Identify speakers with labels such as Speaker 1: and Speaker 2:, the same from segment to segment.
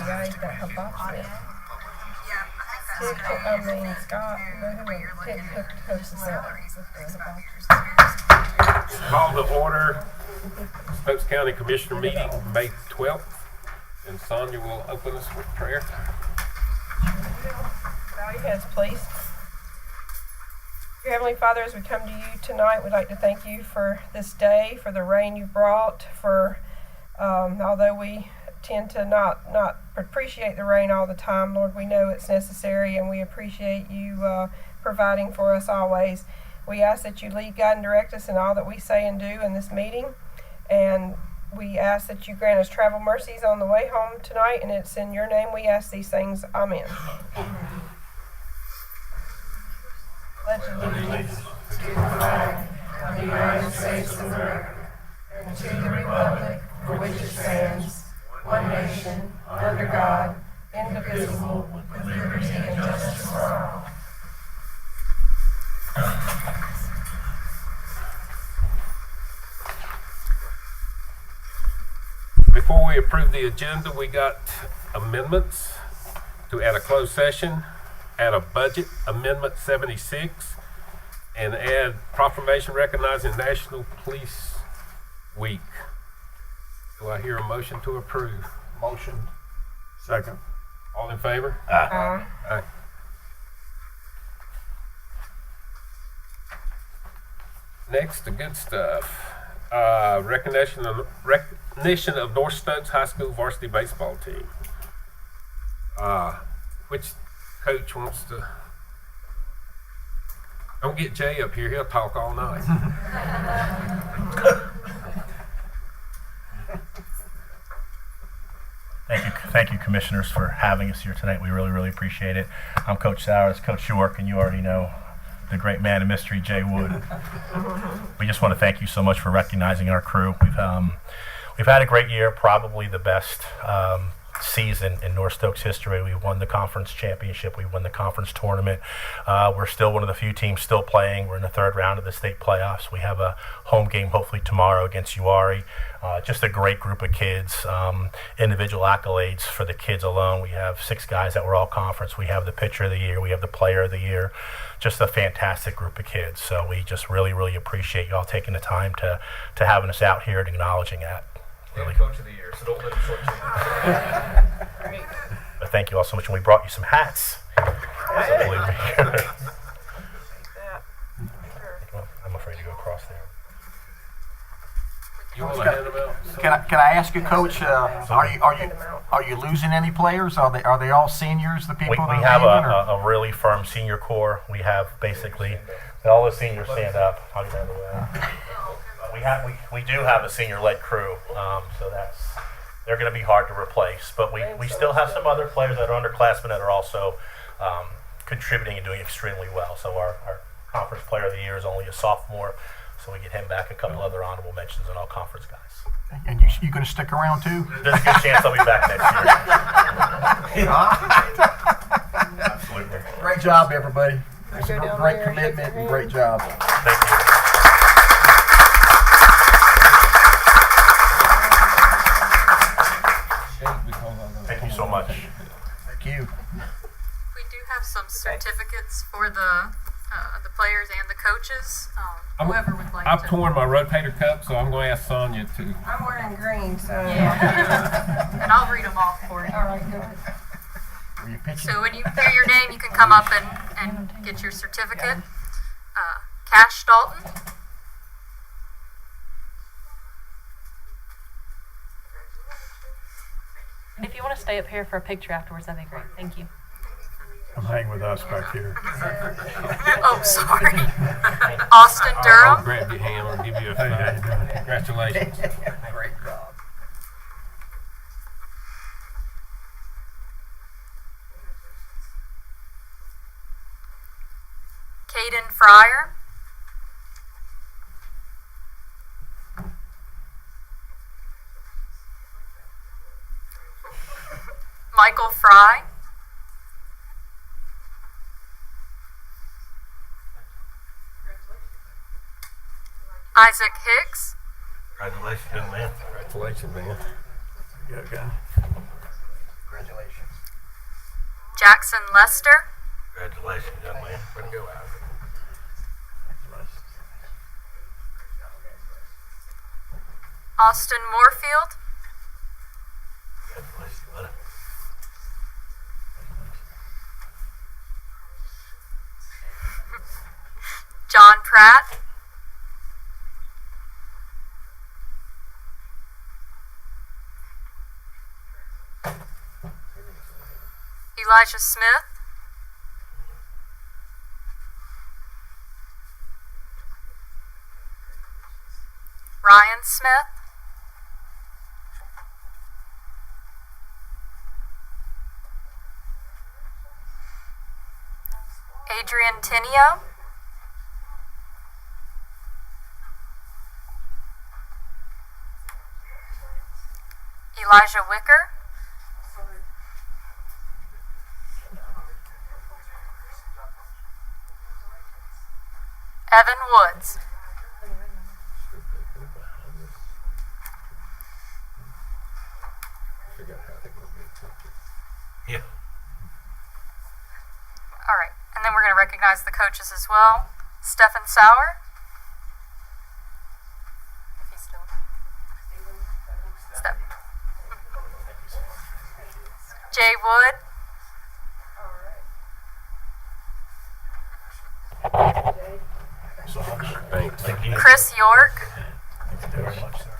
Speaker 1: guy that hibachi. Scott, Ted hooks us up with the hibachi.
Speaker 2: Call to order Stokes County Commissioner meeting May 12th, and Sonia will open us with prayer.
Speaker 1: Bow your heads, please. Dear Heavenly Father, as we come to you tonight, we'd like to thank you for this day, for the rain you brought, for although we tend to not appreciate the rain all the time, Lord, we know it's necessary, and we appreciate you providing for us always. We ask that you lead, guide, and direct us in all that we say and do in this meeting, and we ask that you grant us travel mercies on the way home tonight, and it's in your name we ask these things. Amen. Pledge allegiance to the flag of the United States of America and to the republic for which it stands, one nation, under God, indivisible, with liberty and justice for all.
Speaker 2: Before we approve the agenda, we got amendments to add a closed session, add a budget amendment 76, and add proclamation recognizing National Police Week. Do I hear a motion to approve?
Speaker 3: Motion. Second.
Speaker 2: All in favor?
Speaker 1: Aye.
Speaker 2: Aye. Next, the good stuff. Recognition of North Stokes High School varsity baseball team. Which coach wants to? Don't get Jay up here; he'll talk all night.
Speaker 4: Thank you, commissioners, for having us here tonight. We really appreciate it. I'm Coach Sowers, Coach York, and you already know the great man of mystery, Jay Wood. We just want to thank you so much for recognizing our crew. We've had a great year, probably the best season in North Stokes history. We won the conference championship. We won the conference tournament. We're still one of the few teams still playing. We're in the third round of the state playoffs. We have a home game hopefully tomorrow against Uwharrie. Just a great group of kids. Individual accolades for the kids alone. We have 6 guys that were all conference. We have the pitcher of the year. We have the player of the year. Just a fantastic group of kids. So we just really appreciate y'all taking the time to having us out here and acknowledging that.
Speaker 3: Really. Coach of the year, so don't let him shortchange.
Speaker 4: But thank you all so much, and we brought you some hats. I'm afraid to go across there.
Speaker 2: You want to hand them out?
Speaker 3: Can I ask you, Coach? Are you losing any players? Are they all seniors? The people
Speaker 4: We have a really firm senior core. We have basically all the seniors stand up. I'll get out of the way. We do have a senior-led crew, so they're going to be hard to replace. But we still have some other players that are underclassmen that are also contributing and doing extremely well. So our conference player of the year is only a sophomore, so we get him back. A couple other honorable mentions and all conference guys.
Speaker 3: And you going to stick around too?
Speaker 4: There's a good chance I'll be back next year. Absolutely.
Speaker 3: Great job, everybody. Great commitment and great job.
Speaker 4: Thank you. Thank you so much.
Speaker 3: Thank you.
Speaker 5: We do have some certificates for the players and the coaches. Whoever would like
Speaker 2: I've
Speaker 5: to.
Speaker 2: torn my rotator cuff, so I'm going to ask Sonia to.
Speaker 1: I'm wearing green, so.
Speaker 5: Yeah. And I'll read them off for you.
Speaker 1: All right, go ahead.
Speaker 3: Were you pitching?
Speaker 5: So when you hear your name, you can come up and get your certificate. Cash Dalton.
Speaker 6: And if you want to stay up here for a picture afterwards, that'd be great. Thank you.
Speaker 3: Come hang with us back here.
Speaker 5: Oh, sorry. Austin
Speaker 2: I'll
Speaker 5: Durham.
Speaker 2: grab your hand and give you a five. Congratulations.
Speaker 3: Great job.
Speaker 5: Caden Fryer. Michael Fry. Isaac Hicks.
Speaker 4: Congratulations, young man.
Speaker 2: Congratulations, man.
Speaker 3: Good guy. Congratulations.
Speaker 5: Jackson Lester,
Speaker 4: Congratulations, young man.
Speaker 2: Way to go, Isaac.
Speaker 5: Austin Moorfield,
Speaker 4: Congratulations, buddy.
Speaker 5: John Pratt, Elijah Smith, Ryan Smith, Adrian Tinio, Elijah Wicker, Evan Woods.
Speaker 4: Yeah.
Speaker 5: All right, and then we're going to recognize the coaches as well. Stephen Sauer. If he's still. Steph. Jay Wood.
Speaker 2: Thanks.
Speaker 4: Thank you.
Speaker 5: Chris York.
Speaker 4: Thank you very much, sir.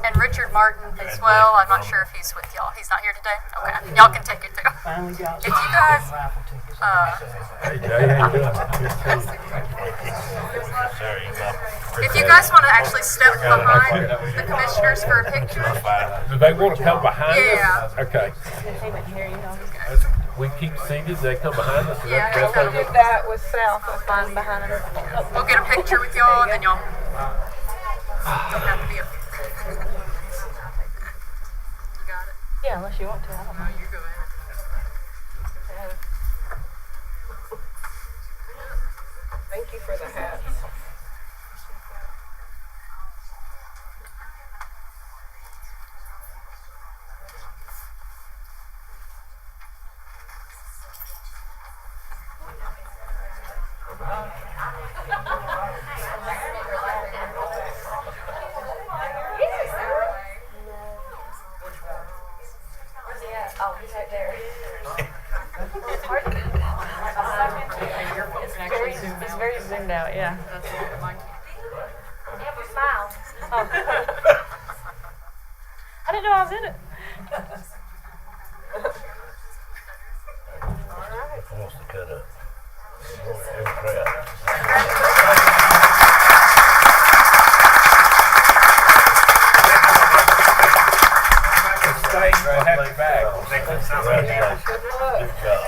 Speaker 5: And Richard Martin as well. I'm not sure if he's with y'all. He's not here today? Okay. Y'all can take it too. If you guys,
Speaker 2: Hey, Jay, how you doing?
Speaker 5: if you guys want to actually step behind the commissioners for a picture.
Speaker 2: Do they want to come behind
Speaker 5: Yeah.
Speaker 2: us? Okay. We keep seated, they come behind us. Is
Speaker 5: Yeah,
Speaker 2: that
Speaker 5: I
Speaker 2: the best
Speaker 1: Did that with South, I find behind them.
Speaker 5: We'll get a picture with y'all and then y'all don't have to be up here. You got it?
Speaker 6: Yeah, unless you want to. I don't know.
Speaker 5: You go ahead.
Speaker 1: Thank you for the hats.
Speaker 6: Oh, he's right there. It's very zoomed out, yeah.
Speaker 5: Smile.
Speaker 6: Oh. I didn't know I was in it.
Speaker 4: Wants to cut up. Every crowd.
Speaker 2: Thanks, we'll have you back.
Speaker 4: Congratulations. Good job.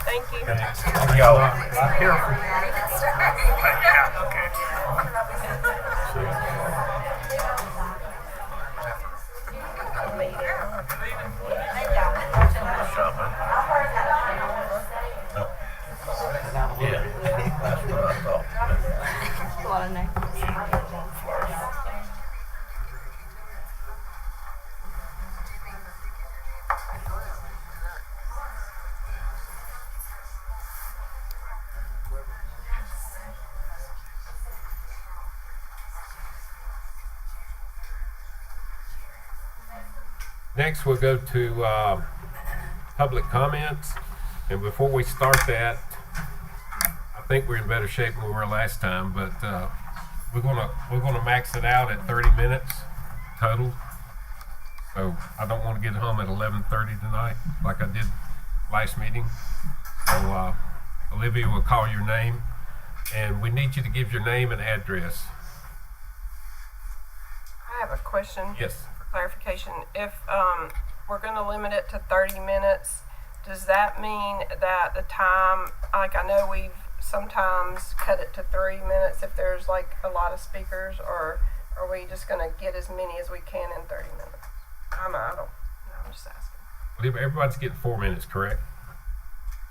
Speaker 1: Thank you.
Speaker 4: Y'all. Yeah. That's what I thought.
Speaker 6: A lot of names.
Speaker 2: Next, we'll go to public comments. And before we start that, I think we're in better shape than we were last time, but we're gonna max it out at 30 minutes total. So I don't want to get home at 11:30 tonight, like I did last meeting. So Olivia will call your name, and we need you to give your name and address.
Speaker 1: I have a question.
Speaker 2: Yes.
Speaker 1: For clarification. If we're going to limit it to 30 minutes, does that mean that the time, like I know we've sometimes cut it to 3 minutes if there's like a lot of speakers, or are we just going to get as many as we can in 30 minutes? I don't know, I'm just asking.
Speaker 2: Everybody's getting 4 minutes, correct?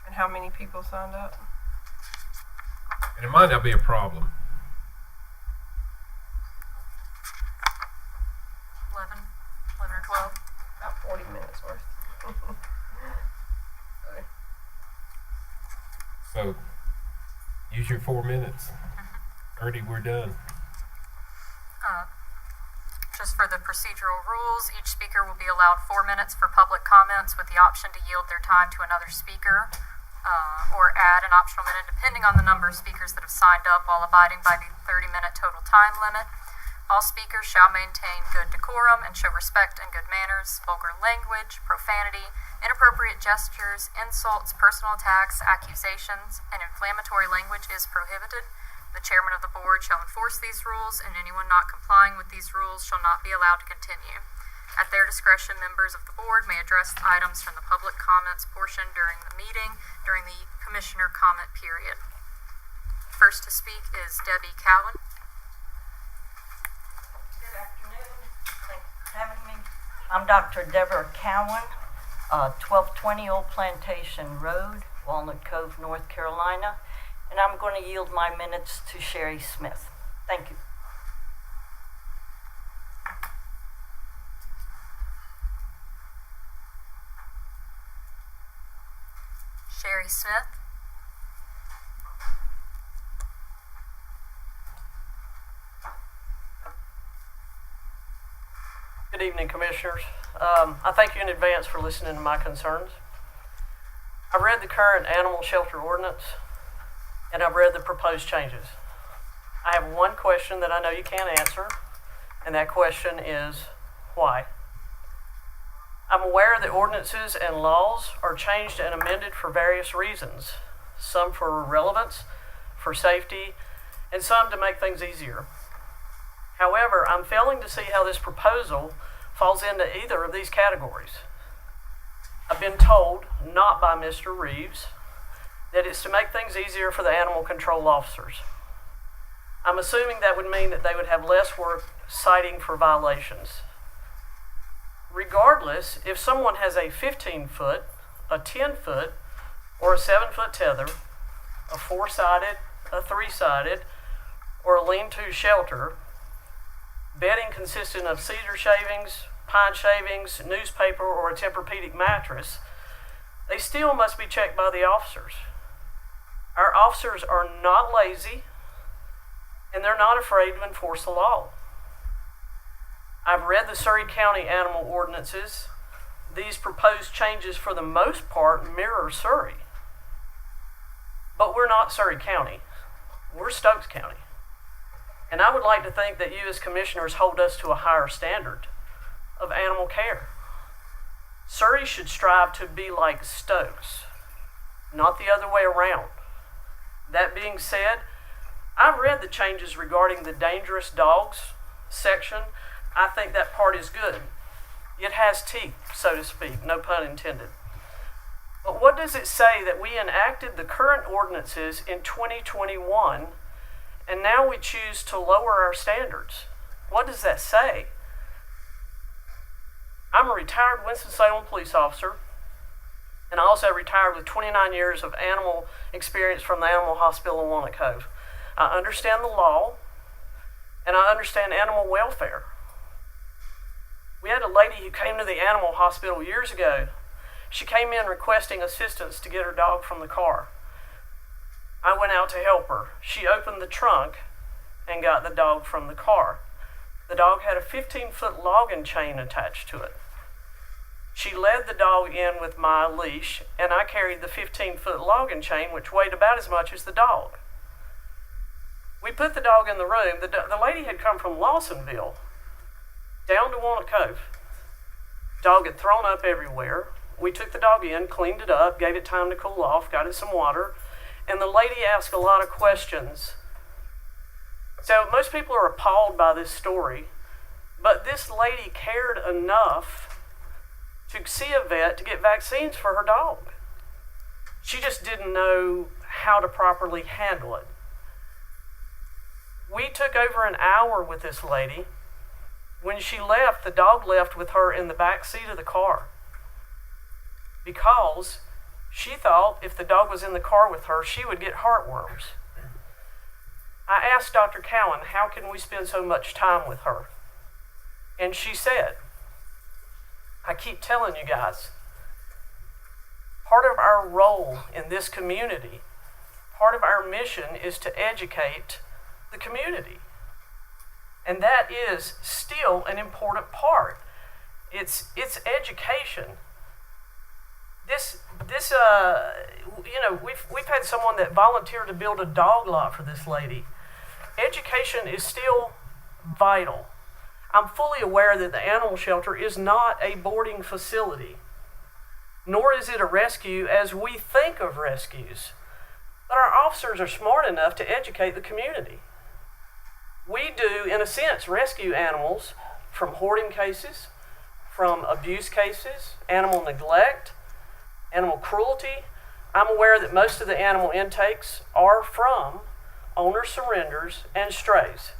Speaker 1: And how many people signed up?
Speaker 2: And it might not be a problem.
Speaker 5: 11 or 12.
Speaker 1: About 40 minutes worth.
Speaker 2: So, use your 4 minutes. Ernie, we're done.
Speaker 5: Just for the procedural rules, each speaker will be allowed 4 minutes for public comments with the option to yield their time to another speaker or add an optional minute depending on the number of speakers that have signed up while abiding by the 30-minute total time limit. All speakers shall maintain good decorum and show respect and good manners. Vulgar language, profanity, inappropriate gestures, insults, personal attacks, accusations, and inflammatory language is prohibited. The chairman of the board shall enforce these rules, and anyone not complying with these rules shall not be allowed to continue. At their discretion, members of the board may address items from the public comments portion during the meeting during the commissioner comment period. First to speak is Debbie Cowan.
Speaker 7: Good afternoon. Thanks for having me. I'm Dr. Deborah Cowan, 1220 Old Plantation Road, Walnut Cove, North Carolina, and I'm going to yield my minutes to Sherry Smith. Thank you.
Speaker 5: Sherry Smith.
Speaker 8: Good evening, Commissioners. I thank you in advance for listening to my concerns. I've read the current animal shelter ordinance, and I've read the proposed changes. I have one question that I know you can't answer, and that question is, why? I'm aware that ordinances and laws are changed and amended for various reasons, some for relevance, for safety, and some to make things easier. However, I'm failing to see how this proposal falls into either of these categories. I've been told, not by Mr. Reeves, that it's to make things easier for the animal control officers. I'm assuming that would mean that they would have less work citing for violations. Regardless, if someone has a 15-foot, a 10-foot, or a 7-foot tether, a 4-sided, a 3-sided, or a lean-to shelter, bedding consisting of cedar shavings, pine shavings, newspaper, or a Tempur-Pedic mattress, they still must be checked by the officers. Our officers are not lazy, and they're not afraid to enforce the law. I've read the Surry County animal ordinances. These proposed changes, for the most part, mirror Surry. But we're not Surry County. We're Stokes County. And I would like to think that you as commissioners hold us to a higher standard of animal care. Surry should strive to be like Stokes, not the other way around. That being said, I've read the changes regarding the dangerous dogs section. I think that part is good. It has teeth, so to speak, no pun intended. But what does it say that we enacted the current ordinances in 2021 and now we choose to lower our standards? What does that say? I'm a retired Winston-Salem police officer, and I also retired with 29 years of animal experience from the Animal Hospital in Walnut Cove. I understand the law, and I understand animal welfare. We had a lady who came to the animal hospital years ago. She came in requesting assistance to get her dog from the car. I went out to help her. She opened the trunk and got the dog from the car. The dog had a 15-foot logging chain attached to it. She led the dog in with my leash, and I carried the 15-foot logging chain, which weighed about as much as the dog. We put the dog in the room. The lady had come from Lawsonville down to Walnut Cove. Dog had thrown up everywhere. We took the dog in, cleaned it up, gave it time to cool off, got it some water, and the lady asked a lot of questions. So most people are appalled by this story, but this lady cared enough to see a vet to get vaccines for her dog. She just didn't know how to properly handle it. We took over an hour with this lady. When she left, the dog left with her in the back seat of the car because she thought if the dog was in the car with her, she would get heartworms. I asked Dr. Cowan, how can we spend so much time with her? And she said, I keep telling you guys, part of our role in this community, part of our mission is to educate the community. And that is still an important part. It's education. We've had someone that volunteered to build a dog lot for this lady. Education is still vital. I'm fully aware that the animal shelter is not a boarding facility, nor is it a rescue as we think of rescues. But our officers are smart enough to educate the community. We do, in a sense, rescue animals from hoarding cases, from abuse cases, animal neglect, animal cruelty. I'm aware that most of the animal intakes are from owner surrenders and strays.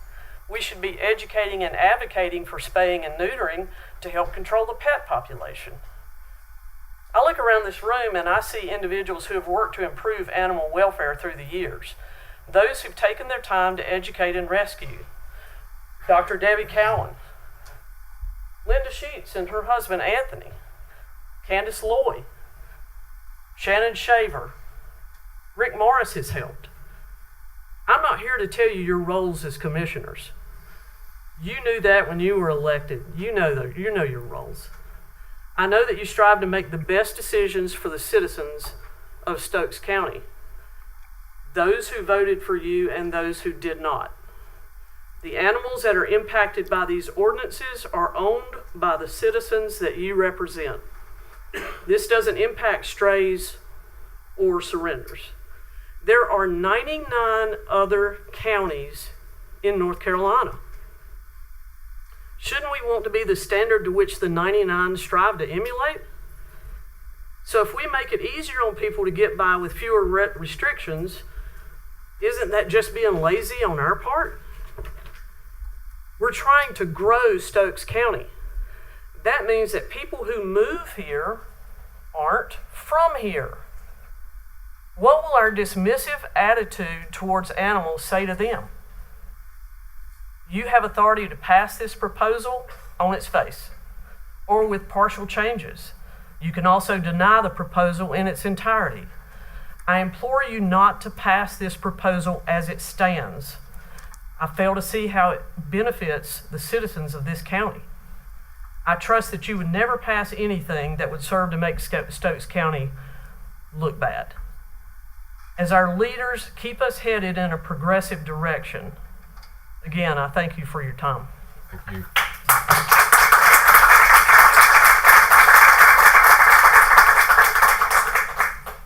Speaker 8: We should be educating and advocating for spaying and neutering to help control the pet population. I look around this room and I see individuals who have worked to improve animal welfare through the years. Those who've taken their time to educate and rescue. Dr. Debbie Cowan, Linda Sheets and her husband Anthony, Candace Loy, Shannon Shaver, Rick Morris has helped. I'm not here to tell you your roles as commissioners. You knew that when you were elected. You know your roles. I know that you strive to make the best decisions for the citizens of Stokes County, those who voted for you and those who did not. The animals that are impacted by these ordinances are owned by the citizens that you represent. This doesn't impact strays or surrenders. There are 99 other counties in North Carolina. Shouldn't we want to be the standard to which the 99 strive to emulate? So if we make it easier on people to get by with fewer restrictions, isn't that just being lazy on our part? We're trying to grow Stokes County. That means that people who move here aren't from here. What will our dismissive attitude towards animals say to them? You have authority to pass this proposal on its face or with partial changes. You can also deny the proposal in its entirety. I implore you not to pass this proposal as it stands. I fail to see how it benefits the citizens of this county. I trust that you would never pass anything that would serve to make Stokes County look bad. As our leaders keep us headed in a progressive direction, again, I thank you for your time.
Speaker 2: Thank you.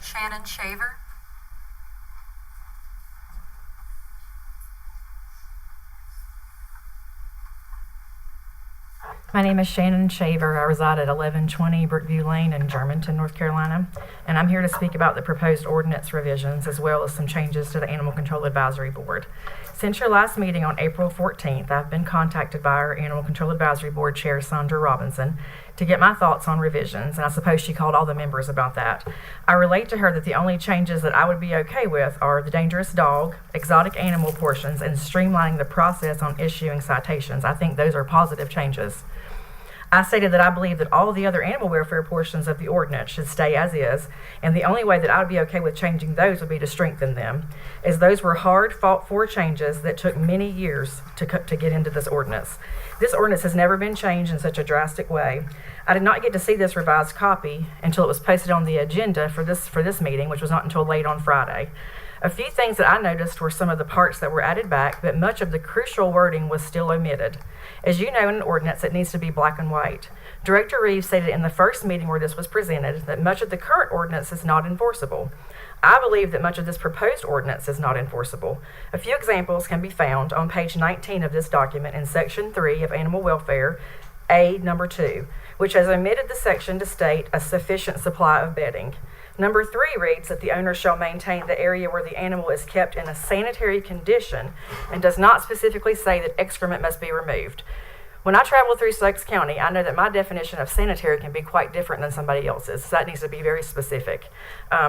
Speaker 5: Shannon Shaver.
Speaker 9: My name is Shannon Shaver. I reside at 1120 Brookview Lane in Germantown, North Carolina, and I'm here to speak about the proposed ordinance revisions as well as some changes to the Animal Control Advisory Board. Since your last meeting on April 14th, I've been contacted by our Animal Control Advisory Board Chair, Sandra Robinson, to get my thoughts on revisions, and I suppose she called all the members about that. I relate to her that the only changes that I would be okay with are the dangerous dog, exotic animal portions, and streamlining the process on issuing citations. I think those are positive changes. I stated that I believe that all of the other animal welfare portions of the ordinance should stay as is, and the only way that I would be okay with changing those would be to strengthen them, as those were hard, fought-for changes that took many years to get into this ordinance. This ordinance has never been changed in such a drastic way. I did not get to see this revised copy until it was posted on the agenda for this meeting, which was not until late on Friday. A few things that I noticed were some of the parts that were added back, but much of the crucial wording was still omitted. As you know, in an ordinance, it needs to be black and white. Director Reeves stated in the first meeting where this was presented that much of the current ordinance is not enforceable. I believe that much of this proposed ordinance is not enforceable. A few examples can be found on page 19 of this document in Section 3 of Animal Welfare, A, number 2, which has omitted the section to state a sufficient supply of bedding. Number 3 reads that the owner shall maintain the area where the animal is kept in a sanitary condition and does not specifically say that excrement must be removed. When I travel through Stokes County, I know that my definition of sanitary can be quite different than somebody else's. So that needs to be very specific,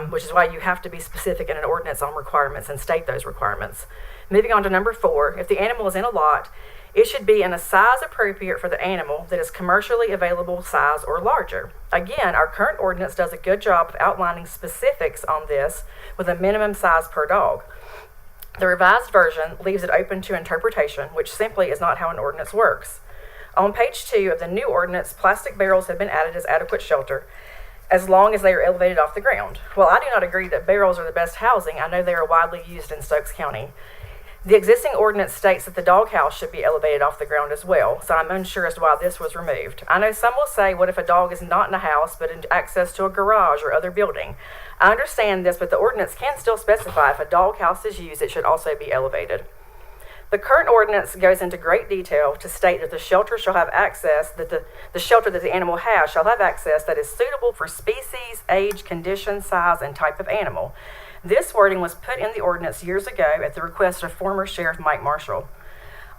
Speaker 9: which is why you have to be specific in an ordinance on requirements and state those requirements. Moving on to number 4, if the animal is in a lot, it should be in a size appropriate for the animal that is commercially available size or larger. Again, our current ordinance does a good job of outlining specifics on this with a minimum size per dog. The revised version leaves it open to interpretation, which simply is not how an ordinance works. On page 2 of the new ordinance, plastic barrels have been added as adequate shelter as long as they are elevated off the ground. While I do not agree that barrels are the best housing, I know they are widely used in Stokes County. The existing ordinance states that the doghouse should be elevated off the ground as well, so I'm unsure as to why this was removed. I know some will say, what if a dog is not in a house but in access to a garage or other building? I understand this, but the ordinance can still specify if a doghouse is used, it should also be elevated. The current ordinance goes into great detail to state that the shelter shall have access, that the shelter that the animal has shall have access that is suitable for species, age, condition, size, and type of animal. This wording was put in the ordinance years ago at the request of former Sheriff Mike Marshall.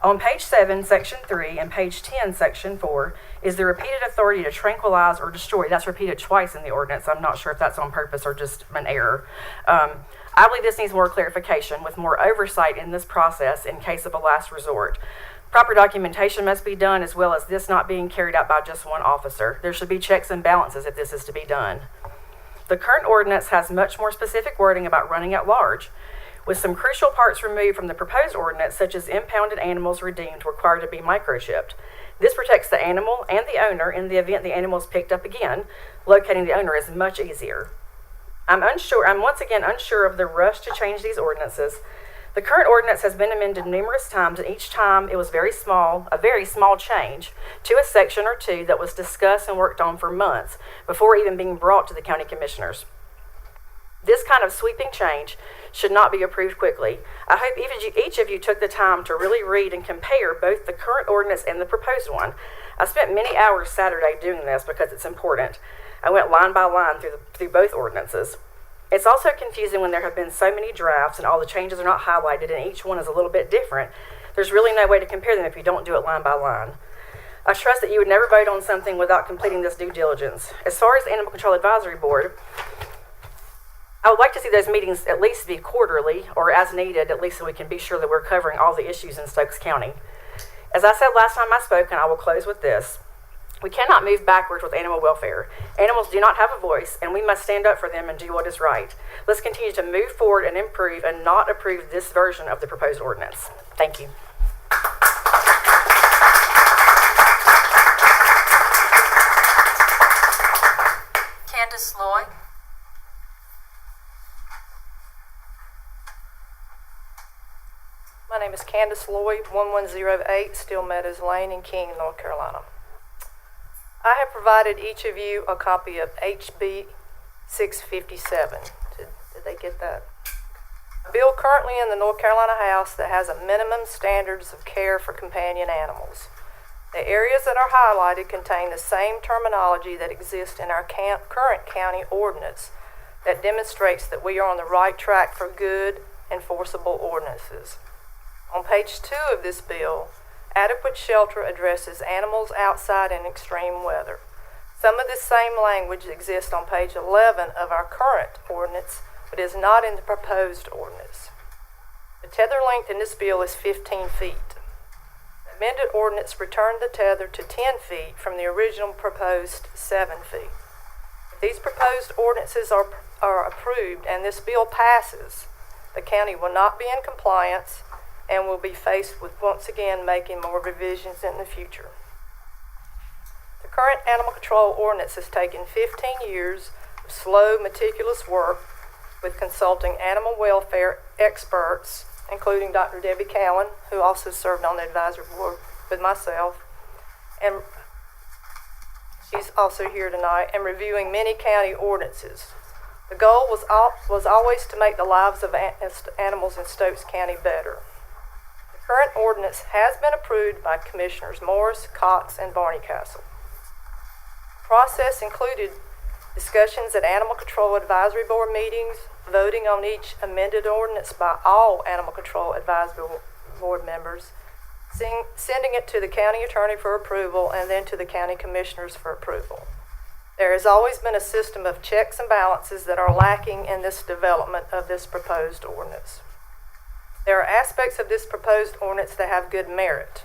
Speaker 9: On page 7, section 3, and page 10, section 4, is the repeated authority to tranquilize or destroy. That's repeated twice in the ordinance. I'm not sure if that's on purpose or just an error. I believe this needs more clarification with more oversight in this process in case of a last resort. Proper documentation must be done, as well as this not being carried out by just one officer. There should be checks and balances if this is to be done. The current ordinance has much more specific wording about running at large, with some crucial parts removed from the proposed ordinance, such as impounded animals redeemed required to be microchipped. This protects the animal and the owner in the event the animal is picked up again. Locating the owner is much easier. I'm once again unsure of the rush to change these ordinances. The current ordinance has been amended numerous times, and each time it was a very small change to a section or two that was discussed and worked on for months before even being brought to the county commissioners. This kind of sweeping change should not be approved quickly. I hope each of you took the time to really read and compare both the current ordinance and the proposed one. I spent many hours Saturday doing this because it's important. I went line by line through both ordinances. It's also confusing when there have been so many drafts and all the changes are not highlighted and each one is a little bit different. There's really no way to compare them if you don't do it line by line. I trust that you would never vote on something without completing this due diligence. As far as the Animal Control Advisory Board, I would like to see those meetings at least be quarterly or as needed, at least so we can be sure that we're covering all the issues in Stokes County. As I said last time I spoke, and I will close with this, we cannot move backwards with animal welfare. Animals do not have a voice, and we must stand up for them and do what is right. Let's continue to move forward and improve and not approve this version of the proposed ordinance. Thank you.
Speaker 5: Candace Lloyd.
Speaker 10: My name is Candace Lloyd, 1108 Steel Meadows Lane in King, North Carolina. I have provided each of you a copy of HB 657. Did they get that? A bill currently in the North Carolina House that has a minimum standards of care for companion animals. The areas that are highlighted contain the same terminology that exists in our current county ordinance that demonstrates that we are on the right track for good, enforceable ordinances. On page 2 of this bill, adequate shelter addresses animals outside in extreme weather. Some of this same language exists on page 11 of our current ordinance, but is not in the proposed ordinance. The tether length in this bill is 15 feet. The amended ordinance returned the tether to 10 feet from the original proposed 7 feet. If these proposed ordinances are approved and this bill passes, the county will not be in compliance and will be faced with once again making more revisions in the future. The current animal control ordinance has taken 15 years of slow, meticulous work with consulting animal welfare experts, including Dr. Debbie Cowan, who also served on the advisory board with myself, and she's also here tonight, and reviewing many county ordinances. The goal was always to make the lives of animals in Stokes County better. The current ordinance has been approved by Commissioners Morris, Cox, and Barneycastle. The process included discussions at Animal Control Advisory Board meetings, voting on each amended ordinance by all Animal Control Advisory Board members, sending it to the county attorney for approval and then to the county commissioners for approval. There has always been a system of checks and balances that are lacking in this development of this proposed ordinance. There are aspects of this proposed ordinance that have good merit,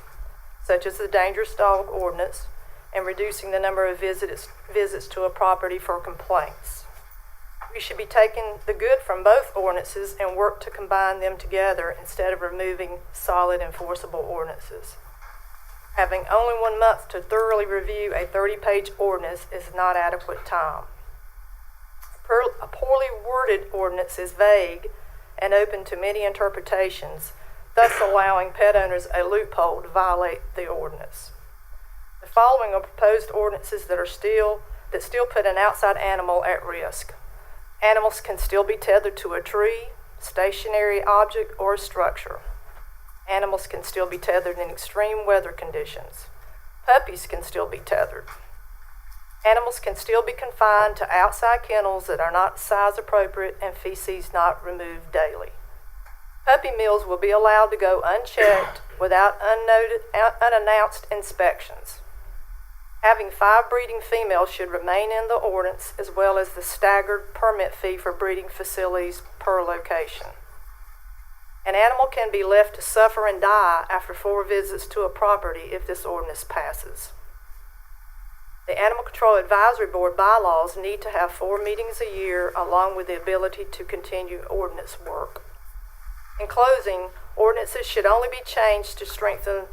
Speaker 10: such as the dangerous dog ordinance and reducing the number of visits to a property for complaints. We should be taking the good from both ordinances and work to combine them together instead of removing solid enforceable ordinances. Having only 1 month to thoroughly review a 30-page ordinance is not adequate time. A poorly worded ordinance is vague and open to many interpretations, thus allowing pet owners a loophole to violate the ordinance. The following are proposed ordinances that still put an outside animal at risk. Animals can still be tethered to a tree, stationary object, or a structure. Animals can still be tethered in extreme weather conditions. Puppies can still be tethered. Animals can still be confined to outside kennels that are not size appropriate and feces not removed daily. Puppy mills will be allowed to go unchecked without unannounced inspections. Having 5 breeding females should remain in the ordinance, as well as the staggered permit fee for breeding facilities per location. An animal can be left to suffer and die after 4 visits to a property if this ordinance passes. The Animal Control Advisory Board bylaws need to have 4 meetings a year, along with the ability to continue ordinance work. In closing, ordinances should only be changed to strengthen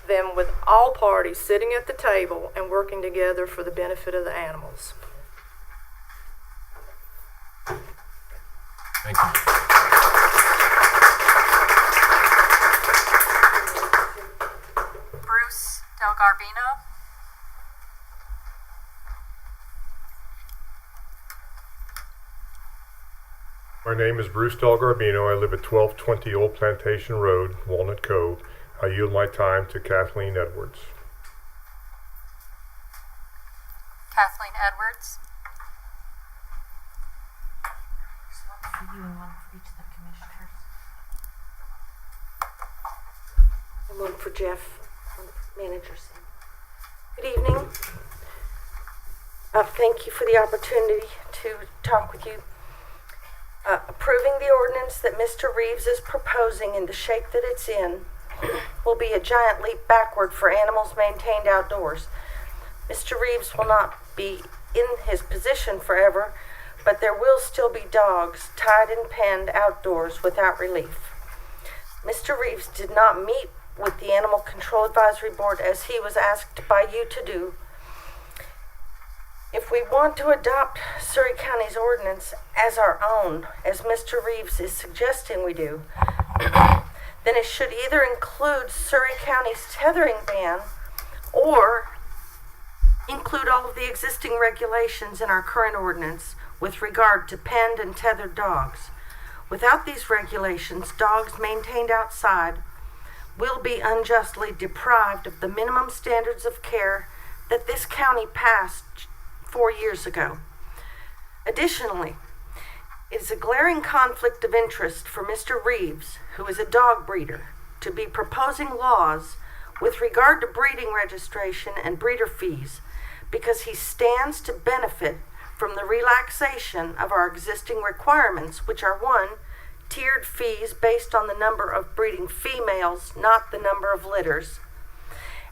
Speaker 10: them with all parties sitting at the table and working together for the benefit of the animals.
Speaker 2: Thank you.
Speaker 5: Bruce Del Garbino.
Speaker 11: My name is Bruce Del Garbino. I live at 1220 Old Plantation Road, Walnut Cove. I yield my time to Kathleen Edwards.
Speaker 5: Kathleen Edwards.
Speaker 6: One for you and one for each of the commissioners.
Speaker 12: And one for Jeff, manager. Good evening. Thank you for the opportunity to talk with you. Approving the ordinance that Mr. Reeves is proposing in the shape that it's in will be a giant leap backward for animals maintained outdoors. Mr. Reeves will not be in his position forever, but there will still be dogs tied and penned outdoors without relief. Mr. Reeves did not meet with the Animal Control Advisory Board as he was asked by you to do. If we want to adopt Surrey County's ordinance as our own, as Mr. Reeves is suggesting we do, then it should either include Surrey County's tethering ban or include all of the existing regulations in our current ordinance with regard to penned and tethered dogs. Without these regulations, dogs maintained outside will be unjustly deprived of the minimum standards of care that this county passed 4 years ago. Additionally, it is a glaring conflict of interest for Mr. Reeves, who is a dog breeder, to be proposing laws with regard to breeding registration and breeder fees because he stands to benefit from the relaxation of our existing requirements, which are 1, tiered fees based on the number of breeding females, not the number of litters,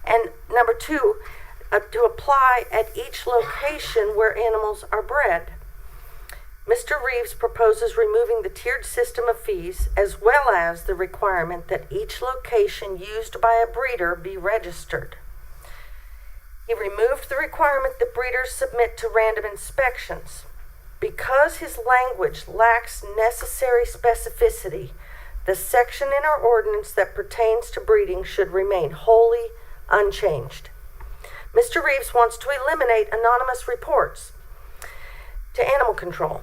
Speaker 12: and number 2, to apply at each location where animals are bred. Mr. Reeves proposes removing the tiered system of fees as well as the requirement that each location used by a breeder be registered. He removed the requirement that breeders submit to random inspections. Because his language lacks necessary specificity, the section in our ordinance that pertains to breeding should remain wholly unchanged. Mr. Reeves wants to eliminate anonymous reports to animal control.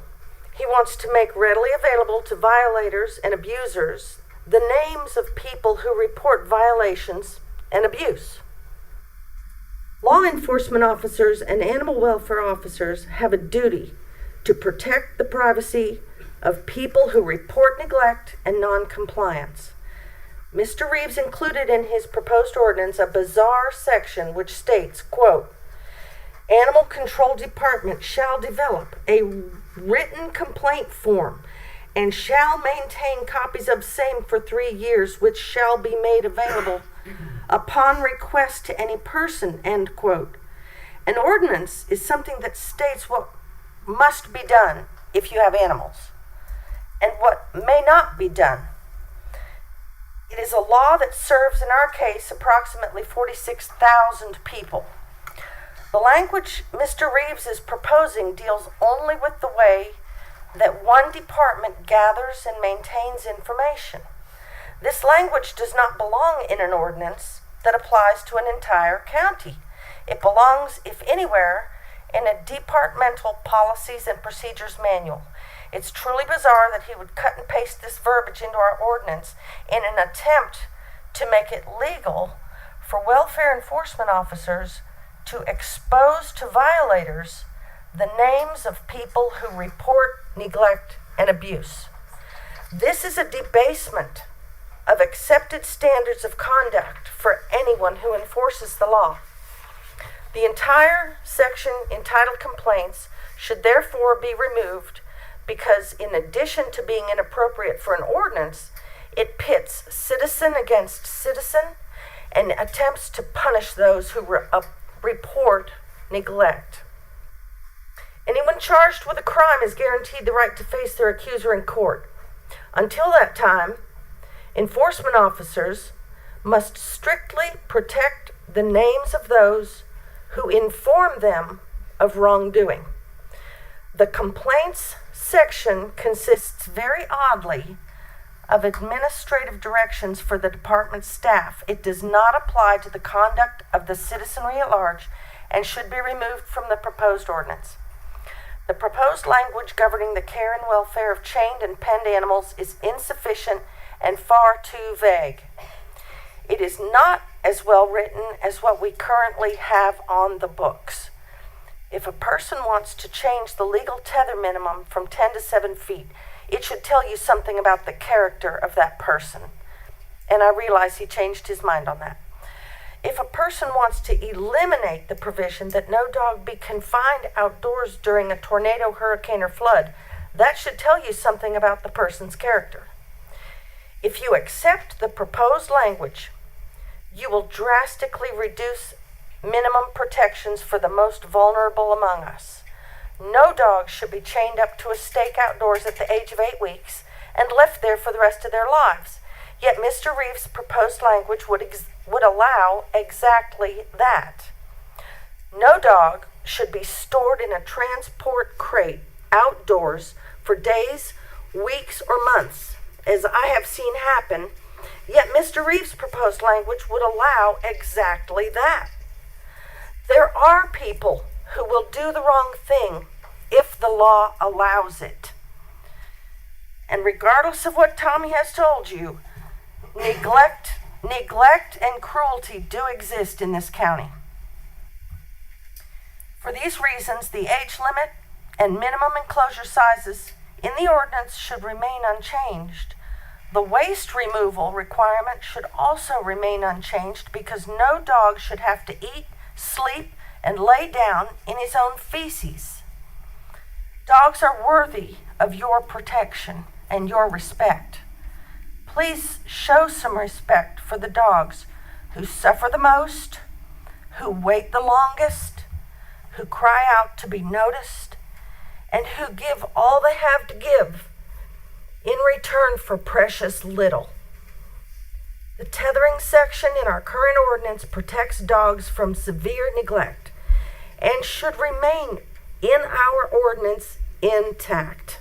Speaker 12: He wants to make readily available to violators and abusers the names of people who report violations and abuse. Law enforcement officers and animal welfare officers have a duty to protect the privacy of people who report neglect and non-compliance. Mr. Reeves included in his proposed ordinance a bizarre section which states, quote, Animal Control Department shall develop a written complaint form and shall maintain copies of same for 3 years, which shall be made available upon request to any person, end quote. An ordinance is something that states what must be done if you have animals and what may not be done. It is a law that serves, in our case, approximately 46,000 people. The language Mr. Reeves is proposing deals only with the way that one department gathers and maintains information. This language does not belong in an ordinance that applies to an entire county. It belongs, if anywhere, in a departmental policies and procedures manual. It's truly bizarre that he would cut and paste this verbiage into our ordinance in an attempt to make it legal for welfare enforcement officers to expose to violators the names of people who report neglect and abuse. This is a debasement of accepted standards of conduct for anyone who enforces the law. The entire section entitled Complaints should therefore be removed because, in addition to being inappropriate for an ordinance, it pits citizen against citizen and attempts to punish those who report neglect. Anyone charged with a crime is guaranteed the right to face their accuser in court. Until that time, enforcement officers must strictly protect the names of those who inform them of wrongdoing. The complaints section consists very oddly of administrative directions for the department staff. It does not apply to the conduct of the citizenry at large and should be removed from the proposed ordinance. The proposed language governing the care and welfare of chained and penned animals is insufficient and far too vague. It is not as well written as what we currently have on the books. If a person wants to change the legal tether minimum from 10 to 7 feet, it should tell you something about the character of that person. And I realize he changed his mind on that. If a person wants to eliminate the provision that no dog be confined outdoors during a tornado, hurricane, or flood, that should tell you something about the person's character. If you accept the proposed language, you will drastically reduce minimum protections for the most vulnerable among us. No dog should be chained up to a stake outdoors at the age of 8 weeks and left there for the rest of their lives. Yet Mr. Reeves' proposed language would allow exactly that. No dog should be stored in a transport crate outdoors for days, weeks, or months, as I have seen happen. Yet Mr. Reeves' proposed language would allow exactly that. There are people who will do the wrong thing if the law allows it. And regardless of what Tommy has told you, neglect and cruelty do exist in this county. For these reasons, the age limit and minimum enclosure sizes in the ordinance should remain unchanged. The waste removal requirement should also remain unchanged because no dog should have to eat, sleep, and lay down in his own feces. Dogs are worthy of your protection and your respect. Please show some respect for the dogs who suffer the most, who wait the longest, who cry out to be noticed, and who give all they have to give in return for precious little. The tethering section in our current ordinance protects dogs from severe neglect and should remain in our ordinance intact.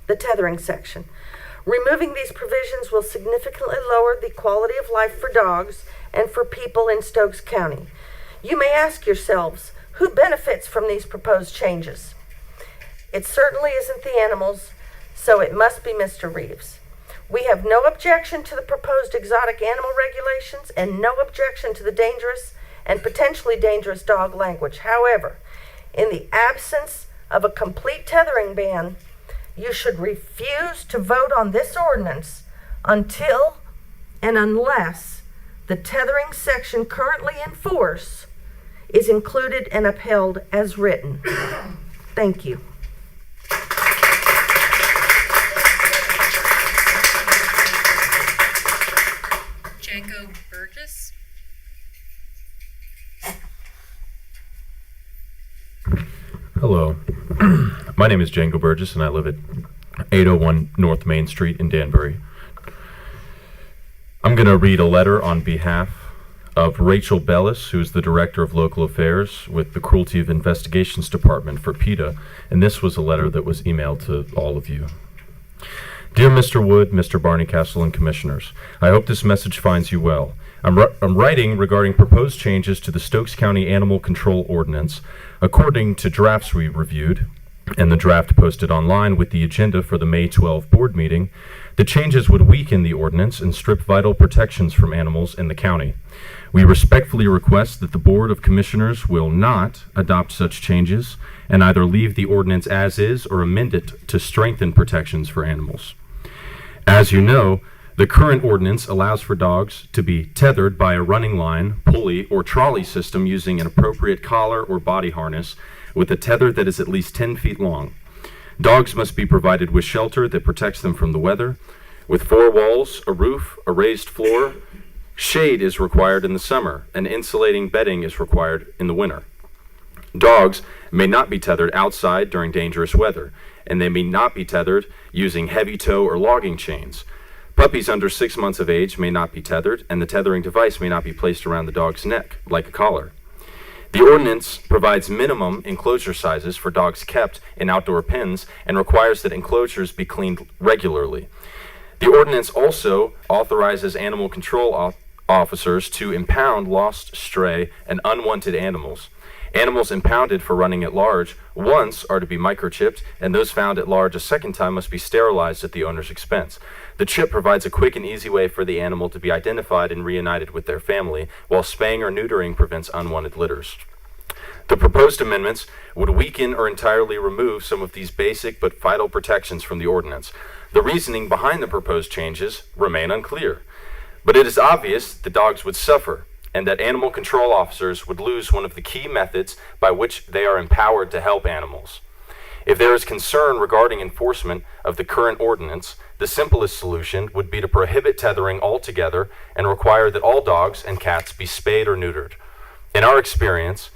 Speaker 12: The tethering section. Removing these provisions will significantly lower the quality of life for dogs and for people in Stokes County. You may ask yourselves, who benefits from these proposed changes? It certainly isn't the animals, so it must be Mr. Reeves. We have no objection to the proposed exotic animal regulations and no objection to the dangerous and potentially dangerous dog language. However, in the absence of a complete tethering ban, you should refuse to vote on this ordinance until and unless the tethering section currently in force is included and upheld as written. Thank you.
Speaker 5: Janko Burgess.
Speaker 13: Hello, my name is Django Burgess and I live at 801 North Main Street in Danbury. I'm going to read a letter on behalf of Rachel Bellis, who's the Director of Local Affairs with the Cruelty of Investigations Department for PETA, and this was a letter that was emailed to all of you. Dear Mr. Wood, Mr. Barneycastle, and Commissioners, I hope this message finds you well. I'm writing regarding proposed changes to the Stokes County Animal Control Ordinance. According to drafts we reviewed, and the draft posted online with the agenda for the May 12 board meeting, the changes would weaken the ordinance and strip vital protections from animals in the county. We respectfully request that the Board of Commissioners will not adopt such changes and either leave the ordinance as is or amend it to strengthen protections for animals. As you know, the current ordinance allows for dogs to be tethered by a running line, pulley, or trolley system using an appropriate collar or body harness with a tether that is at least 10 feet long. Dogs must be provided with shelter that protects them from the weather, with 4 walls, a roof, a raised floor. Shade is required in the summer, and insulating bedding is required in the winter. Dogs may not be tethered outside during dangerous weather, and they may not be tethered using heavy tow or logging chains. Puppies under 6 months of age may not be tethered, and the tethering device may not be placed around the dog's neck, like a collar. The ordinance provides minimum enclosure sizes for dogs kept in outdoor pens and requires that enclosures be cleaned regularly. The ordinance also authorizes animal control officers to impound lost, stray, and unwanted animals. Animals impounded for running at large once are to be microchipped, and those found at large a second time must be sterilized at the owner's expense. The chip provides a quick and easy way for the animal to be identified and reunited with their family, while spaying or neutering prevents unwanted litters. The proposed amendments would weaken or entirely remove some of these basic but vital protections from the ordinance. The reasoning behind the proposed changes remain unclear, but it is obvious that dogs would suffer and that animal control officers would lose one of the key methods by which they are empowered to help animals. If there is concern regarding enforcement of the current ordinance, the simplest solution would be to prohibit tethering altogether and require that all dogs and cats be spayed or neutered. In our experience,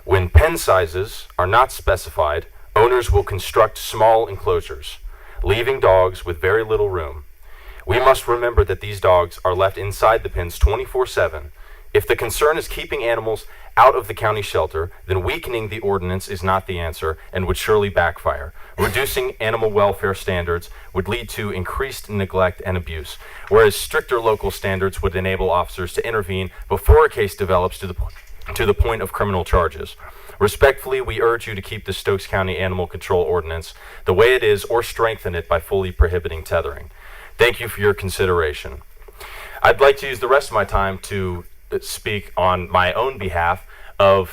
Speaker 13: when pen sizes are not specified, owners will construct small enclosures, leaving dogs with very little room. We must remember that these dogs are left inside the pens 24/7. If the concern is keeping animals out of the county shelter, then weakening the ordinance is not the answer and would surely backfire. Reducing animal welfare standards would lead to increased neglect and abuse, whereas stricter local standards would enable officers to intervene before a case develops to the point of criminal charges. Respectfully, we urge you to keep the Stokes County Animal Control Ordinance the way it is or strengthen it by fully prohibiting tethering. Thank you for your consideration. I'd like to use the rest of my time to speak on my own behalf of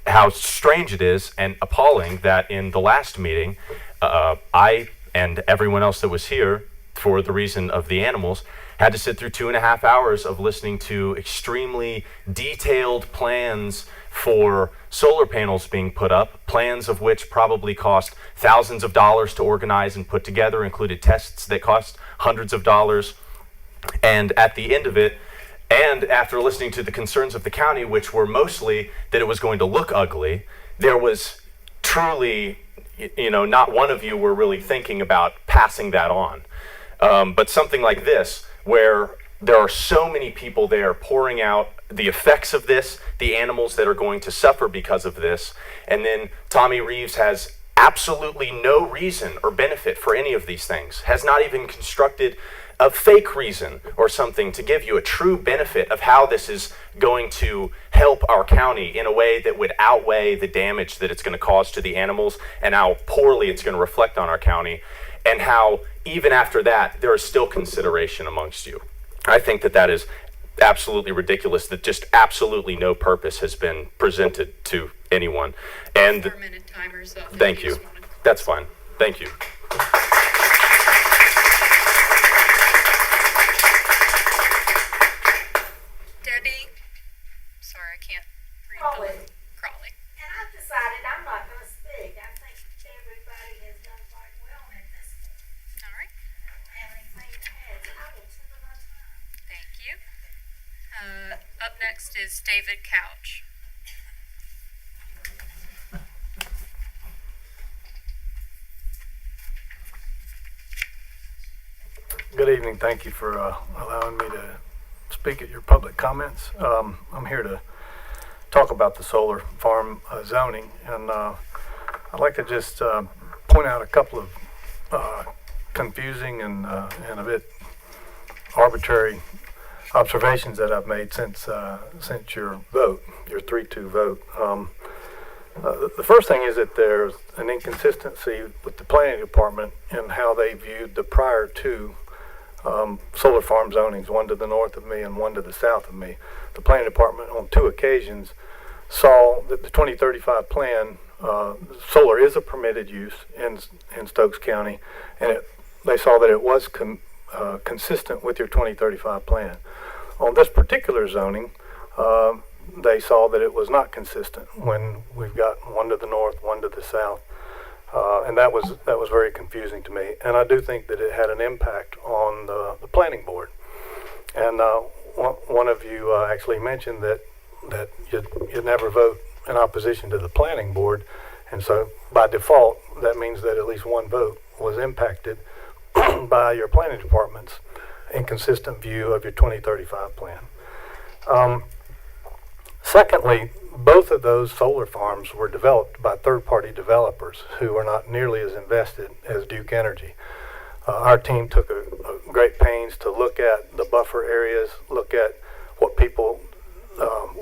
Speaker 13: how strange it is and appalling that in the last meeting, I and everyone else that was here for the reason of the animals had to sit through 2.5 hours of listening to extremely detailed plans for solar panels being put up, plans of which probably cost thousands of dollars to organize and put together, included tests that cost hundreds of dollars. And at the end of it, and after listening to the concerns of the county, which were mostly that it was going to look ugly, there was truly, not one of you were really thinking about passing that on. But something like this, where there are so many people there pouring out the effects of this, the animals that are going to suffer because of this, and then Tommy Reeves has absolutely no reason or benefit for any of these things, has not even constructed a fake reason or something to give you a true benefit of how this is going to help our county in a way that would outweigh the damage that it's going to cause to the animals and how poorly it's going to reflect on our county, and how even after that there is still consideration amongst you. I think that is absolutely ridiculous, that just absolutely no purpose has been presented to anyone. And
Speaker 5: 4-minute timer, so
Speaker 13: thank you. That's fine. Thank you.
Speaker 5: is David Couch.
Speaker 14: Good evening. Thank you for allowing me to speak at your public comments. I'm here to talk about the solar farm zoning, and I'd like to just point out a couple of confusing and a bit arbitrary observations that I've made since your vote, your 3-2 vote. The first thing is that there's an inconsistency with the planning department in how they viewed the prior two solar farm zonings, one to the north of me and one to the south of me. The planning department on 2 occasions saw that the 2035 plan, solar is a permitted use in Stokes County, and they saw that it was consistent with your 2035 plan. On this particular zoning, they saw that it was not consistent when we've got one to the north, one to the south. And that was very confusing to me. And I do think that it had an impact on the planning board. And one of you actually mentioned that you'd never vote in opposition to the planning board. And so by default, that means that at least one vote was impacted by your planning department's inconsistent view of your 2035 plan. Secondly, both of those solar farms were developed by third-party developers who are not nearly as invested as Duke Energy. Our team took a great pains to look at the buffer areas, look at what people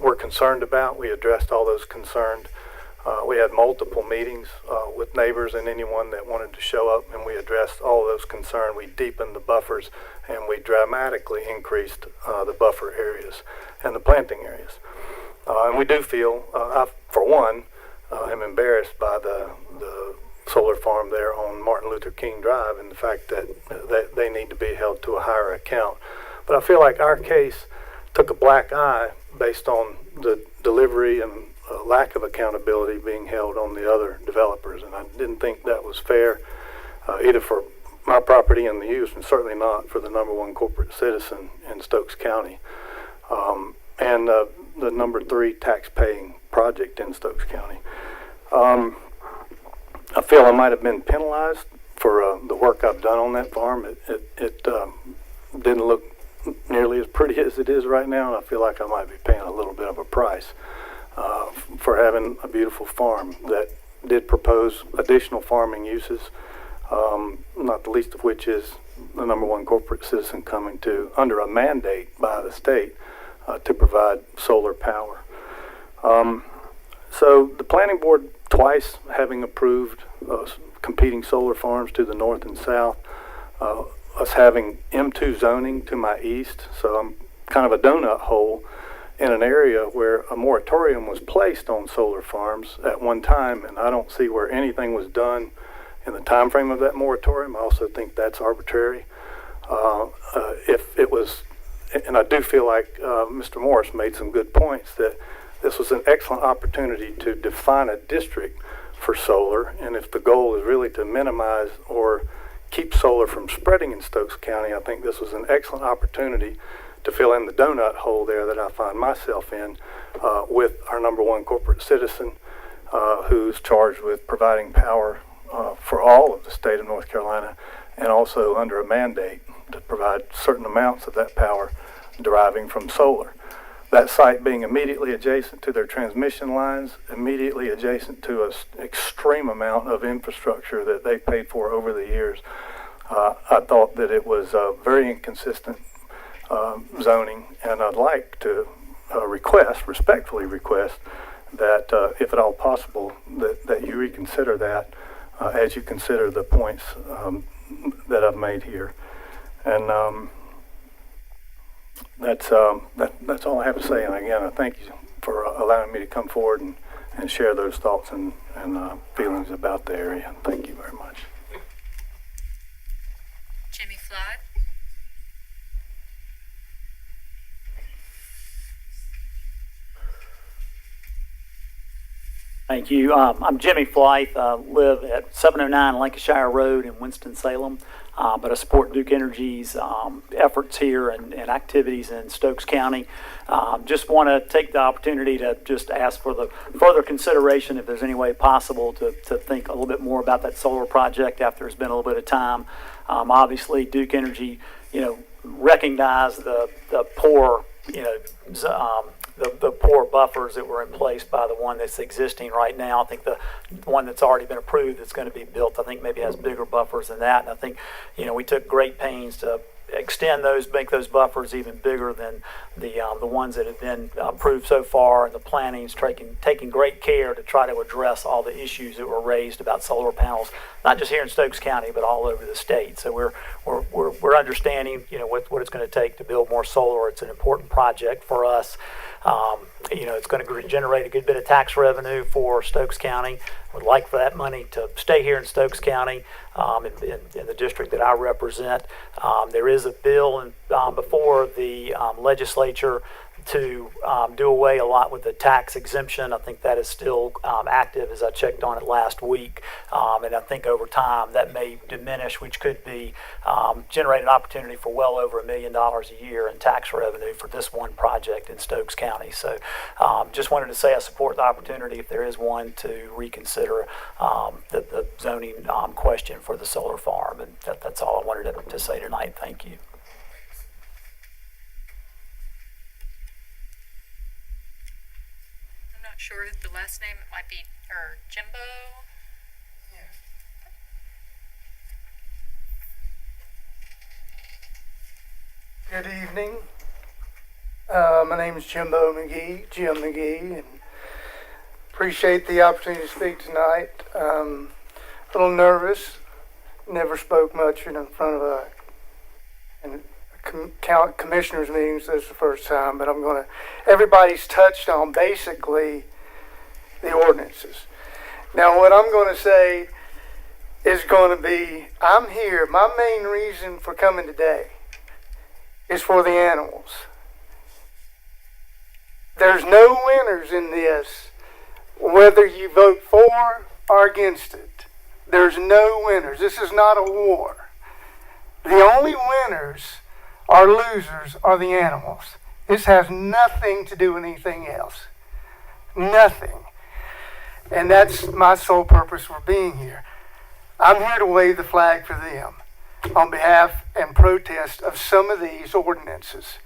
Speaker 14: were concerned about. We addressed all those concerns. We had multiple meetings with neighbors and anyone that wanted to show up, and we addressed all those concerns. We deepened the buffers, and we dramatically increased the buffer areas and the planting areas. And we do feel, I, for one, am embarrassed by the solar farm there on Martin Luther King Drive and the fact that they need to be held to a higher account. But I feel like our case took a black eye based on the delivery and lack of accountability being held on the other developers. And I didn't think that was fair, either for my property and the use, and certainly not for the #1 corporate citizen in Stokes County. And the #3 tax-paying project in Stokes County. I feel I might have been penalized for the work I've done on that farm. It didn't look nearly as pretty as it is right now, and I feel like I might be paying a little bit of a price for having a beautiful farm that did propose additional farming uses, not the least of which is the #1 corporate citizen coming to, under a mandate by the state, to provide solar power. So the planning board twice having approved competing solar farms to the north and south, us having M2 zoning to my east, so I'm kind of a donut hole in an area where a moratorium was placed on solar farms at one time, and I don't see where anything was done in the time frame of that moratorium. I also think that's arbitrary. If it was, and I do feel like Mr. Morris made some good points, that this was an excellent opportunity to define a district for solar, and if the goal is really to minimize or keep solar from spreading in Stokes County, I think this was an excellent opportunity to fill in the donut hole there that I find myself in with our #1 corporate citizen who's charged with providing power for all of the state of North Carolina, and also under a mandate to provide certain amounts of that power deriving from solar. That site being immediately adjacent to their transmission lines, immediately adjacent to an extreme amount of infrastructure that they paid for over the years. I thought that it was very inconsistent zoning, and I'd like to respectfully request that if at all possible, that you reconsider that as you consider the points that I've made here. And that's all I have to say. And again, I thank you for allowing me to come forward and share those thoughts and feelings about the area. Thank you very much.
Speaker 5: Jimmy Flood.
Speaker 15: Thank you. I'm Jimmy Flythe. I live at 709 Lancashire Road in Winston-Salem. but I support Duke Energy's efforts here and activities in Stokes County. Just want to take the opportunity to just ask for the further consideration, if there's any way possible, to think a little bit more about that solar project after it's been a little bit of time. Obviously, Duke Energy, recognize the poor, the poor buffers that were in place by the one that's existing right now. I think the one that's already been approved that's going to be built, I think maybe has bigger buffers than that. And I think, we took great pains to extend those, make those buffers even bigger than the ones that have been approved so far. And the planning's taking great care to try to address all the issues that were raised about solar panels, not just here in Stokes County, but all over the state. So we're understanding, what it's going to take to build more solar. It's an important project for us. It's going to generate a good bit of tax revenue for Stokes County. Would like for that money to stay here in Stokes County, in the district that I represent. There is a bill before the legislature to do away a lot with the tax exemption. I think that is still active, as I checked on it last week. And I think over time that may diminish, which could be generate an opportunity for well over $1 million a year in tax revenue for this one project in Stokes County. So just wanted to say I support the opportunity, if there is one, to reconsider the zoning question for the solar farm. And that's all I wanted to say tonight. Thank you.
Speaker 5: Not sure the last name. It might be Jimbo.
Speaker 16: Good evening. My name is Jim McGee, and appreciate the opportunity to speak tonight. A little nervous. Never spoke much in front of commissioners meetings. This is the first time, but everybody's touched on basically the ordinances. Now what I'm going to say is going to be, I'm here, my main reason for coming today is for the animals. There's no winners in this, whether you vote for or against it. There's no winners. This is not a war. The only winners or losers are the animals. This has nothing to do with anything else. Nothing. And that's my sole purpose for being here. I'm here to wave the flag for them on behalf and protest of some of these ordinances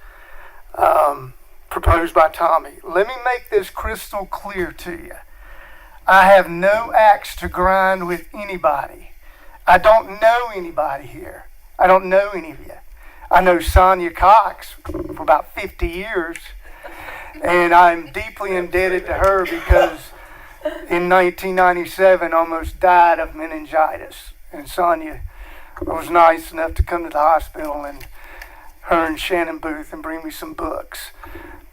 Speaker 16: proposed by Tommy. Let me make this crystal clear to you. I have no axe to grind with anybody. I don't know anybody here. I don't know any of you. I know Sonia Cox for about 50 years, and I'm deeply indebted to her because in 1997 almost died of meningitis. And Sonia was nice enough to come to the hospital, and her and Shannon Booth, and bring me some books.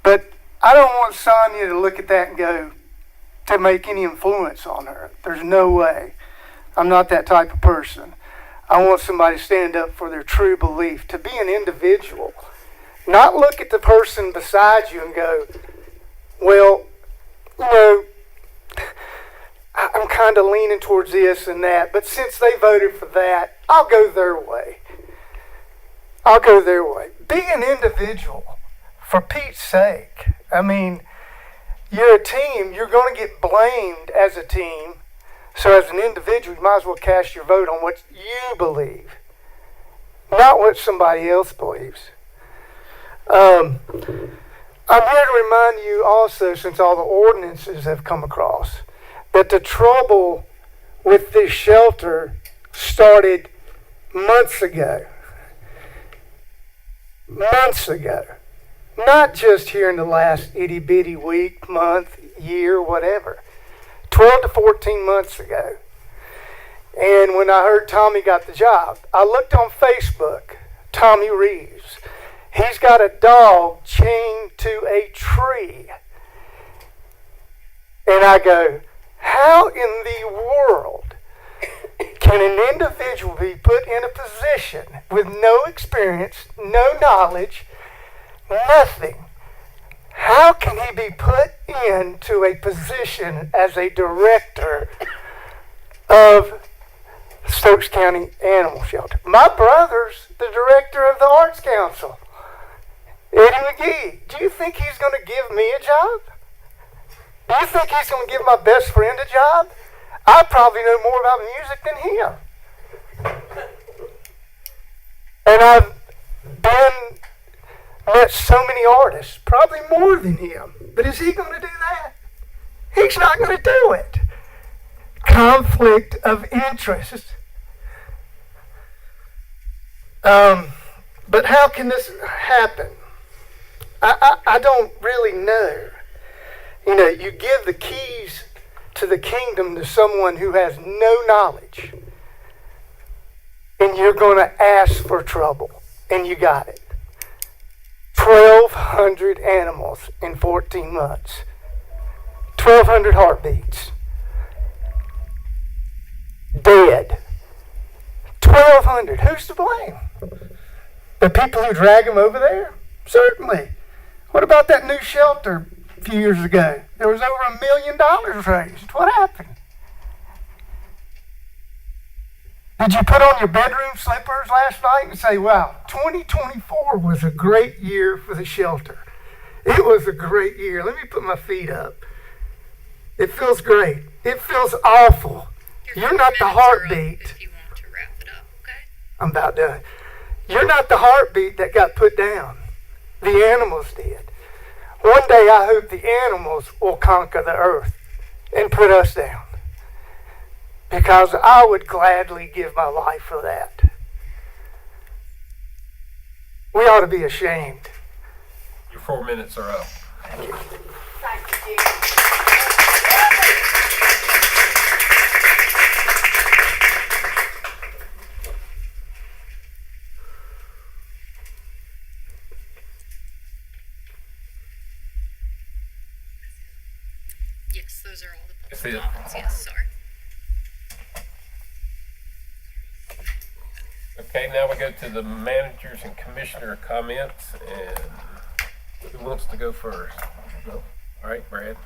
Speaker 16: But I don't want Sonia to look at that and go to make any influence on her. There's no way. I'm not that type of person. I want somebody to stand up for their true belief, to be an individual, not look at the person beside you and go, well, I'm kind of leaning towards this and that, but since they voted for that, I'll go their way. I'll go their way. Be an individual, for Pete's sake. I mean, you're a team. You're going to get blamed as a team. So as an individual, you might as well cast your vote on what you believe, not what somebody else believes. I'm here to remind you also, since all the ordinances have come across, that the trouble with this shelter started months ago. Months ago. Not just here in the last itty-bitty week, month, year, whatever. 12 to 14 months ago. And when I heard Tommy got the job, I looked on Facebook, Tommy Reeves. He's got a dog chained to a tree. And I go, how in the world can an individual be put in a position with no experience, no knowledge, nothing? How can he be put into a position as a director of Stokes County Animal Shelter. My brother's the director of the Arts Council, Eddie McGee. Do you think he's going to give me a job? Do you think he's going to give my best friend a job? I probably know more about music than him. And I've met so many artists, probably more than him. But is he going to do that? He's not going to do it. Conflict of interest. But how can this happen? I don't really know. You know, you give the keys to the kingdom to someone who has no knowledge, and you're going to ask for trouble, and you got it. 1,200 animals in 14 months. 1,200 heartbeats. Dead. 1,200. Who's to blame? The people who drag them over there? Certainly. What about that new shelter a few years ago? There was over $1 million raised. What happened? Did you put on your bedroom slippers last night and say, wow, 2024 was a great year for the shelter? It was a great year. Let me put my feet up. It feels great. It feels awful. You're not the heartbeat.
Speaker 5: If you want to wrap it up, okay?
Speaker 16: I'm about done. You're not the heartbeat that got put down. The animals did. One day I hope the animals will conquer the earth and put us down. Because I would gladly give my life for that. We ought to be ashamed.
Speaker 2: Your 4 minutes are up.
Speaker 16: Thank you.
Speaker 12: Thank you.
Speaker 5: Yes, those are all the
Speaker 2: That's
Speaker 5: public
Speaker 2: it.
Speaker 5: comments. Yes, sorry.
Speaker 2: Okay, now we go to the managers and commissioner comments, and who wants to go first? No? All right, Brad.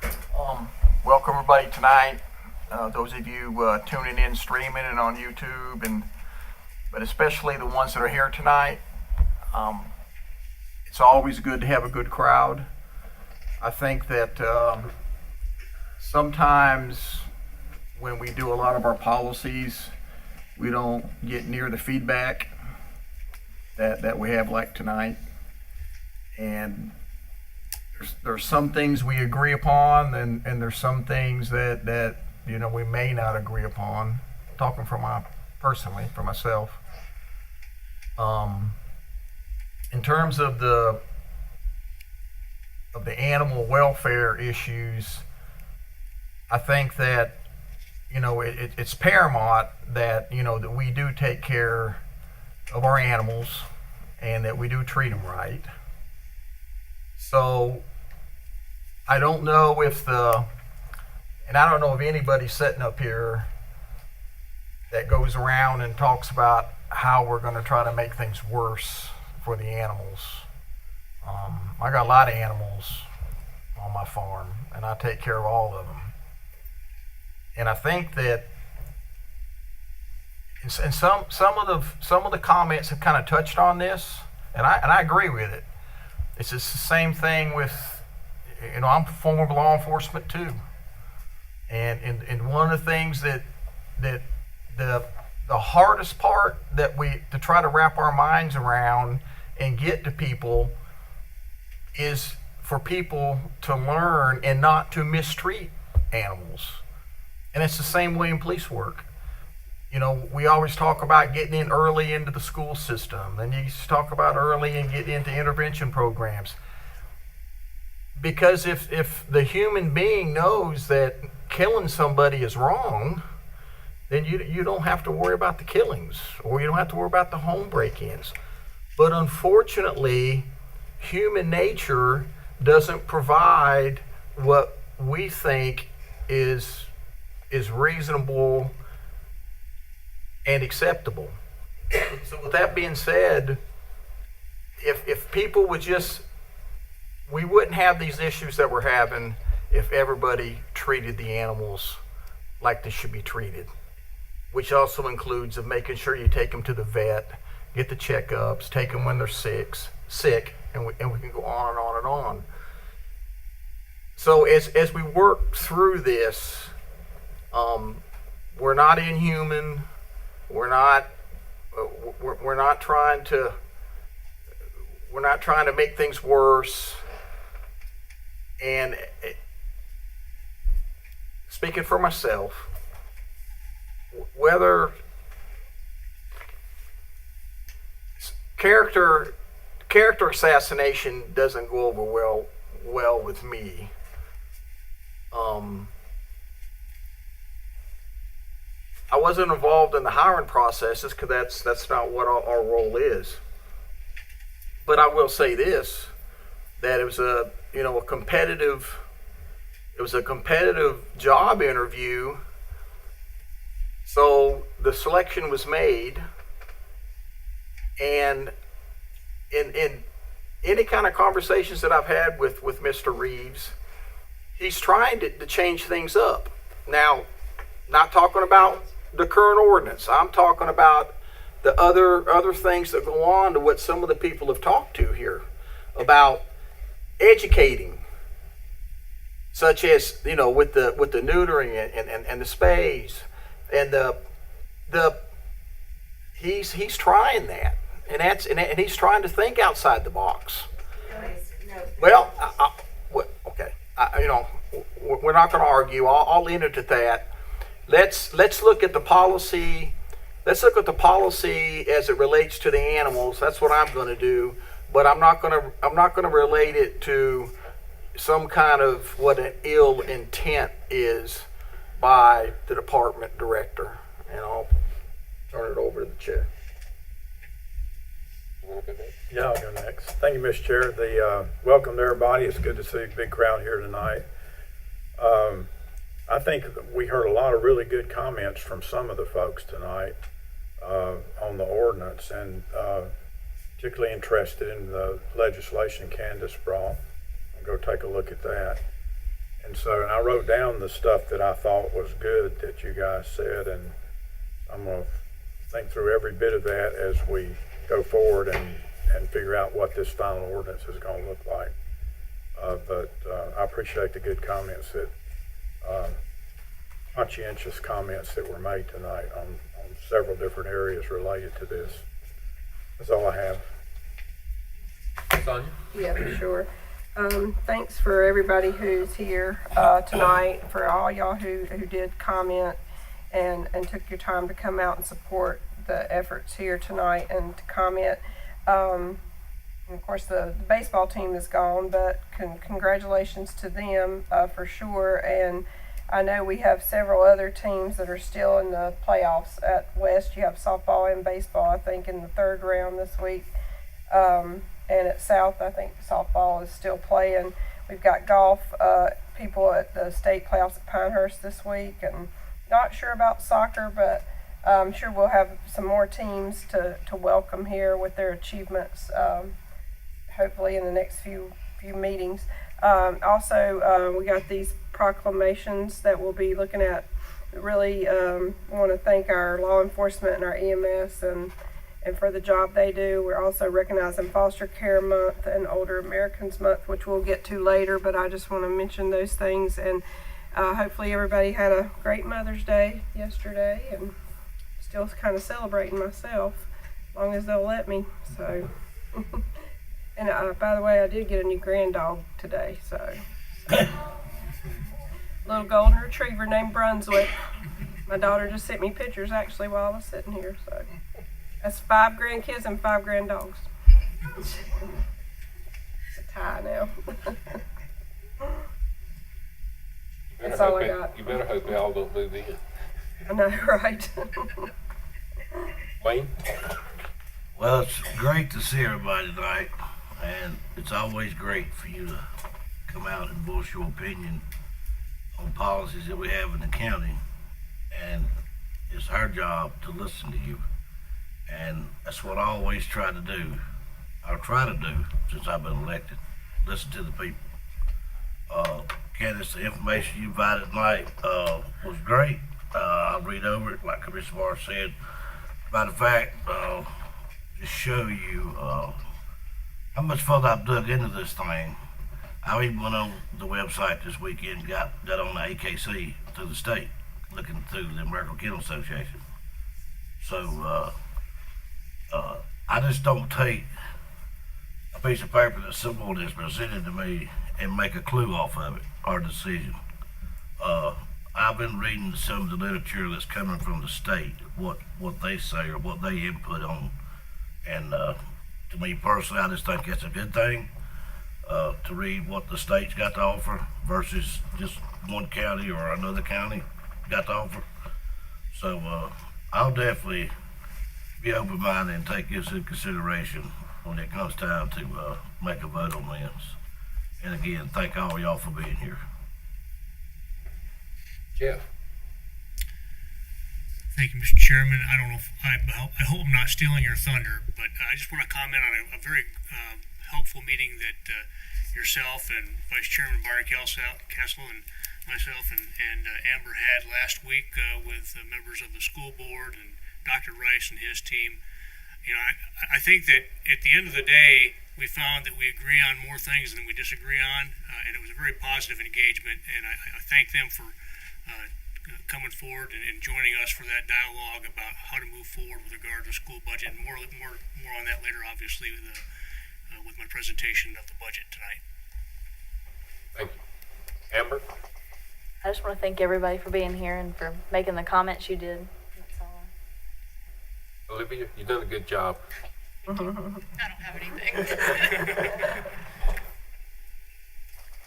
Speaker 3: Welcome everybody tonight. Those of you tuning in, streaming, and on YouTube, but especially the ones that are here tonight. It's always good to have a good crowd. I think that sometimes when we do a lot of our policies, we don't get near the feedback that we have like tonight. And there's some things we agree upon, and there's some things that you know we may not agree upon. Talking personally for myself. In terms of the animal welfare issues, I think that it's paramount that that we do take care of our animals and that we do treat them right. So I don't know if and I don't know if anybody sitting up here that goes around and talks about how we're going to try to make things worse for the animals. I got a lot of animals on my farm, and I take care of all of them. And I think that, and some of the comments have kind of touched on this, and I agree with it. It's just the same thing with, I'm former law enforcement too, and one of the things that the hardest part that we to try to wrap our minds around and get to people is for people to learn and not to mistreat animals. And it's the same way in police work. We always talk about getting in early into the school system, and you talk about early and getting into intervention programs. Because if the human being knows that killing somebody is wrong, then you don't have to worry about the killings, or you don't have to worry about the home break-ins. But unfortunately, human nature doesn't provide what we think is reasonable and acceptable. So with that being said, if people would we wouldn't have these issues that we're having if everybody treated the animals like they should be treated. which also includes of making sure you take them to the vet, get the checkups, take them when they're sick, and we can go on and on and on. So as we work through this, we're not inhuman. We're not trying to make things worse. And speaking for myself, whether character assassination doesn't go over well with me. I wasn't involved in the hiring processes because that's not what our role is. But I will say this, that it was a competitive job interview. So the selection was made, and in any kind of conversations that I've had with Mr. Reeves, he's trying to change things up. Now, not talking about the current ordinance. I'm talking about the other things that go on to what some of the people have talked to here about educating, such as with the neutering and the spays, and he's trying that, and he's trying to think outside the box. Well, okay, we're not going to argue. I'll lean into that. Let's look at the policy. Let's look at the policy as it relates to the animals. That's what I'm going to do. But I'm not going to relate it to some kind of what an ill intent is by the department director. And I'll turn it over to the chair.
Speaker 17: Yeah, I'll go next. Thank you, Mr. Chair. Welcome to everybody. It's good to see a big crowd here tonight. I think we heard a lot of really good comments from some of the folks tonight on the ordinance, and particularly interested in the legislation Candace brought. I'll go take a look at that. And I wrote down the stuff that I thought was good that you guys said, and I'm going to think through every bit of that as we go forward and figure out what this final ordinance is going to look like. But I appreciate the good comments conscientious comments that were made tonight on several different areas related to this. That's all I have.
Speaker 2: Sonia?
Speaker 1: Yeah, for sure. Thanks for everybody who's here tonight, for all y'all who did comment and took your time to come out and support the efforts here tonight and to comment. And of course, the baseball team is gone, but congratulations to them for sure. And I know we have several other teams that are still in the playoffs at West. You have softball and baseball, I think, in the third round this week. And at South, I think softball is still playing. We've got golf people at the state playoffs at Pinehurst this week. And not sure about soccer, but I'm sure we'll have some more teams to welcome here with their achievements, hopefully in the next few meetings. Also, we got these proclamations that we'll be looking at. Really want to thank our law enforcement and our EMS and for the job they do. We're also recognizing Foster Care Month and Older Americans Month, which we'll get to later, but I just want to mention those things. And hopefully everybody had a great Mother's Day yesterday, and still kind of celebrating myself, as long as they'll let me. So, and by the way, I did get a new grand dog today, so. Little golden retriever named Brunswick. My daughter just sent me pictures actually while I was sitting here, so. That's 5 grandkids and 5 grand dogs. It's a tie now. That's all I got.
Speaker 2: You better hope they all don't move in.
Speaker 1: I know, right?
Speaker 2: Wayne?
Speaker 18: Well, it's great to see everybody tonight, and it's always great for you to come out and voice your opinion on policies that we have in the county, and it's our job to listen to you, and that's what I always try to do. I'll try to do since I've been elected, listen to the people. Candace, the information you provided tonight was great. I'll read read over it, like Commissioner Barr said. Matter of fact, just show you how much further I've dug into this thing. I even went on the website this weekend, got on the AKC through the state, looking through the American Kennel Association. So I just don't take a piece of paper that's simple that's presented to me and make a clue off of it or a decision. I've been reading some of the literature that's coming from the state, what they say or what they input on, and to me personally, I just think it's a good thing to read what the state's got to offer versus just one county or another county got to offer. So I'll definitely be open-minded and take this into consideration when it comes time to make a vote on this. And again, thank all y'all for being here.
Speaker 2: Jeff.
Speaker 19: Thank you, Mr. Chairman. I don't know if I hope I'm not stealing your thunder, but I just want to comment on a very helpful meeting that yourself and Vice Chairman Byron Castle and myself and Amber had last week with members of the school board and Dr. Rice and his team. You know, I think that at the end of the day, we found that we agree on more things than we disagree on, and it was a very positive engagement, and I thank them for coming forward and joining us for that dialogue about how to move forward with regard to the school budget, and more on that later, obviously, with my presentation of the budget tonight.
Speaker 2: Thank you. Amber?
Speaker 6: I just want to thank everybody for being here and for making the comments you did. That's all.
Speaker 2: Olivia, you've done a good job.
Speaker 6: I don't have anything.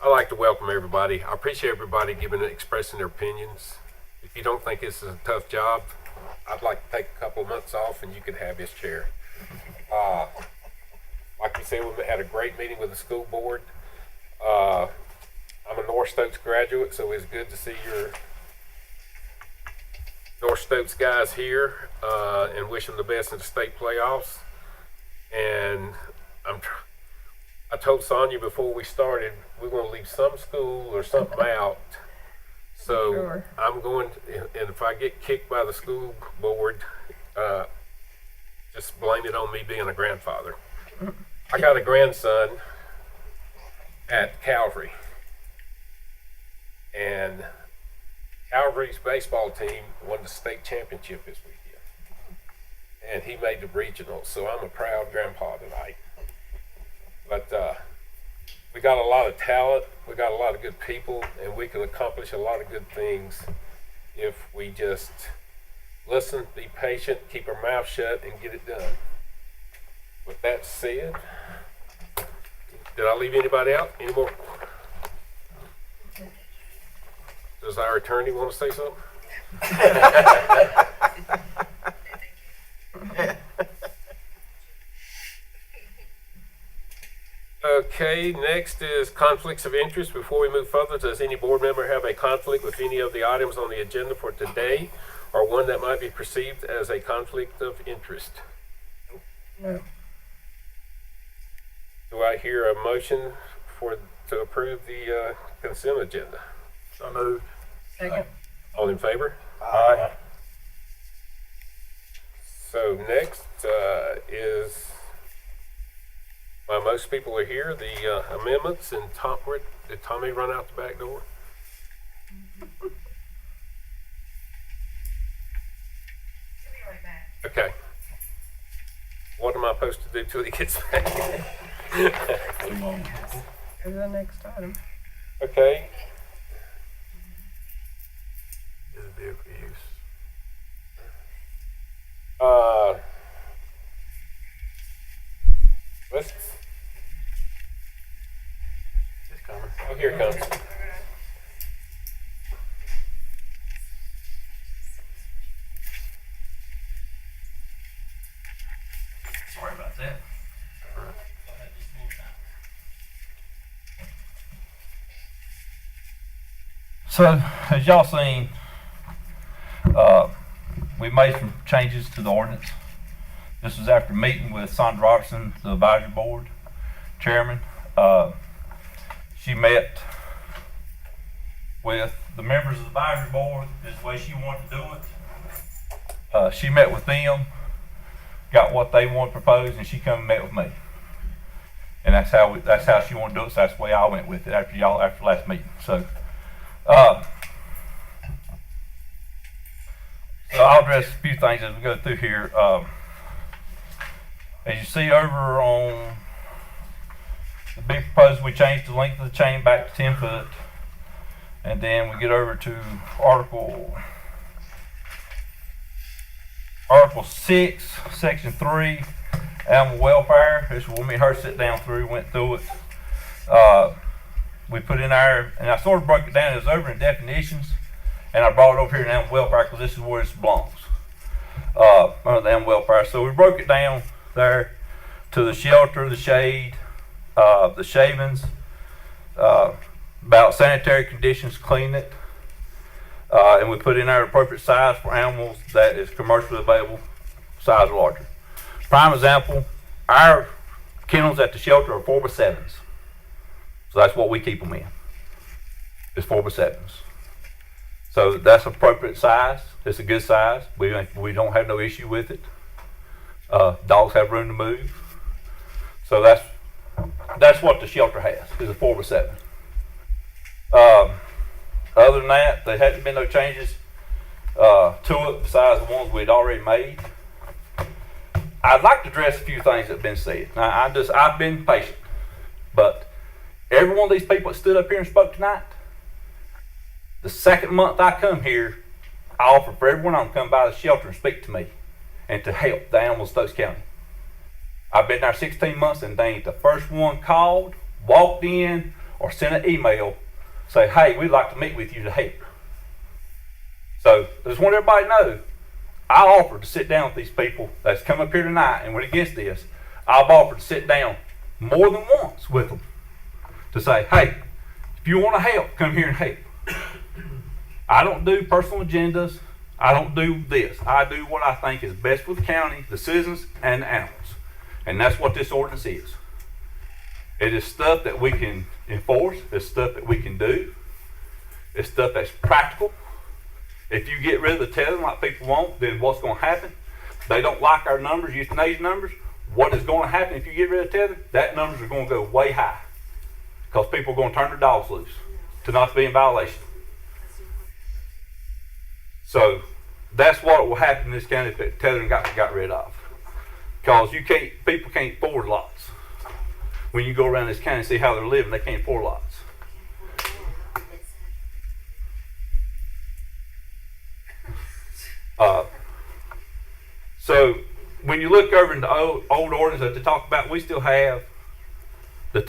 Speaker 2: I'd like to welcome everybody. I appreciate everybody expressing their opinions. If you don't think this is a tough job, I'd like to take a couple of months off and you can have his chair. Like you said, we had a great meeting with the school board. I'm a North Stokes graduate, so it's good to see your North Stokes guys here and wish them the best in the state playoffs. And I told Sonia before we started, we're going to leave some school or something out. So sure. I'm going to, and if I get kicked by the school board, just blame it on me being a grandfather. I got a grandson at Calvary, and Calvary's baseball team won the state championship this weekend, and he made the regionals, so I'm a proud grandpa tonight. But we got a lot of talent, we got a lot of good people, and we can accomplish a lot of good things if we just listen, be patient, keep our mouth shut, and get it done. With that said, did I leave anybody out? Any more? Does our attorney want to say something? Okay, next is conflicts of interest. Before we move further, does any board member have a conflict with any of the items on the agenda for today, or one that might be perceived as a conflict of interest? No. Do I hear a motion to approve the consent agenda?
Speaker 3: So moved.
Speaker 1: Second.
Speaker 2: All in favor?
Speaker 3: Aye.
Speaker 2: So next is, while most people are here, the amendments. And did Tommy run out the back door? Okay. What am I supposed to do till he gets back?
Speaker 1: Go to the next item.
Speaker 2: Okay.
Speaker 3: Is a vehicle use.
Speaker 2: Let's.
Speaker 3: It's coming.
Speaker 2: Oh, here it comes.
Speaker 18: Sorry about that.
Speaker 20: So, as y'all seen, we made some changes to the ordinance. This was after meeting with Sandra Robertson, the advisory board chairman. She met with the members of the advisory board. This is the way she wanted to do it. She met with them, got what they wanted proposed, and she come and met with me. And that's how she wanted to do it. So that's the way I went with it after last meeting. So, so I'll address a few things as we go through here. As you see over on the big proposal, we changed the length of the chain back to 10 foot. And then we get over to Article 6, Section 3, animal welfare. This is what me and her sit down through, went through it. We put in our, and I sort of broke it down. It was over in definitions, and I brought it over here in animal welfare because this is where it belongs, under the animal welfare. So we broke it down there to the shelter, the shade, the shavings, about sanitary conditions, clean it, and we put in our appropriate size for animals that is commercially available, size or larger. Prime example, our kennels at the shelter are 4x7s. So that's what we keep them in, is 4x7s. So that's appropriate size. It's a good size. We don't have no issue with it. Dogs have room to move. So that's what the shelter has, is a 4x7. Other than that, there hadn't been no changes to it besides the ones we'd already made. I'd like to address a few things that have been said. Now, I've been patient, but every one of these people that stood up here and spoke tonight, the second month I come here, I offer for everyone to come by the shelter and speak to me and to help the animals of Stokes County. I've been there 16 months and they ain't the first one called, walked in, or sent an email say, hey, we'd like to meet with you to help. So I just want everybody to know, I offered to sit down with these people that's come up here tonight and went against this. I've offered to sit down more than once with them to say, hey, if you want to help, come here and help. I don't do personal agendas. I don't do this. I do what I think is best for the county, the citizens, and the animals. And that's what this ordinance is. It is stuff that we can enforce. It's stuff that we can do. It's stuff that's practical. If you get rid of the tethering like people want, then what's going to happen? They don't like our numbers, euthanasia numbers. What is going to happen if you get rid of tethering? That numbers are going to go way high because people are going to turn their dogs loose to not be in violation. So that's what will happen in this county if tethering got rid of. Because people can't afford lots. When you go around this county and see how they're living, they can't afford lots. So when you look over in the old ordinance that they talk about, we still have the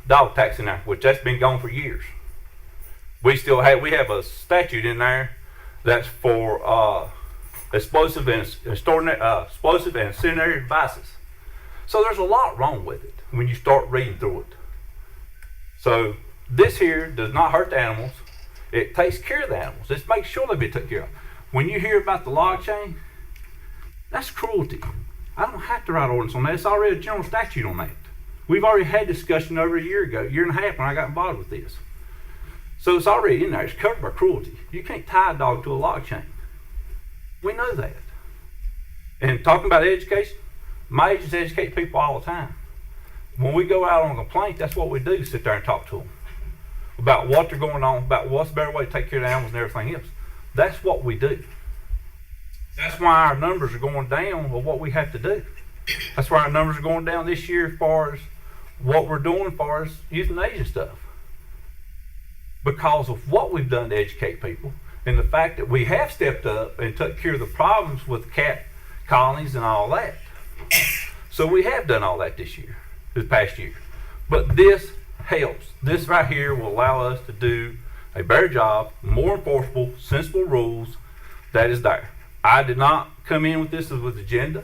Speaker 20: dog tax in there, which that's been gone for years. We have a statute in there that's for explosive and incendiary devices. So there's a lot wrong with it when you start reading through it. So this here does not hurt the animals. It takes care of the animals. It makes sure they be taken care of. When you hear about the log chain, that's cruelty. I don't have to write ordinance on that. It's already a general statute on that. We've already had discussion over a year and a half when I got involved with this. So it's already in there. It's covered by cruelty. You can't tie a dog to a log chain. We know that. And talking about education, my agents educate people all the time. When we go out on a complaint, that's what we do, sit there and talk to them about what they're going on, about what's the better way to take care of the animals and everything else. That's what we do. That's why our numbers are going down with what we have to do. That's why our numbers are going down this year as far as what we're doing as far as euthanasia stuff. Because of what we've done to educate people and the fact that we have stepped up and took care of the problems with cat colonies and all that. So we have done all that this past year. But this helps. This right here will allow us to do a better job, more enforceable, sensible rules that is there. I did not come in with this with agenda,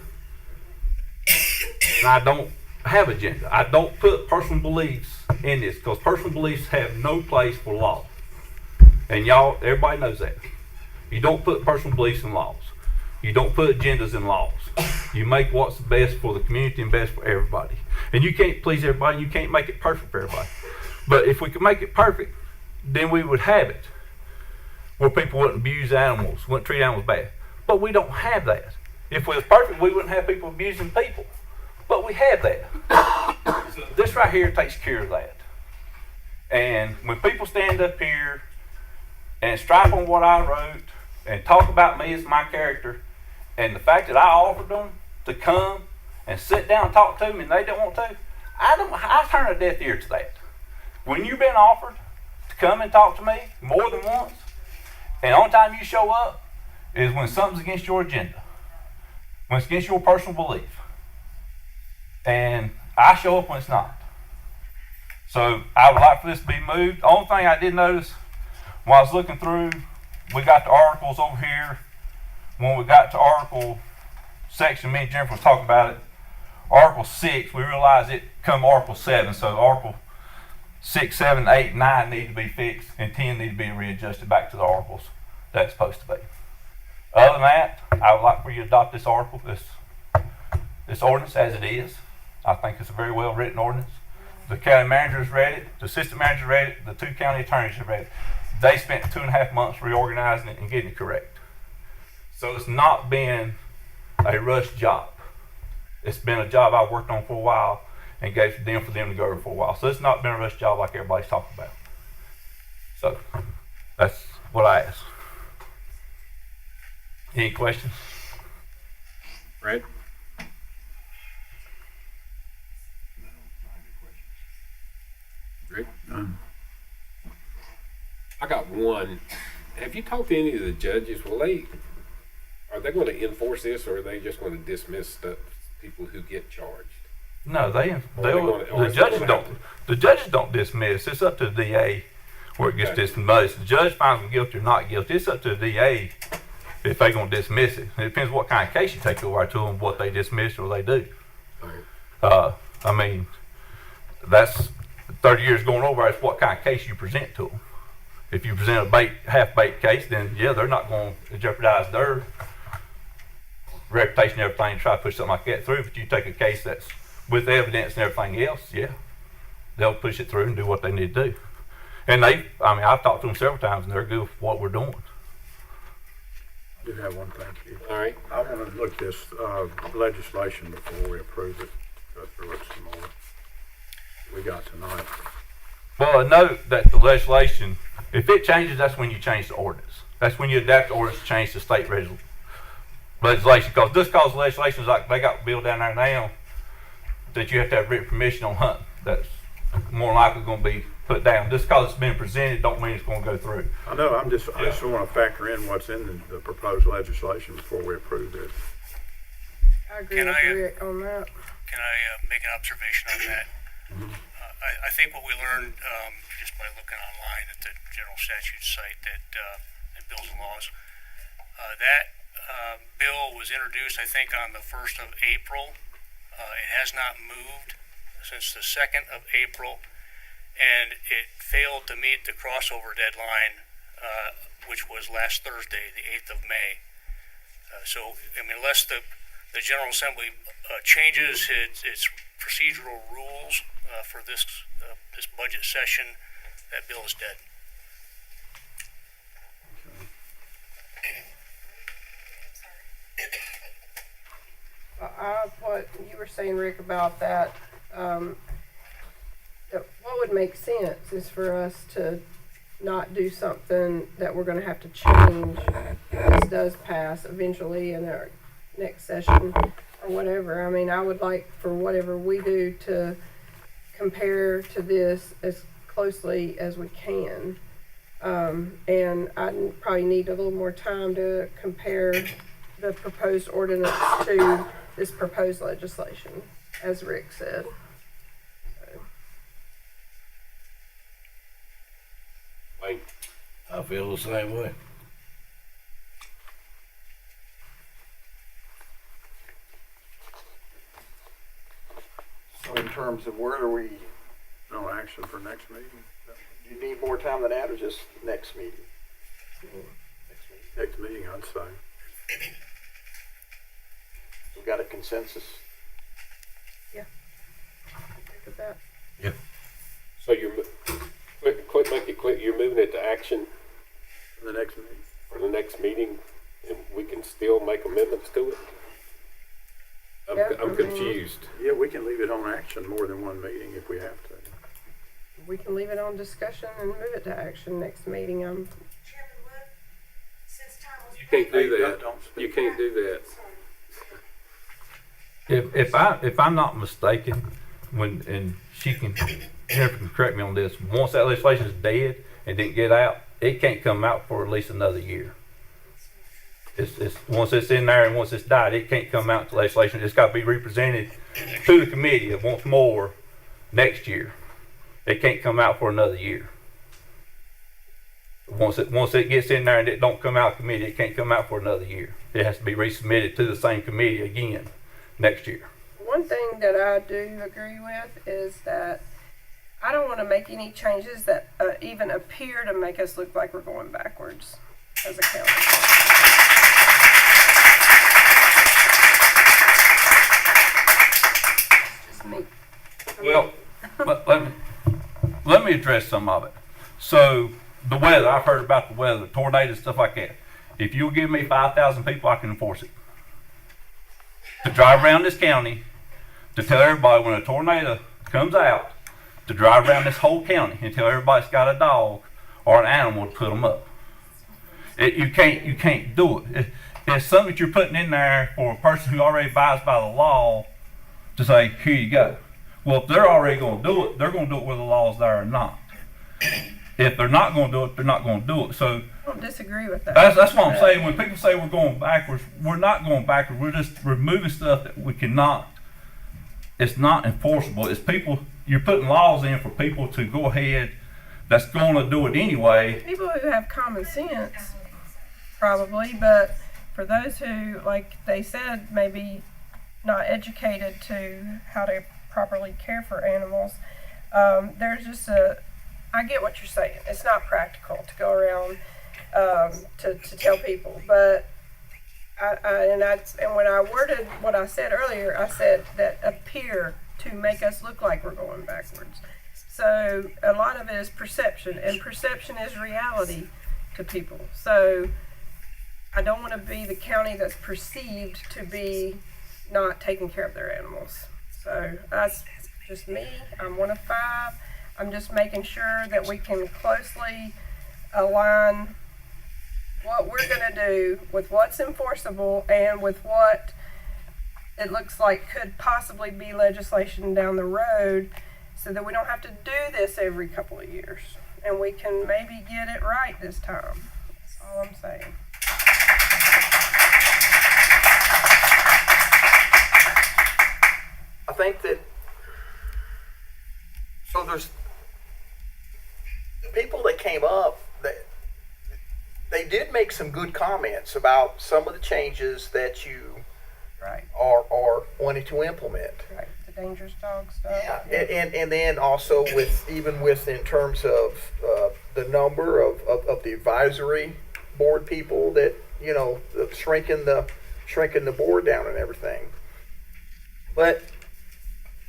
Speaker 20: and I don't have agenda. I don't put personal beliefs in this because personal beliefs have no place for law. And everybody knows that. You don't put personal beliefs in laws. You don't put agendas in laws. You make what's best for the community and best for everybody. And you can't please everybody. You can't make it perfect for everybody. But if we could make it perfect, then we would have it where people wouldn't abuse animals, wouldn't treat animals bad. But we don't have that. If we was perfect, we wouldn't have people abusing people. But we have that. So this right here takes care of that. And when people stand up here and stripe on what I wrote and talk about me as my character, and the fact that I offered them to come and sit down and talk to me and they don't want to, I turn a deaf ear to that. When you've been offered to come and talk to me more than once, and the only time you show up is when something's against your agenda, when it's against your personal belief. And I show up when it's not. So I would like for this to be moved. The only thing I did notice when I was looking through, we got the articles over here. When we got to article section, me and Jennifer was talking about it. Article 6, we realized it come Article 7. So Article 6, 7, 8, 9 need to be fixed, and 10 need to be readjusted back to the articles that's supposed to be. Other than that, I would like for you to adopt this article, this ordinance as it is. I think it's a very well written ordinance. The county manager's read it, the assistant manager read it, the 2 county attorneys have read it. They spent 2.5 months reorganizing it and getting it correct. So it's not been a rush job. It's been a job I worked on for a while and gave to them for them to go over for a while. So it's not been a rush job like everybody's talking about. So that's what I ask. Any questions?
Speaker 2: Brad?
Speaker 21: Rick? I got one. Have you talked to any of the judges? Are they going to enforce this, or are they just going to dismiss people who get charged?
Speaker 20: No, the judges don't dismiss. It's up to the DA where it gets dismissed. The judge finds them guilty or not guilty. It's up to the DA if they're going to dismiss it. It depends what kind of case you take over to them, what they dismiss or they do. I mean, that's 30 years going over. That's what kind of case you present to them. If you present a half-baked case, then yeah, they're not going to jeopardize their reputation and everything to try to push something like that through. But you take a case that's with evidence and everything else, yeah, they'll push it through and do what they need to do. And I've talked to them several times, and they're good with what we're doing.
Speaker 17: I do have one, thank you.
Speaker 21: All right.
Speaker 17: I want to look at this legislation before we approve it. Go through it some more. We got tonight.
Speaker 20: Well, I note that the legislation, if it changes, that's when you change the ordinance. That's when you adapt the ordinance to change the state legislation. Because just cause legislation is like they got a bill down there now that you have to have written permission on hunting. That's more likely going to be put down. Just because it's been presented don't mean it's going to go through.
Speaker 17: I know. I just want to factor in what's in the proposed legislation before we approve this.
Speaker 1: I agree with Rick on that.
Speaker 22: Can I make an observation on that? I think what we learned just by looking online at the general statute site that bills and laws, that bill was introduced, I think, on the 1st of April. It has not moved since the 2nd of April, and it failed to meet the crossover deadline, which was last Thursday, the 8th of May. So, I mean, unless the General Assembly changes its procedural rules for this budget session, that bill is dead.
Speaker 1: What you were saying, Rick, about that, what would make sense is for us to not do something that we're going to have to change if this does pass eventually in our next session or whatever. I mean, I would like for whatever we do to compare to this as closely as we can. And I probably need a little more time to compare the proposed ordinance to this proposed legislation, as Rick said.
Speaker 18: I feel the same way.
Speaker 3: So in terms of where are we,
Speaker 17: no action for next meeting?
Speaker 3: do you need more time than that or just next meeting?
Speaker 17: Next meeting, I'd say.
Speaker 3: We got a consensus?
Speaker 1: Yeah. Look at that.
Speaker 21: Yeah. So make it quick. You're moving it to action
Speaker 17: For the next meeting.
Speaker 21: for the next meeting, and we can can still make amendments to it? I'm confused.
Speaker 17: Yeah, we can leave it on action more than one meeting if we have to.
Speaker 1: We can leave it on discussion and move it to action next meeting.
Speaker 21: You can't do that. You can't do that.
Speaker 20: If I'm not mistaken, and she can correct me on this, once that legislation is dead and didn't get out, it can't come out for at least another year. It's once it's in there and once it's died, it can't come out to legislation. It's got to be represented to the committee once more next year. It can't come out for another year. Once it gets in there and it don't come out of committee, it can't come out for another year. It has to be resubmitted to the same committee again next year.
Speaker 1: One thing that I do agree with is that I don't want to make any changes that even appear to make us look like we're going backwards as a county. It's just me.
Speaker 20: Well, let me address some of it. So the weather, I've heard about the weather, tornadoes, stuff like that. If you'll give me 5,000 people, I can enforce it. To drive around this county, to tell everybody when a tornado comes out, to drive around this whole county and tell everybody's got a dog or an animal to put them up. You can't do it. It's something that you're putting in there for a person who already abides by the law to say, here you go. Well, if they're already going to do it, they're going to do it whether the law's there or not. If they're not going to do it, they're not going to do it. So
Speaker 1: I don't disagree with that.
Speaker 20: that's what I'm saying. When people say we're going backwards, we're not going backwards. We're just removing stuff that we cannot. It's not enforceable. It's people. You're putting laws in for people to go ahead. That's going to do it anyway.
Speaker 1: People who have common sense, probably, but for those who, like they said, maybe not educated to how to properly care for animals, there's just I get what you're saying. It's not practical to go around to tell people, but and when I worded what I said earlier, I said that appear to make us look like we're going backwards. So a lot of it is perception, and perception is reality to people. So I don't want to be the county that's perceived to be not taking care of their animals. So that's just me. I'm 1 of 5. I'm just making sure that we can closely align what we're going to do with what's enforceable and with what it looks like could possibly be legislation down the road, so that we don't have to do this every couple of years and we can maybe get it right this time. That's all I'm saying.
Speaker 3: I think that, so there's the people that came up, they did make some good comments about some of the changes that you are wanting to implement.
Speaker 1: Right, the dangerous dog stuff.
Speaker 3: Yeah, and then also with in terms of the number of the advisory board people that, you know, shrinking the board down and everything. But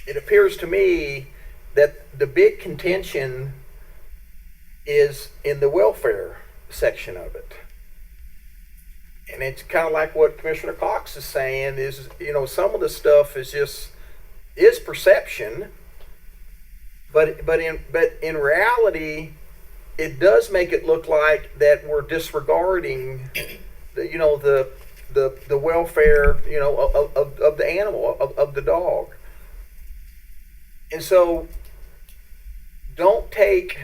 Speaker 3: it appears to me that the big contention is in the welfare section of it. And it's kind of like what Commissioner Cox is saying is, you know, some of the stuff is perception, but in reality, it does make it look like that we're disregarding the welfare, you know, of the animal, of the dog. And so don't take,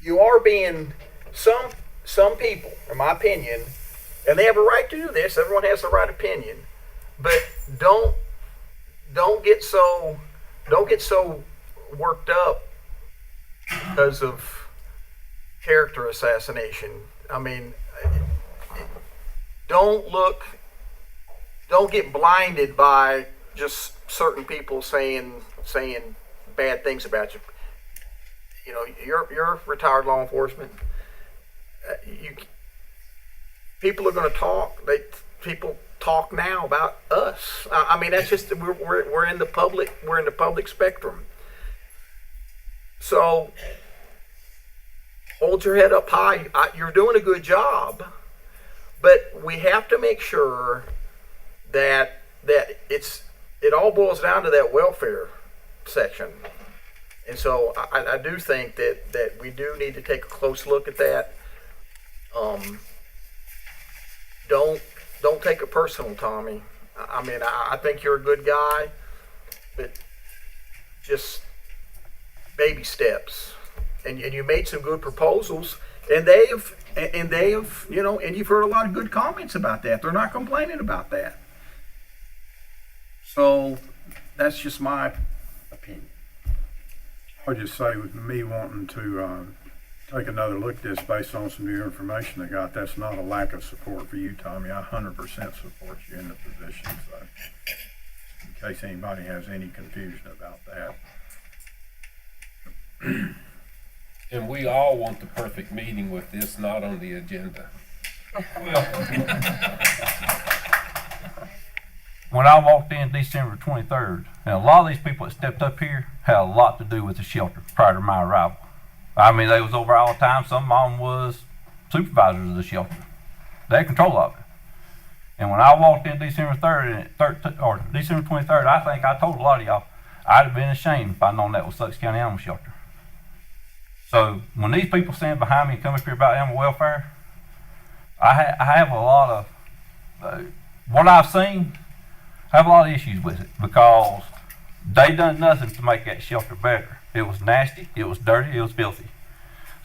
Speaker 3: you are being, some people, in my opinion, and they have a right to do this, everyone has the right opinion, but don't get so worked up because of character assassination. I mean, don't get blinded by just certain people saying bad things about you. You know, you're retired law enforcement. People are going to talk. People talk now about us. I mean, that's just we're in the public. We're in the public spectrum. So hold your head up high. You're doing a good job, but we have to make sure that it all boils down to that welfare section. And so I do think that we do need to take a close look at that. Don't take it personal, Tommy. I mean, I think you're a good guy, but just baby steps. And you made some good proposals, and they've you know, and you've heard a lot of good comments about that. They're not complaining about that. So that's just my opinion.
Speaker 17: I would just say with me wanting to take another look at this based on some new information I got, that's not a lack of support for you, Tommy. I 100% support you in the position. So in case anybody has any confusion about that.
Speaker 21: And we all want the perfect meeting with this not on the agenda.
Speaker 20: When I walked in December 23rd, and a lot of these people that stepped up here had a lot to do with the shelter prior to my arrival. I mean, they was over all the time. Some of them was supervisors of the shelter. They had control of it. And when I walked in December 3rd, or December 23rd, I think I told a lot of y'all, I'd have been ashamed if I'd known that was Stokes County Animal Shelter. So when these people stand behind me and come up here about animal welfare, I have a lot of, what I've seen, I have a lot of issues with it because they done nothing to make that shelter better. It was nasty, it was dirty, it was filthy.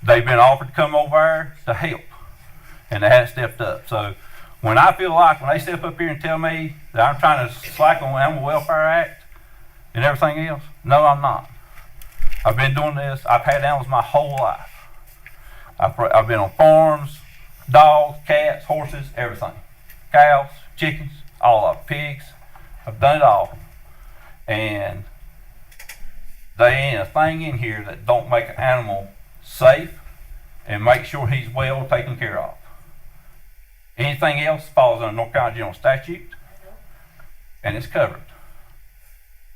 Speaker 20: They've been offered to come over there to help, and they haven't stepped up. So when I feel like when they step up here and tell me that I'm trying to slack on the Animal Welfare Act and everything else, no, I'm not. I've been doing this. I've had animals my whole life. I've been on farms, dogs, cats, horses, everything. Cows, chickens, all of it, pigs. I've done it all. And there ain't a thing in here that don't make an animal safe and make sure he's well taken care of. Anything else falls under North Carolina General Statute, and it's covered.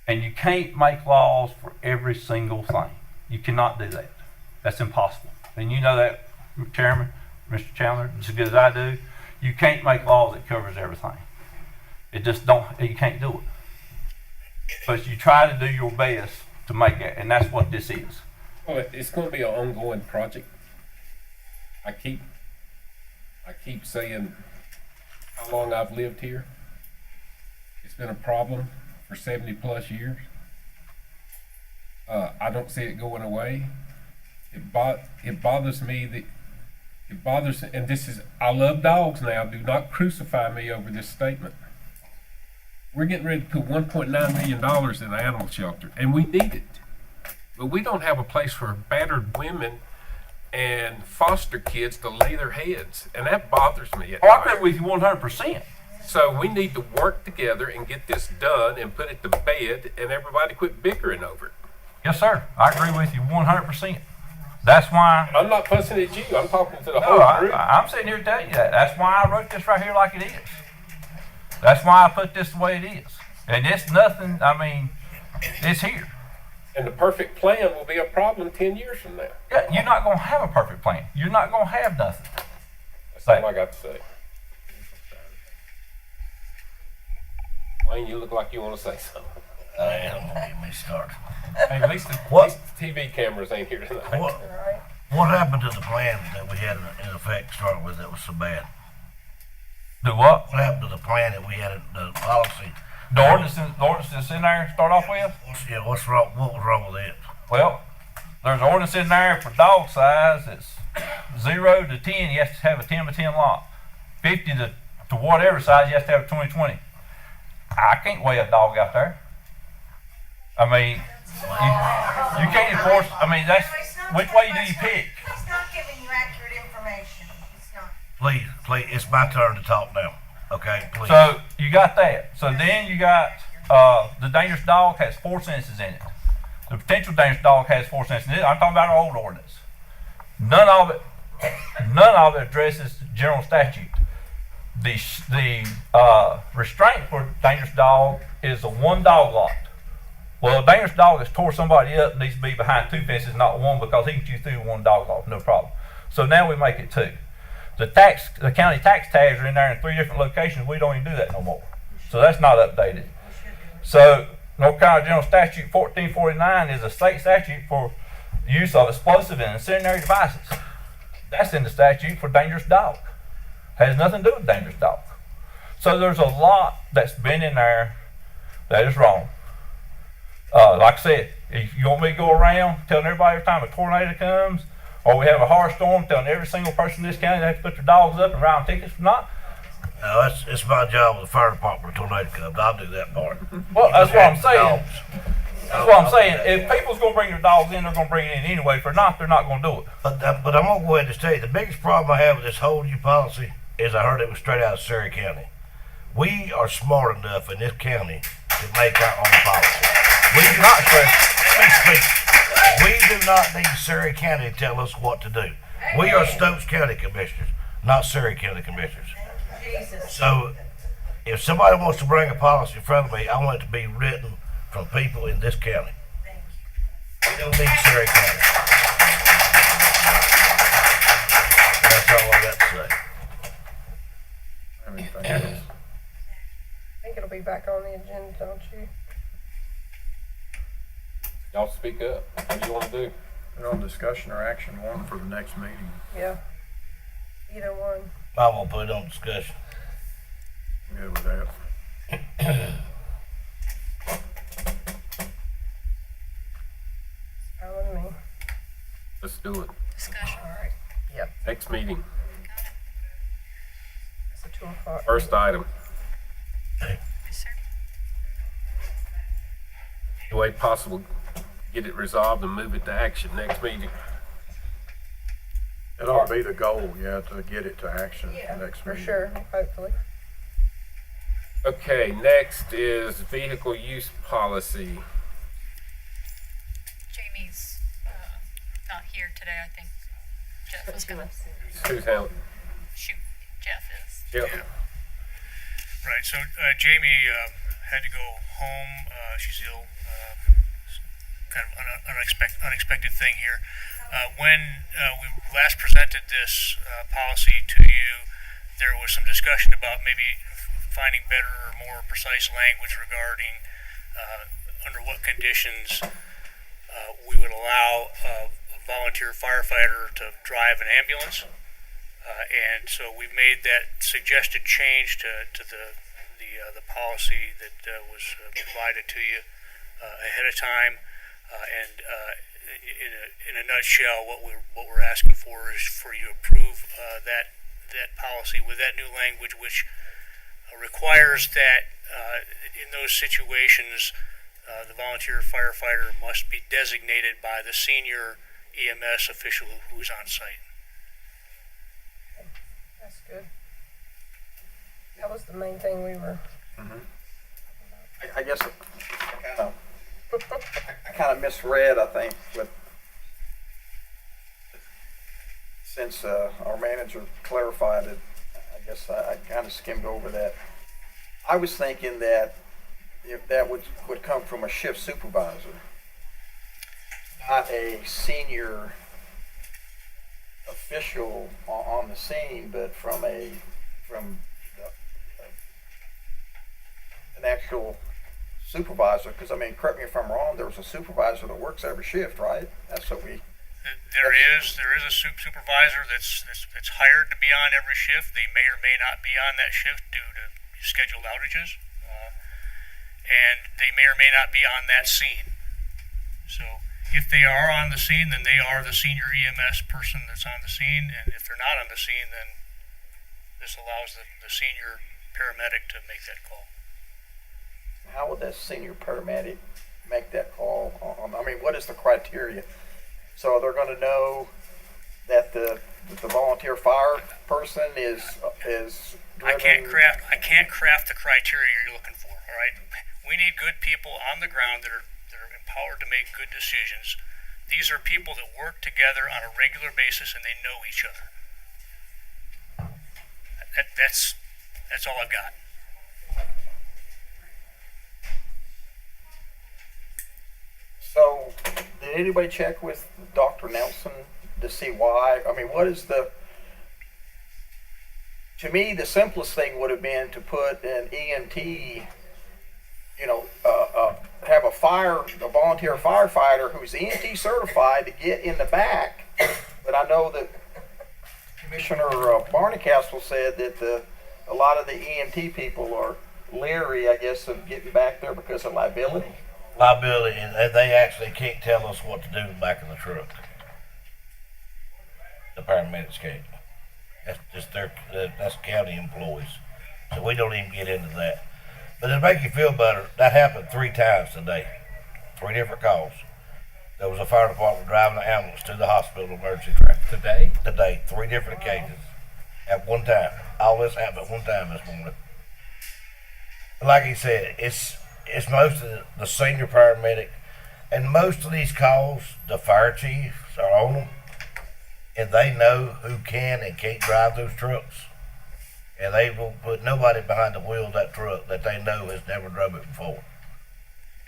Speaker 20: And you can't make laws for every single thing. You cannot do that. That's impossible. And you know that, Chairman, Mr. Chandler, as good as I do. You can't make laws that covers everything. It just don't, you can't do it. But you try to do your best to make it, and that's what this is.
Speaker 21: Well, it's going to be an ongoing project. I keep saying how long I've lived here. It's been a problem for 70 plus years. I don't see it going away. It bothers me that it bothers, and this is, I love dogs now. Do not crucify me over this statement. We're getting ready to put $1.9 million in the animal shelter, and we need it. But we don't have a place for battered women and foster kids to lay their heads, and that bothers me.
Speaker 20: Oh, I agree with you 100%.
Speaker 21: So we need to work together and get this done and put it to bed, and everybody quit bickering over it.
Speaker 20: Yes, sir. I agree with you 100%. That's why
Speaker 21: I'm not fussing at you. I'm talking to the
Speaker 20: no,
Speaker 21: whole group.
Speaker 20: I'm sitting here telling you that. That's why I wrote this right here like it is. That's why I put this the way it is. And it's nothing, I mean, it's here.
Speaker 21: And the perfect plan will be a problem 10 years from now.
Speaker 20: Yeah, you're not going to have a perfect plan. You're not going to have nothing.
Speaker 21: That's all I got to say. Wayne, you look like you want to say something.
Speaker 18: I am. Get me started.
Speaker 21: Hey, at least the TV cameras ain't here tonight.
Speaker 18: What happened to the plan that we had in effect to start with that was so bad?
Speaker 20: Do what?
Speaker 18: What happened to the plan that we had in the policy?
Speaker 20: The ordinance that's in there to start off with?
Speaker 18: What's wrong? What was wrong with it?
Speaker 20: Well, there's an ordinance in there for dog size. It's 0 to 10. You have to have a 10 by 10 lot. 50 to whatever size, you have to have a 20-20. I can't weigh a dog out there. I mean, you can't enforce. I mean, that's which way do you pick?
Speaker 4: He's not giving you accurate information. He's not.
Speaker 18: Please, it's my turn to talk now. Okay, please.
Speaker 20: So you got that. So then you got the dangerous dog has 4 sentences in it. The potential dangerous dog has 4 sentences in it. I'm talking about our old ordinance. None of it addresses the general statute. The restraint for dangerous dog is a 1 dog lot. Well, a dangerous dog that's tore somebody up needs to be behind 2 fences, not 1, because he can chew through 1 dog lot, no problem. So now we make it 2. The county tax tags are in there in 3 different locations. We don't even do that no more. So that's not updated. So North Carolina General Statute 1449 is a state statute for the use of explosive and incendiary devices. That's in the statute for dangerous dog. Has nothing to do with dangerous dog. So there's a lot that's been in there that is wrong. Like I said, if you want me to go around telling everybody every time a tornado comes, or we have a harsh storm, telling every single person in this county they have to put their dogs up and write tickets for not?
Speaker 18: No, it's my job with the fire department when a tornado comes. I'll do that part.
Speaker 20: Well, that's what I'm saying. That's what I'm saying. If people's going to bring their dogs in, they're going to bring it in anyway. If they're not going to do it.
Speaker 18: But I'm going to go ahead and tell you, the biggest problem I have with this whole new policy is I heard it was straight out of Surrey County. We are smart enough in this county to make our own policy. We do not, we do not need Surrey County to tell us what to do. We are Stokes County Commissioners, not Surrey County Commissioners. So if somebody wants to bring a policy in front of me, I want it to be written from people in this county. We don't need Surrey County. That's all I got to say.
Speaker 1: I think it'll be back on the agenda, don't you?
Speaker 2: Y'all speak up. What do you want to do?
Speaker 17: Put on discussion or action 1 for the next meeting.
Speaker 1: Yeah. Either one.
Speaker 18: I won't put it on discussion.
Speaker 17: I'm good with that.
Speaker 1: Fine with me.
Speaker 2: Let's do it.
Speaker 5: Discussion.
Speaker 1: All right. Yep.
Speaker 2: Next meeting.
Speaker 1: It's a 2 o'clock.
Speaker 2: First item.
Speaker 5: Yes, sir.
Speaker 2: The way possible, get it resolved and move it to action next meeting.
Speaker 17: It ought to be the goal, to get it to action next
Speaker 1: For
Speaker 17: meeting.
Speaker 1: sure, hopefully.
Speaker 2: Okay, next is vehicle use policy.
Speaker 5: Jamie's not here today. I think Jeff was gonna
Speaker 2: Who's handling?
Speaker 5: shoot. Jeff is.
Speaker 2: Yep.
Speaker 19: Right, so Jamie had to go home. She's ill. Kind of unexpected thing here. When we last presented this policy to you, there was some discussion about maybe finding better or more precise language regarding under what conditions we would allow a volunteer firefighter to drive an ambulance. And so we've made that suggested change to the policy that was provided to you ahead of time. And in a nutshell, what we're asking for is for you to approve that policy with that new language, which requires that in those situations, the volunteer firefighter must be designated by the senior EMS official who's on site.
Speaker 1: That's good. That was the main thing we were.
Speaker 3: I guess I kind of misread, I think, since our manager clarified it. I guess I kind of skimmed over that. I was thinking that if that would come from a shift supervisor, not a senior official on the scene, but from an actual supervisor. Because I mean, correct me if I'm wrong, there was a supervisor that works every shift, right? That's what we.
Speaker 19: There is a supervisor that's hired to be on every shift. They may or may not be on that shift due to scheduled outages, and they may or may not be on that scene. So if they are on the scene, then they are the senior EMS person that's on the scene, and if they're not on the scene, then this allows the senior paramedic to make that call.
Speaker 3: How would that senior paramedic make that call? I mean, what is the criteria? So they're going to know that the volunteer fire person is driven.
Speaker 19: I can't craft the criteria you're looking for. All right, we need good people on the ground that are empowered to make good decisions. These are people that work together on a regular basis and they know each other. That's all I've got.
Speaker 3: So, did anybody check with Dr. Nelson to see why. I mean, what is the? To me, the simplest thing would have been to put an EMT. You know, have a volunteer firefighter who's EMT certified to get in the back. But I know that Commissioner Barneycastle said that a lot of the EMT people are leery, I guess, of getting back there because of liability.
Speaker 18: Liability, and they actually can't tell us what to do back in the truck. The paramedics can't. That's just that's county employees. So we don't even get into that. But to make you feel better, that happened 3 times today. 3 different calls. There was a fire department driving an ambulance to the hospital emergency traffic.
Speaker 2: Today?
Speaker 18: Today, 3 different occasions. At one time. All this happened at one time this morning. Like he said, it's most of the senior paramedic, and most of these calls, the fire chiefs are on them, and they know who can and can't drive those trucks. And they will put nobody behind the wheel of that truck that they know has never drove it before.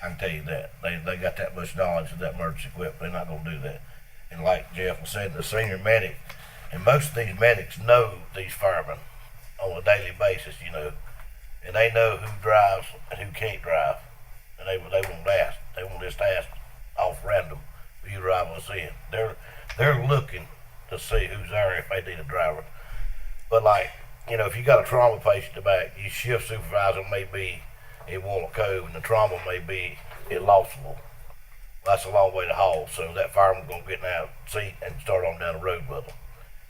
Speaker 18: I can tell you that. They got that much knowledge of that emergency equipment. They're not going to do that. And like Jeff was saying, the senior medic, and most of these medics know these firemen on a daily basis, you know. And they know who drives and who can't drive. And they won't ask. They won't just ask off random, will you drive us in? They're looking to see who's there if they need a driver. But like, you know, if you got a trauma patient in the back, your shift supervisor may be in Walnut Cove and the trauma may be in Lawsonville. Well, that's a long way to haul, so that fireman's going to get in that seat and start on down the road with them.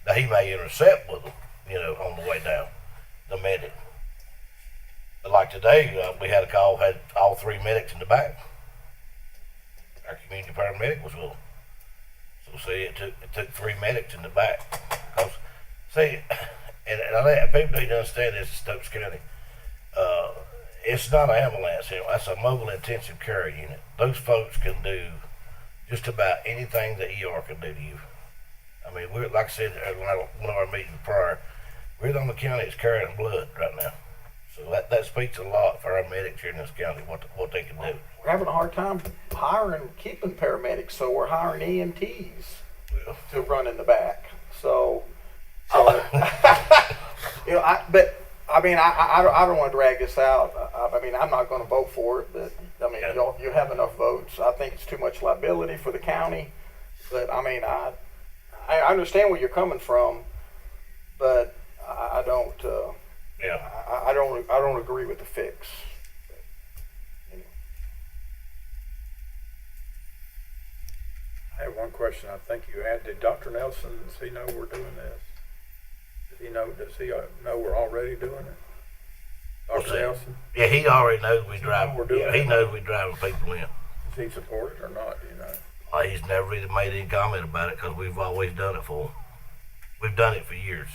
Speaker 18: Now, he may intercept with them, you know, on the way down, the medic. But like today, we had a call, had all 3 medics in the back. Our community paramedic was with them. So see, it took 3 medics in the back. Because, see, and people need to understand this in Stokes County. It's not an ambulance here. That's a mobile intensive care unit. Those folks can do just about anything the ER can do to you. I mean, we're, like I said at one of our meetings prior, we're the only county that's carrying blood right now. So that speaks a lot for our medics here in this county, what they can do.
Speaker 3: We're having a hard time keeping paramedics, so we're hiring EMTs to run in the back. So you know, I don't want to drag this out. I mean, I'm not going to vote for it, but I mean, you have enough votes. I think it's too much liability for the county. But I mean, I understand where you're coming from, but I don't. I don't agree with the fix.
Speaker 17: I have one question. I think you had. Did Dr. Nelson, does he know we're doing this? Does he know we're already doing it? Dr. Nelson?
Speaker 18: Yeah, he already knows we drive.
Speaker 17: We're doing
Speaker 18: He knows we driving people in.
Speaker 17: Does he support it or not? Do you know?
Speaker 18: He's never really made any comment about it because we've always done it for him. We've done it for years.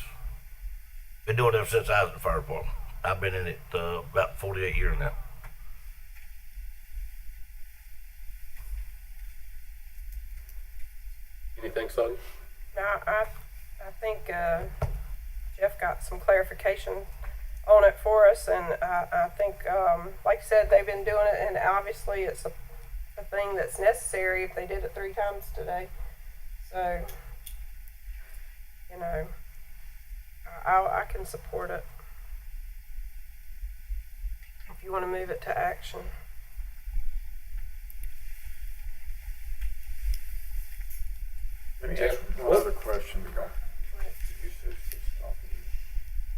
Speaker 18: Been doing it ever since I was in the fire department. I've been in it about 48 years now.
Speaker 2: Anything, Sonny?
Speaker 1: No, I think Jeff got some clarification on it for us, and I think, like I said, they've been doing it, and obviously it's a thing that's necessary if they did it 3 times today. So, you know, I can support it if you want to move it to action.
Speaker 17: Let me ask one other question.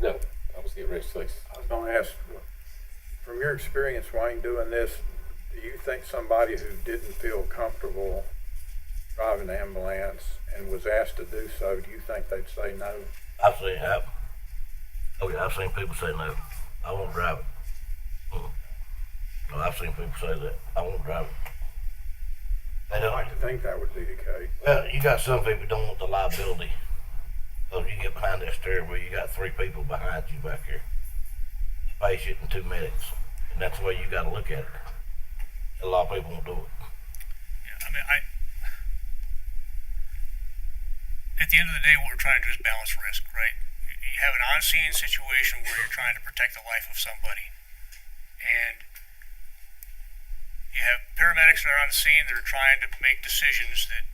Speaker 2: No, I was getting ready to say.
Speaker 17: I was going to ask, from your experience, Wayne, doing this, do you think somebody who didn't feel comfortable driving an ambulance and was asked to do so, do you think they'd say no?
Speaker 18: I've seen it happen. Oh yeah, I've seen people say no. I won't drive it. No, I've seen people say that. I won't drive it. They
Speaker 17: I'd
Speaker 18: don't.
Speaker 17: like to think that would be the case.
Speaker 18: Well, you got some people don't want the liability. So if you get behind that steering wheel, you got 3 people behind you back here. A patient and 2 medics. And that's the way you got to look at it. A lot of people won't do it.
Speaker 19: Yeah, I mean, at the end of the day, what we're trying to do is balance risk, right? You have an on-scene situation where you're trying to protect the life of somebody, and you have paramedics that are on the scene that are trying to make decisions that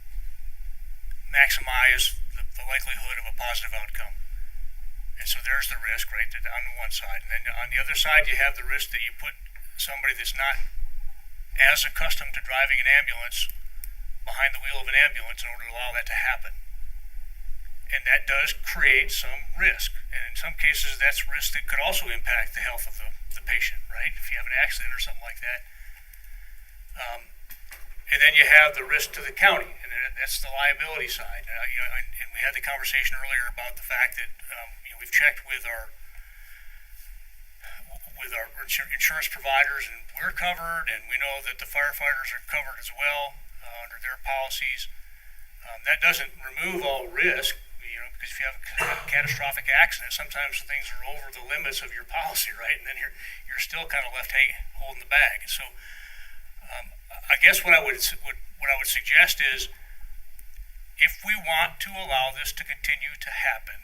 Speaker 19: maximize the likelihood of a positive outcome. And so there's the risk, right, on the one side. And then on the other side, you have the risk that you put somebody that's not as accustomed to driving an ambulance behind the wheel of an ambulance in order to allow that to happen. And that does create some risk. And in some cases, that's risk that could also impact the health of the patient, right? If you have an accident or something like that. And then you have the risk to the county, and that's the liability side. And we had the conversation earlier about the fact that we've checked with our insurance providers, and we're covered, and we know that the firefighters are covered as well under their policies. That doesn't remove all risk, because if you have a catastrophic accident, sometimes things are over the limits of your policy, right? And then you're still kind of left holding the bag. And so, I guess what I would suggest is, if we want to allow this to continue to happen,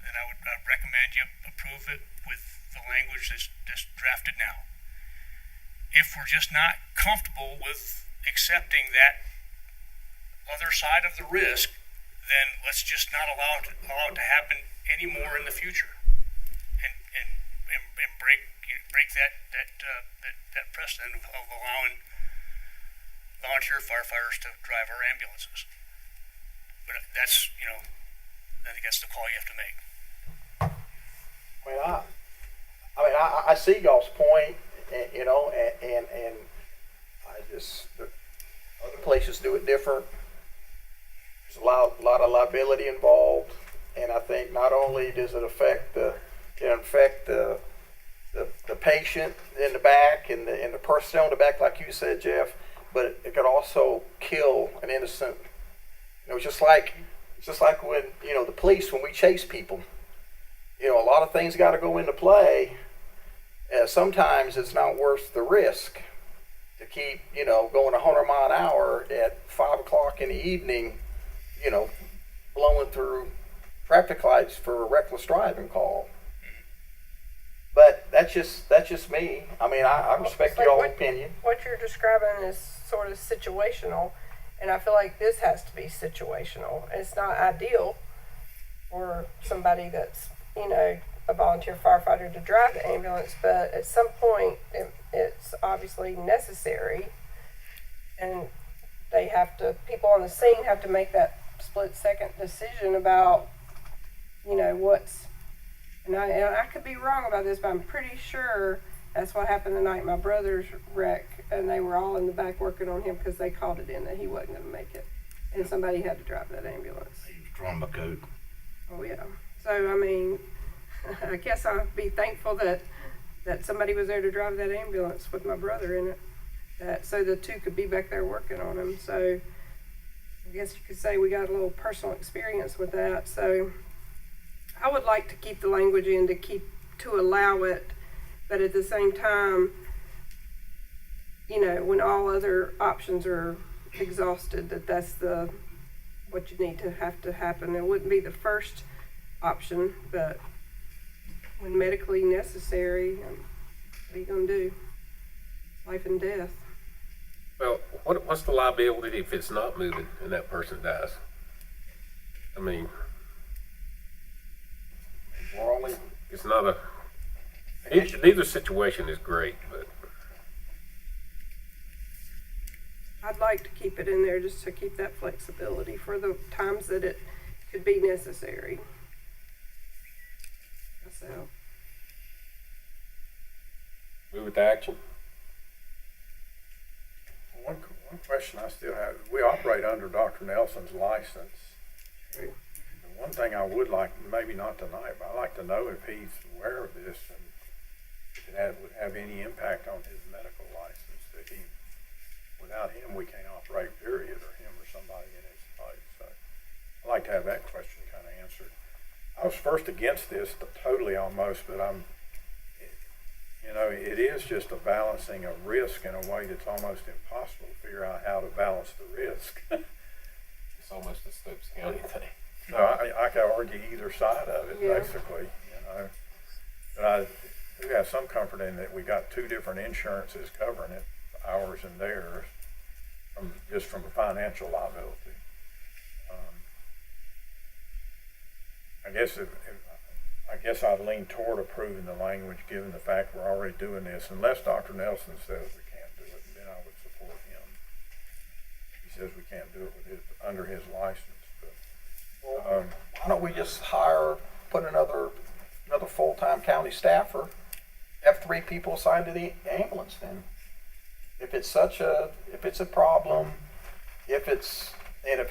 Speaker 19: then I'd recommend you approve it with the language that's drafted now. If we're just not comfortable with accepting that other side of the risk, then let's just not allow it to happen anymore in the future, and break that precedent of allowing volunteer firefighters to drive our ambulances. But that's, I think that's the call you have to make.
Speaker 3: I see y'all's point, and I just, other places do it different. There's a lot of liability involved, and I think not only does it affect the patient in the back and the person on the back, like you said, Jeff, but it could also kill an innocent. Just like when the police, when we chase people, a lot of things got to go into play. Sometimes it's not worth the risk to keep going 100 mile an hour at 5 o'clock in the evening, blowing through traffic lights for a reckless driving call. But that's just me. I respect your opinion.
Speaker 1: What you're describing is sort of situational, and I feel like this has to be situational. It's not ideal for somebody that's, a volunteer firefighter to drive the ambulance, but at some point it's obviously necessary, and people on the scene have to make that split-second decision about, and I could be wrong about this, but I'm pretty sure that's what happened the night my brother's wreck, and they were all in the back working on him because they called it in that he wasn't going to make it, and somebody had to drive that ambulance.
Speaker 18: He was trauma code.
Speaker 1: Oh yeah. So I guess I'll be thankful that somebody was there to drive that ambulance with my brother in it, so the two could be back there working on him. So I guess you could say we got a little personal experience with that. So I would like to keep the language in to allow it, but at the same time, when all other options are exhausted, that's what you need to have to happen. It wouldn't be the first option, but when medically necessary, what are you going to do? Life and death.
Speaker 2: Well, what's the liability if it's not moving and that person dies? It's not neither situation is great, but
Speaker 1: I'd like to keep it in there just to keep that flexibility for the times that it could be necessary. So,
Speaker 2: move it to action.
Speaker 17: One question I still have, we operate under Dr. Nelson's license.
Speaker 2: Right.
Speaker 17: One thing I would like, maybe not tonight, but I'd like to know if he's aware of this and if it would have any impact on his medical license, that without him we can't operate, period, or him or somebody in his place. So I'd like to have that question kind of answered. I was first against this totally almost, but it is just a balancing of risk in a way that's almost impossible to figure out how to balance the risk.
Speaker 2: It's almost a Stokes County thing.
Speaker 17: So I could argue either side of it, basically, But I do have some comfort in that we got two different insurances covering it, ours and theirs, just from a financial liability. I guess I'd lean toward approving the language, given the fact we're already doing this, unless Dr. Nelson says we can't do it, and then I would support him. He says we can't do it with under his license, but,
Speaker 3: Why don't we just put another full-time county staffer, have 3 people assigned to the ambulance then? If it's a problem, if it's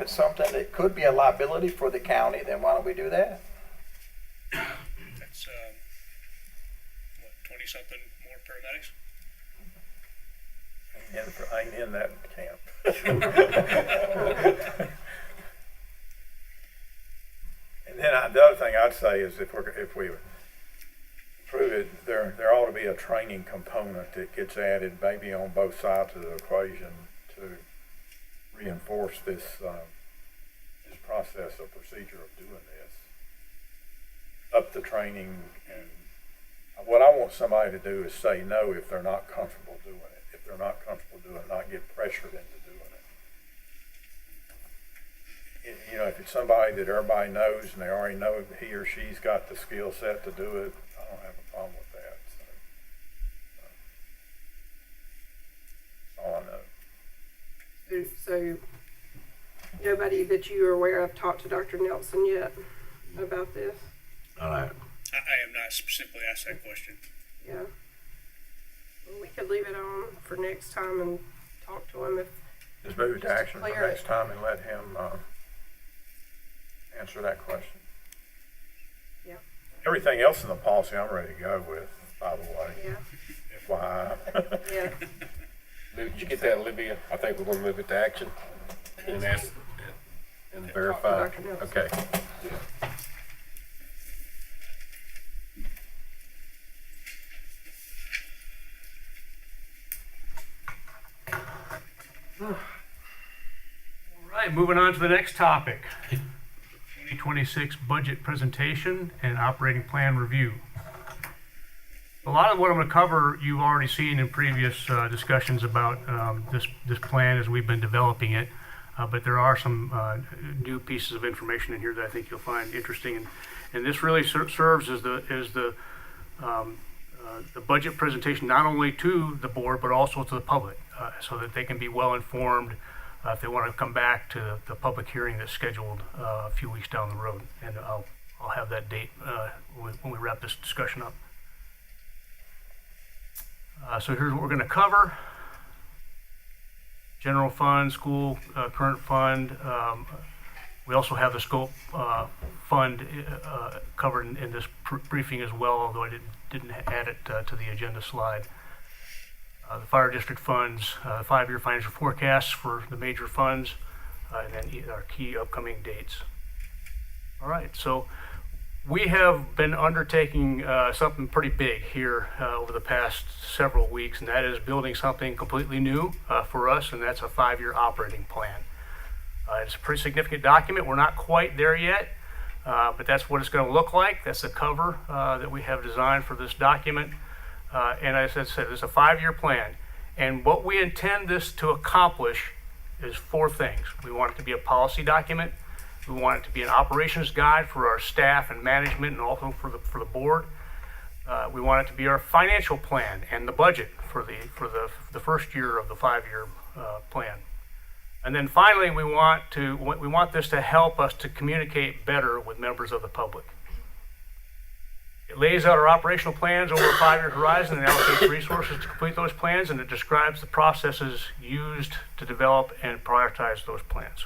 Speaker 3: something that could be a liability for the county, then why don't we do that?
Speaker 19: That's, 20-something more paramedics?
Speaker 17: I ain't in that camp. And then the other thing I'd say is if we approve it, there ought to be a training component that gets added maybe on both sides of the equation to reinforce this process or procedure of doing this. Up the training, and what I want somebody to do is say no if they're not comfortable doing it. If they're not comfortable doing it, not get pressured into doing it. You know, if it's somebody that everybody knows and they already know he or she's got the skill set to do it, I don't have a problem with that. So, that's all I know.
Speaker 1: So nobody that you are aware of talked to Dr. Nelson yet about this?
Speaker 18: All right.
Speaker 19: I have not specifically asked that question.
Speaker 1: Yeah. Well, we could leave it on for next time and talk to him if.
Speaker 17: Just move it to action for
Speaker 1: clear
Speaker 17: next time and let him answer that question.
Speaker 1: Yeah.
Speaker 17: Everything else in the policy I'm ready to go with, by the way.
Speaker 1: Yeah.
Speaker 17: FYI.
Speaker 1: Yeah.
Speaker 2: Did you get that, Olivia? I think we're gonna move it to action and ask and verify.
Speaker 1: Dr. Nelson.
Speaker 2: Okay.
Speaker 19: All right, moving on to the next topic. 2026 budget presentation and operating plan review. A lot of what I'm going to cover you've already seen in previous discussions about this plan as we've been developing it, but there are some new pieces of information in here that I think you'll find interesting, and this really serves as the budget presentation not only to the board but also to the public, so that they can be well informed if they want to come back to the public hearing that's scheduled a few weeks down the road, and I'll have that date when we wrap this discussion up. So here's what we're going to cover: general fund, school current fund. We also have the scope fund covered in this briefing as well, although I didn't add it to the agenda slide. The fire district funds, the 5-year financial forecasts for the major funds, and then our key upcoming dates. All right, so we have been undertaking something pretty big here over the past several weeks, and that is building something completely new for us, and that's a 5-year operating plan. It's a pretty significant document. We're not quite there yet, but that's what it's going to look like. That's the cover that we have designed for this document. And as I said, it's a 5-year plan. And what we intend this to accomplish is 4 things. We want it to be a policy document. We want it to be an operations guide for our staff and management, and also for the board. We want it to be our financial plan and the budget for the first year of the 5-year plan. And then finally, we want this to help us to communicate better with members of the public. It lays out our operational plans over a 5-year horizon and allocates resources to complete those plans, and it describes the processes used to develop and prioritize those plans.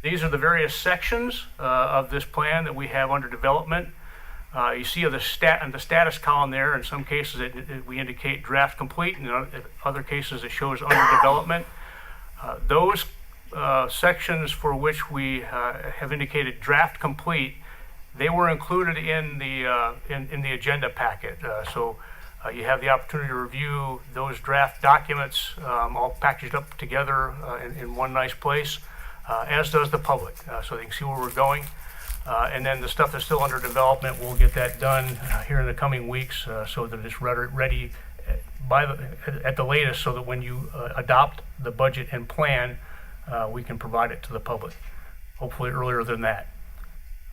Speaker 19: These are the various sections of this plan that we have under development. You see the status column there. In some cases, we indicate draft complete, and in other cases, it shows under development. Those sections for which we have indicated draft complete, they were included in the agenda packet. So you have the opportunity to review those draft documents all packaged up together in one nice place, as does the public, so they can see where we're going. And then the stuff that's still under development, we'll get that done here in the coming weeks, so that it's ready at the latest, so that when you adopt the budget and plan, we can provide it to the public, hopefully earlier than that.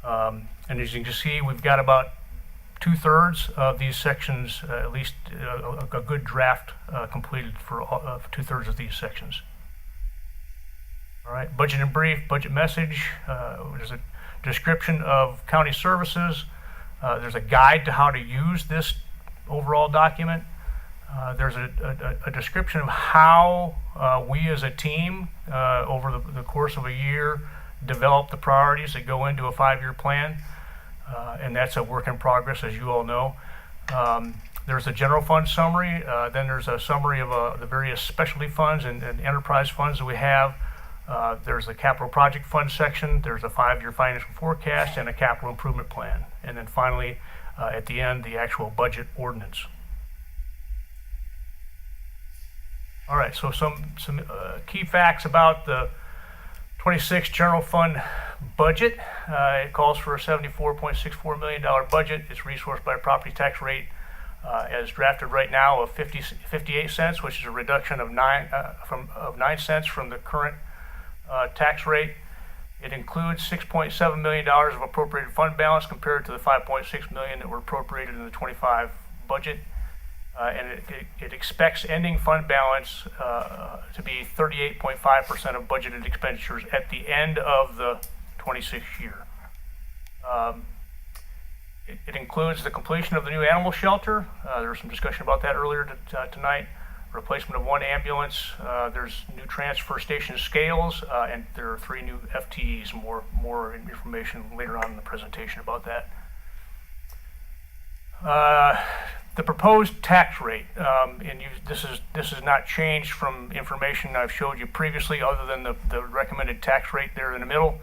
Speaker 22: And as you can see, we've got about 2/3 of these sections, at least a good draft completed for 2/3 of these sections. All right, budget in brief, budget message. There's a description of county services. There's a guide to how to use this overall document. There's a description of how we as a team over the course of a year develop the priorities that go into a 5-year plan. And that's a work in progress, as you all know. There's a general fund summary. Then there's a summary of the various specialty funds and enterprise funds that we have. There's a capital project fund section. There's a 5-year financial forecast and a capital improvement plan. And then finally, at the end, the actual budget ordinance. All right, so some key facts about the 26 general fund budget. It calls for a $74.64 million budget. It's resourced by a property tax rate as drafted right now of 58 cents, which is a reduction of 9 cents from the current tax rate. It includes $6.7 million of appropriated fund balance compared to the $5.6 million that were appropriated in the 25 budget. And it expects ending fund balance to be 38.5% of budgeted expenditures at the end of the 26 year. It includes the completion of the new animal shelter. There was some discussion about that earlier tonight. Replacement of 1 ambulance. There's new transfer station scales, and there are 3 new FTEs. More information later on in the presentation about that. The proposed tax rate, this is not changed from information I've showed you previously, other than the recommended tax rate there in the middle.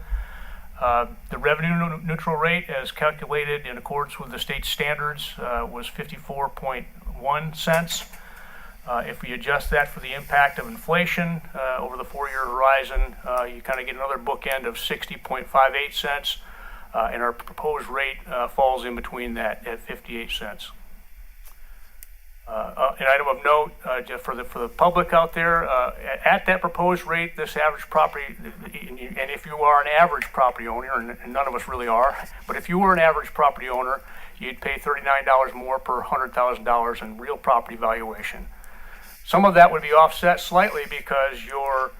Speaker 22: The revenue neutral rate, as calculated in accordance with the state standards, was 54.1 cents. If we adjust that for the impact of inflation over the 4-year horizon, you kind of get another bookend of 60.58 cents, and our proposed rate falls in between that at 58 cents. An item of note just for the public out there, at that proposed rate, this average property, and if you are an average property owner, and none of us really are, but if you were an average property owner, you'd pay $39 more per $100,000 in real property valuation. Some of that would be offset slightly because your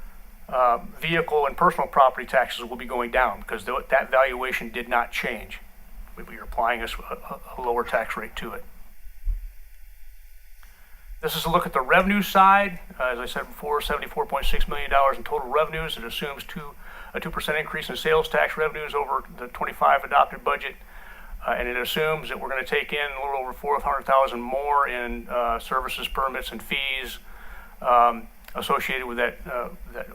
Speaker 22: vehicle and personal property taxes will be going down because that valuation did not change. We're applying a lower tax rate to it. This is a look at the revenue side. As I said before, $74.6 million in total revenues. It assumes a 2% increase in sales tax revenues over the 25 adopted budget. And it assumes that we're going to take in a little over $400,000 more in services, permits, and fees associated with that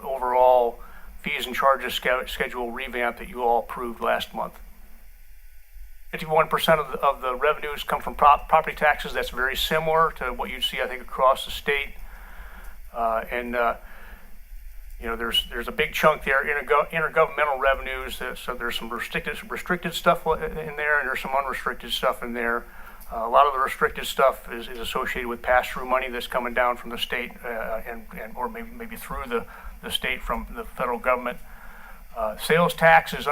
Speaker 22: overall fees and charges schedule revamp that you all approved last month. 51% of the revenues come from property taxes. That's very similar to what you'd see, I think, across the state. There's a big chunk there, intergovernmental revenues. So there's some restricted stuff in there, and there's some unrestricted stuff in there. A lot of the restricted stuff is associated with pass-through money that's coming down from the state, or maybe through the state from the federal government. Sales tax is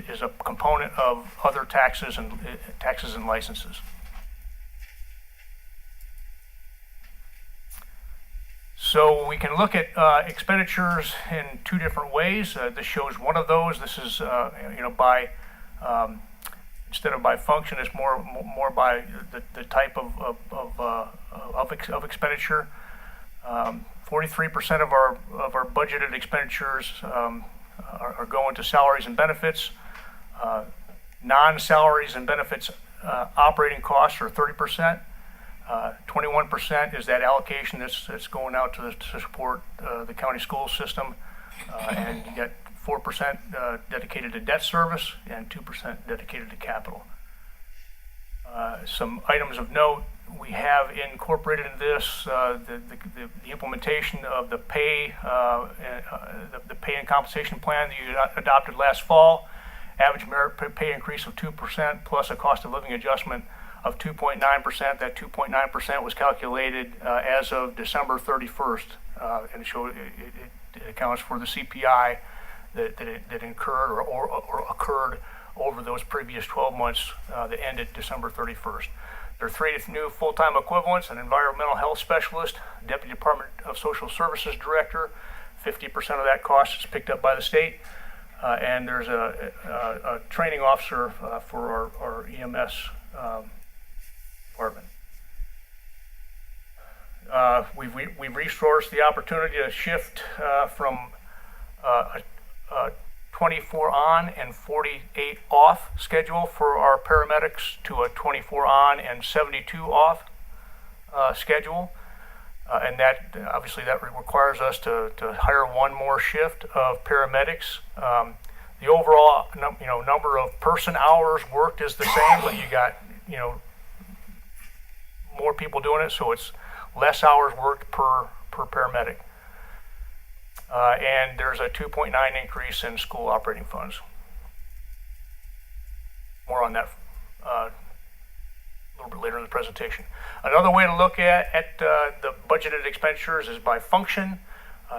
Speaker 22: is a component of other taxes and licenses. So we can look at expenditures in 2 different ways. This shows one of those. This is by instead of by function, it's more by the type of expenditure. 43% of our budgeted expenditures are going to salaries and benefits. Non-salaries and benefits operating costs are 30%. 21% is that allocation that's going out to support the county school system, and you get 4% dedicated to debt service and 2% dedicated to capital. Some items of note: we have incorporated in this the implementation of the pay and compensation plan that you adopted last fall. Average merit pay increase of 2% plus a cost of living adjustment of 2.9%. That 2.9% was calculated as of December 31st, and it accounts for the CPI that incurred or occurred over those previous 12 months that ended December 31st. There are 3 new full-time equivalents: an environmental health specialist, Deputy Department of Social Services Director. 50% of that cost is picked up by the state. And there's a training officer for our EMS department. We've resourced the opportunity to shift from a 24 on and 48 off schedule for our paramedics to a 24 on and 72 off schedule. And that obviously that requires us to hire one more shift of paramedics. The overall number of person hours worked is the same, but you got more people doing it, so it's less hours worked per paramedic. And there's a 2.9 increase in school operating funds. More on that a little bit later in the presentation. Another way to look at the budgeted expenditures is by function.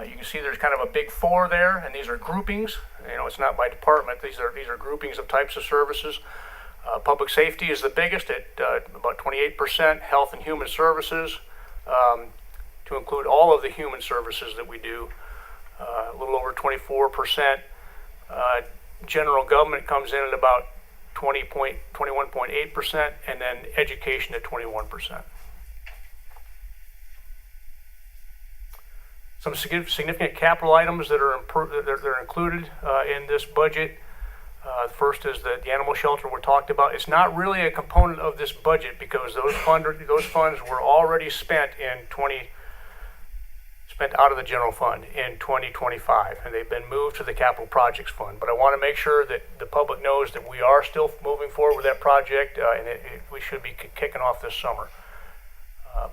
Speaker 22: You can see there's kind of a big 4 there, and these are groupings. It's not by department. These are groupings of types of services. Public safety is the biggest at about 28%. Health and human services, to include all of the human services that we do, a little over 24%. General government comes in at about 21.8%, and then education at 21%. Some significant capital items that are included in this budget. The first is the animal shelter we talked about. It's not really a component of this budget because those funds were already spent out of the general fund in 2025, and they've been moved to the capital projects fund. But I want to make sure that the public knows that we are still moving forward with that project, and we should be kicking off this summer.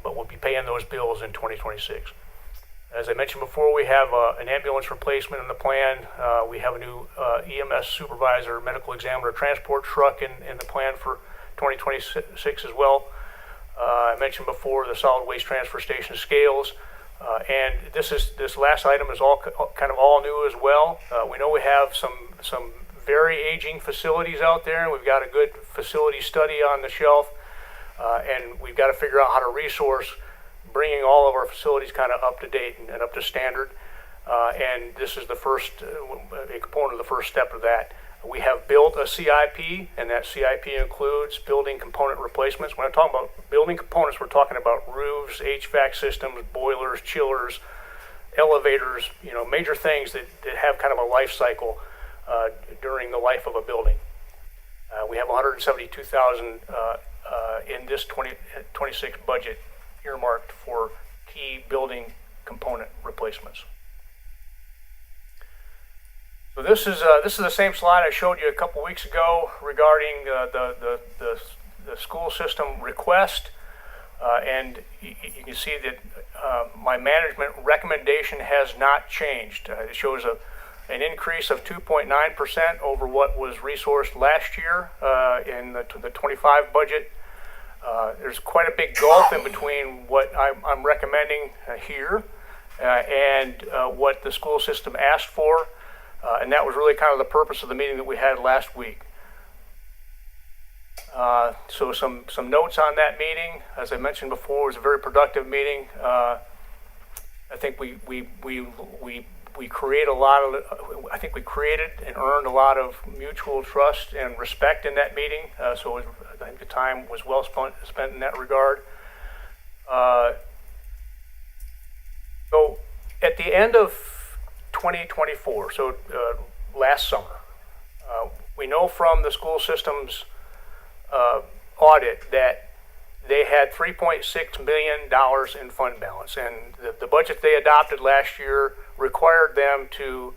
Speaker 22: But we'll be paying those bills in 2026. As I mentioned before, we have an ambulance replacement in the plan. We have a new EMS supervisor, medical examiner, transport truck in the plan for 2026 as well. I mentioned before the solid waste transfer station scales. And this last item is kind of all new as well. We know we have some very aging facilities out there, and we've got a good facility study on the shelf, and we've got to figure out how to resource bringing all of our facilities kind of up to date and up to standard. And this is the first a component of the first step of that. We have built a CIP, and that CIP includes building component replacements. When I'm talking about building components, we're talking about roofs, HVAC systems, boilers, chillers, elevators, major things that have kind of a life cycle during the life of a building. We have $172,000 in this 2026 budget earmarked for key building component replacements. So this is the same slide I showed you a couple weeks ago regarding the school system request, and you can see that my management recommendation has not changed. It shows an increase of 2.9% over what was resourced last year in the 25 budget. There's quite a big gulf in between what I'm recommending here and what the school system asked for. And that was really kind of the purpose of the meeting that we had last week. So some notes on that meeting. As I mentioned before, it was a very productive meeting. I think we create a lot of. I think we created and earned a lot of mutual trust and respect in that meeting. So I think the time was well spent in that regard. So at the end of 2024, so last summer, we know from the school system's audit that they had $3.6 million in fund balance, and the budget they adopted last year required them to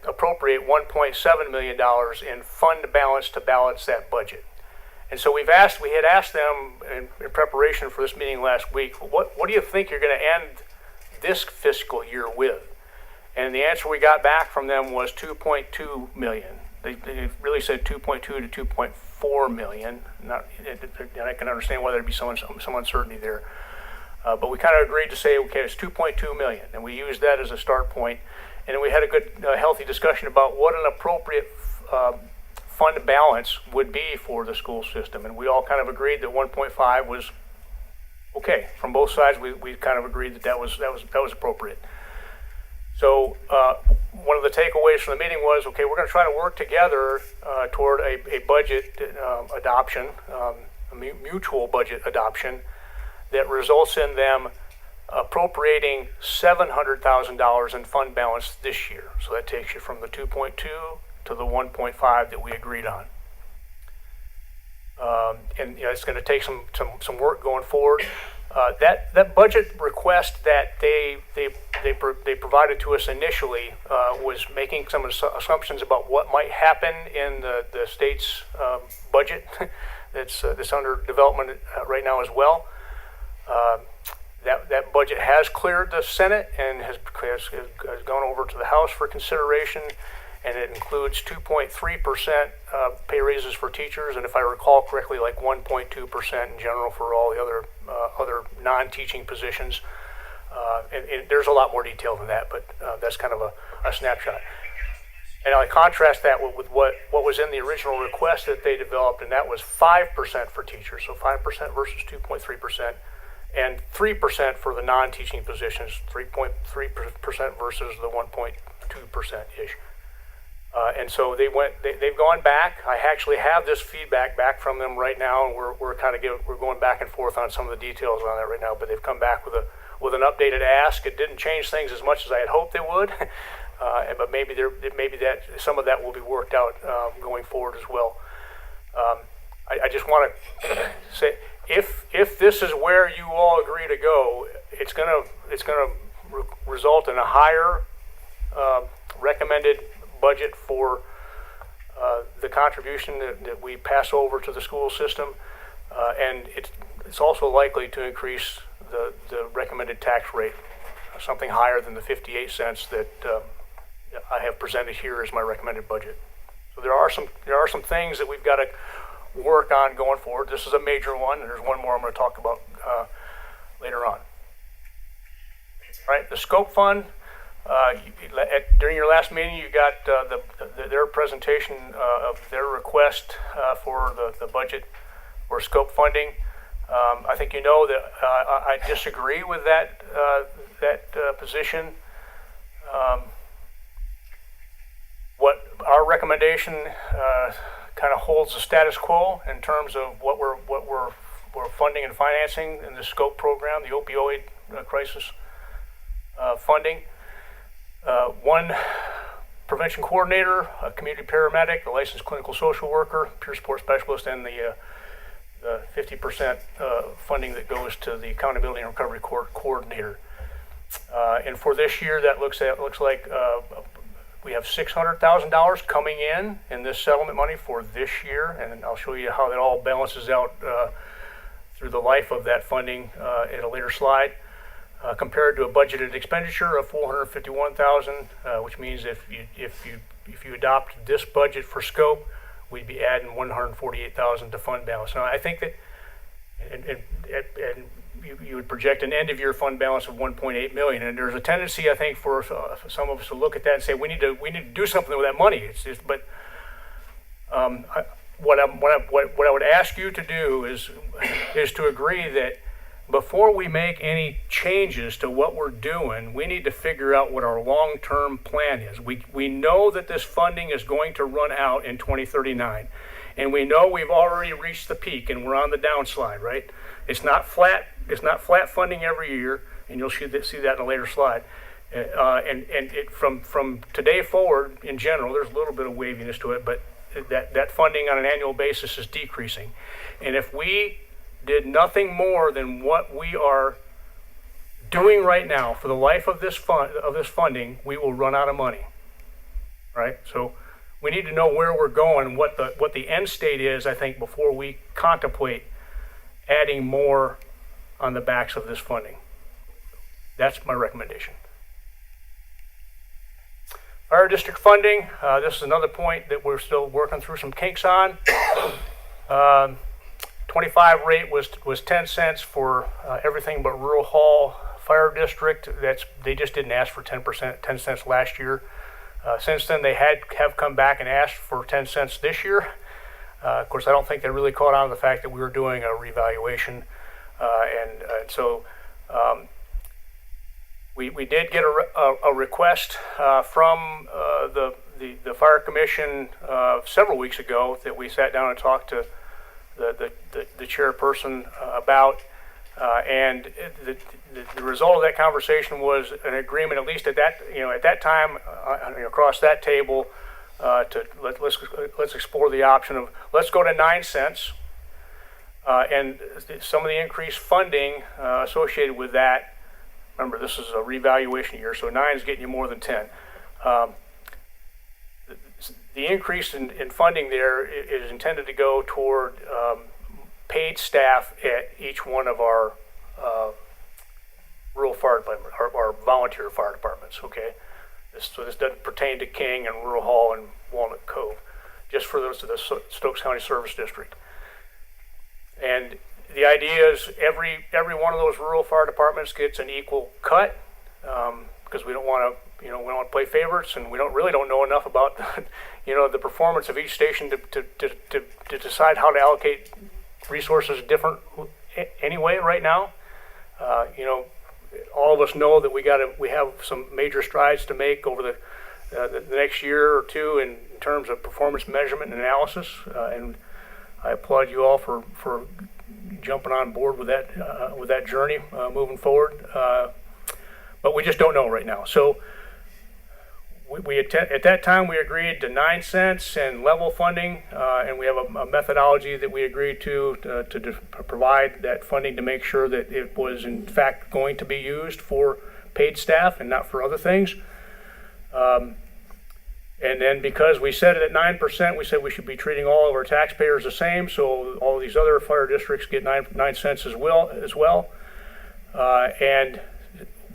Speaker 22: appropriate $1.7 million in fund balance to balance that budget. And so we had asked them in preparation for this meeting last week, what do you think you're going to end this fiscal year with? And the answer we got back from them was $2.2 million. They really said 2.2 to 2.4 million. And I can understand why there'd be some uncertainty there. But we kind of agreed to say, okay, it's 2.2 million. And we used that as a start point. And then we had a good, healthy discussion about what an appropriate
Speaker 7: fund balance would be for the school system. And we all kind of agreed that 1.5 was okay. From both sides, we kind of agreed that was appropriate. So one of the takeaways from the meeting was, okay, we're going to try to work together toward a budget adoption, a mutual budget adoption that results in them appropriating $700,000 in fund balance this year. So that takes you from the 2.2 to the 1.5 that we agreed on. And it's going to take some work going forward. That budget request that they provided to us initially was making some assumptions about what might happen in the state's budget that's under development right now as well. That budget has cleared the Senate and has gone over to the House for consideration, and it includes 2.3% pay raises for teachers, and if I recall correctly, like 1.2% in general for all the other non-teaching positions. And there's a lot more detail than that, but that's kind of a snapshot. And I contrast that with what was in the original request that they developed, and that was 5% for teachers, so 5% versus 2.3%. And 3% for the non-teaching positions, 3.3% versus the 1.2%-ish. And so they've gone back. I actually have this feedback back from them right now, and we're going back and forth on some of the details on that right now. But they've come back with an updated ask. It didn't change things as much as I had hoped they would, but maybe that some of that will be worked out going forward as well. I just want to say, if this is where you all agree to go, it's gonna result in a higher recommended budget for the contribution that we pass over to the school system, and it's also likely to increase the recommended tax rate, something higher than the 58 cents that I have presented here as my recommended budget. So there are some things that we've got to work on going forward. This is a major one, and there's one more I'm going to talk about later on. All right, the scope fund. During your last meeting, you got their presentation of their request for the budget for scope funding. I think you know that I disagree with that position. What our recommendation kind of holds the status quo in terms of what we're funding and financing in the scope program, the opioid crisis funding. One prevention coordinator, a community paramedic, a licensed clinical social worker, peer support specialist, and the 50% funding that goes to the accountability and recovery coordinator. And for this year, that looks like we have $600,000 coming in this settlement money for this year, and I'll show you how that all balances out through the life of that funding in a later slide. Compared to a budgeted expenditure of $451,000, which means if you adopt this budget for scope, we'd be adding $148,000 to fund balance. Now I think that, and you would project an end of year fund balance of $1.8 million, and there's a tendency I think for some of us to look at that and say we need to do something with that money. What I would ask you to do is to agree that before we make any changes to what we're doing, we need to figure out what our long-term plan is. We know that this funding is going to run out in 2039, and we know we've already reached the peak and we're on the downslide, right? It's not flat funding every year, and you'll see that in a later slide. From today forward, in general, there's a little bit of waviness to it, but that funding on an annual basis is decreasing. And if we did nothing more than what we are doing right now for the life of this funding, we will run out of money. Right? So we need to know where we're going, what the end state is, I think, before we contemplate adding more on the backs of this funding. That's my recommendation. Fire district funding. This is another point that we're still working through some kinks on. 25 rate was 10 cents for everything but Rural Hall Fire District. They just didn't ask for 10 cents last year. Since then, they have come back and asked for 10 cents this year. Of course, I don't think they really caught on to the fact that we were doing a revaluation, and so we did get a request from the Fire Commission several weeks ago that we sat down and talked to the chairperson about, and the result of that conversation was an agreement, at least at that time, across that table, let's explore the option of let's go to 9 cents, and some of the increased funding associated with that. Remember, this is a revaluation year, so 9 is getting you more than 10. The increase in funding there is intended to go toward paid staff at each one of our rural fire department, our volunteer fire departments. Okay, so this doesn't pertain to King and Rural Hall and Walnut Cove, just for those of the Stokes County Service District. And the idea is every one of those rural fire departments gets an equal cut, because we don't want to, we don't want to play favorites, and we don't know enough about the performance of each station to decide how to allocate resources different anyway right now. All of us know that we have some major strides to make over the next year or two in terms of performance measurement and analysis, and I applaud you all for jumping on board with that journey moving forward. But we just don't know right now. So at that time we agreed to 9 cents and level funding, and we have a methodology that we agreed to provide that funding to make sure that it was in fact going to be used for paid staff and not for other things. And then because we set it at 9%, we said we should be treating all of our taxpayers the same, so all these other fire districts get 9 cents as well. And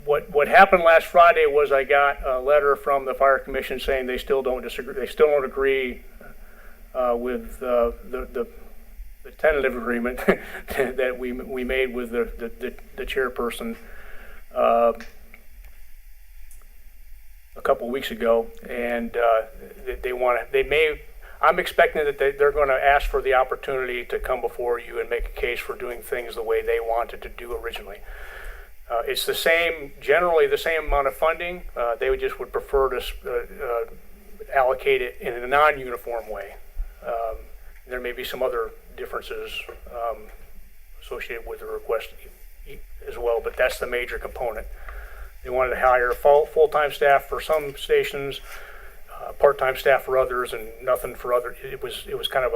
Speaker 7: what happened last Friday was I got a letter from the Fire Commission saying they still don't disagree. They still don't agree with the tentative agreement that we made with the chairperson a couple of weeks ago, and I'm expecting that they're going to ask for the opportunity to come before you and make a case for doing things the way they wanted to do originally. It's generally the same amount of funding. They would prefer to allocate it in a non-uniform way. There may be some other differences associated with the request as well, but that's the major component. They wanted to hire full-time staff for some stations, part-time staff for others, and nothing for others. It was kind of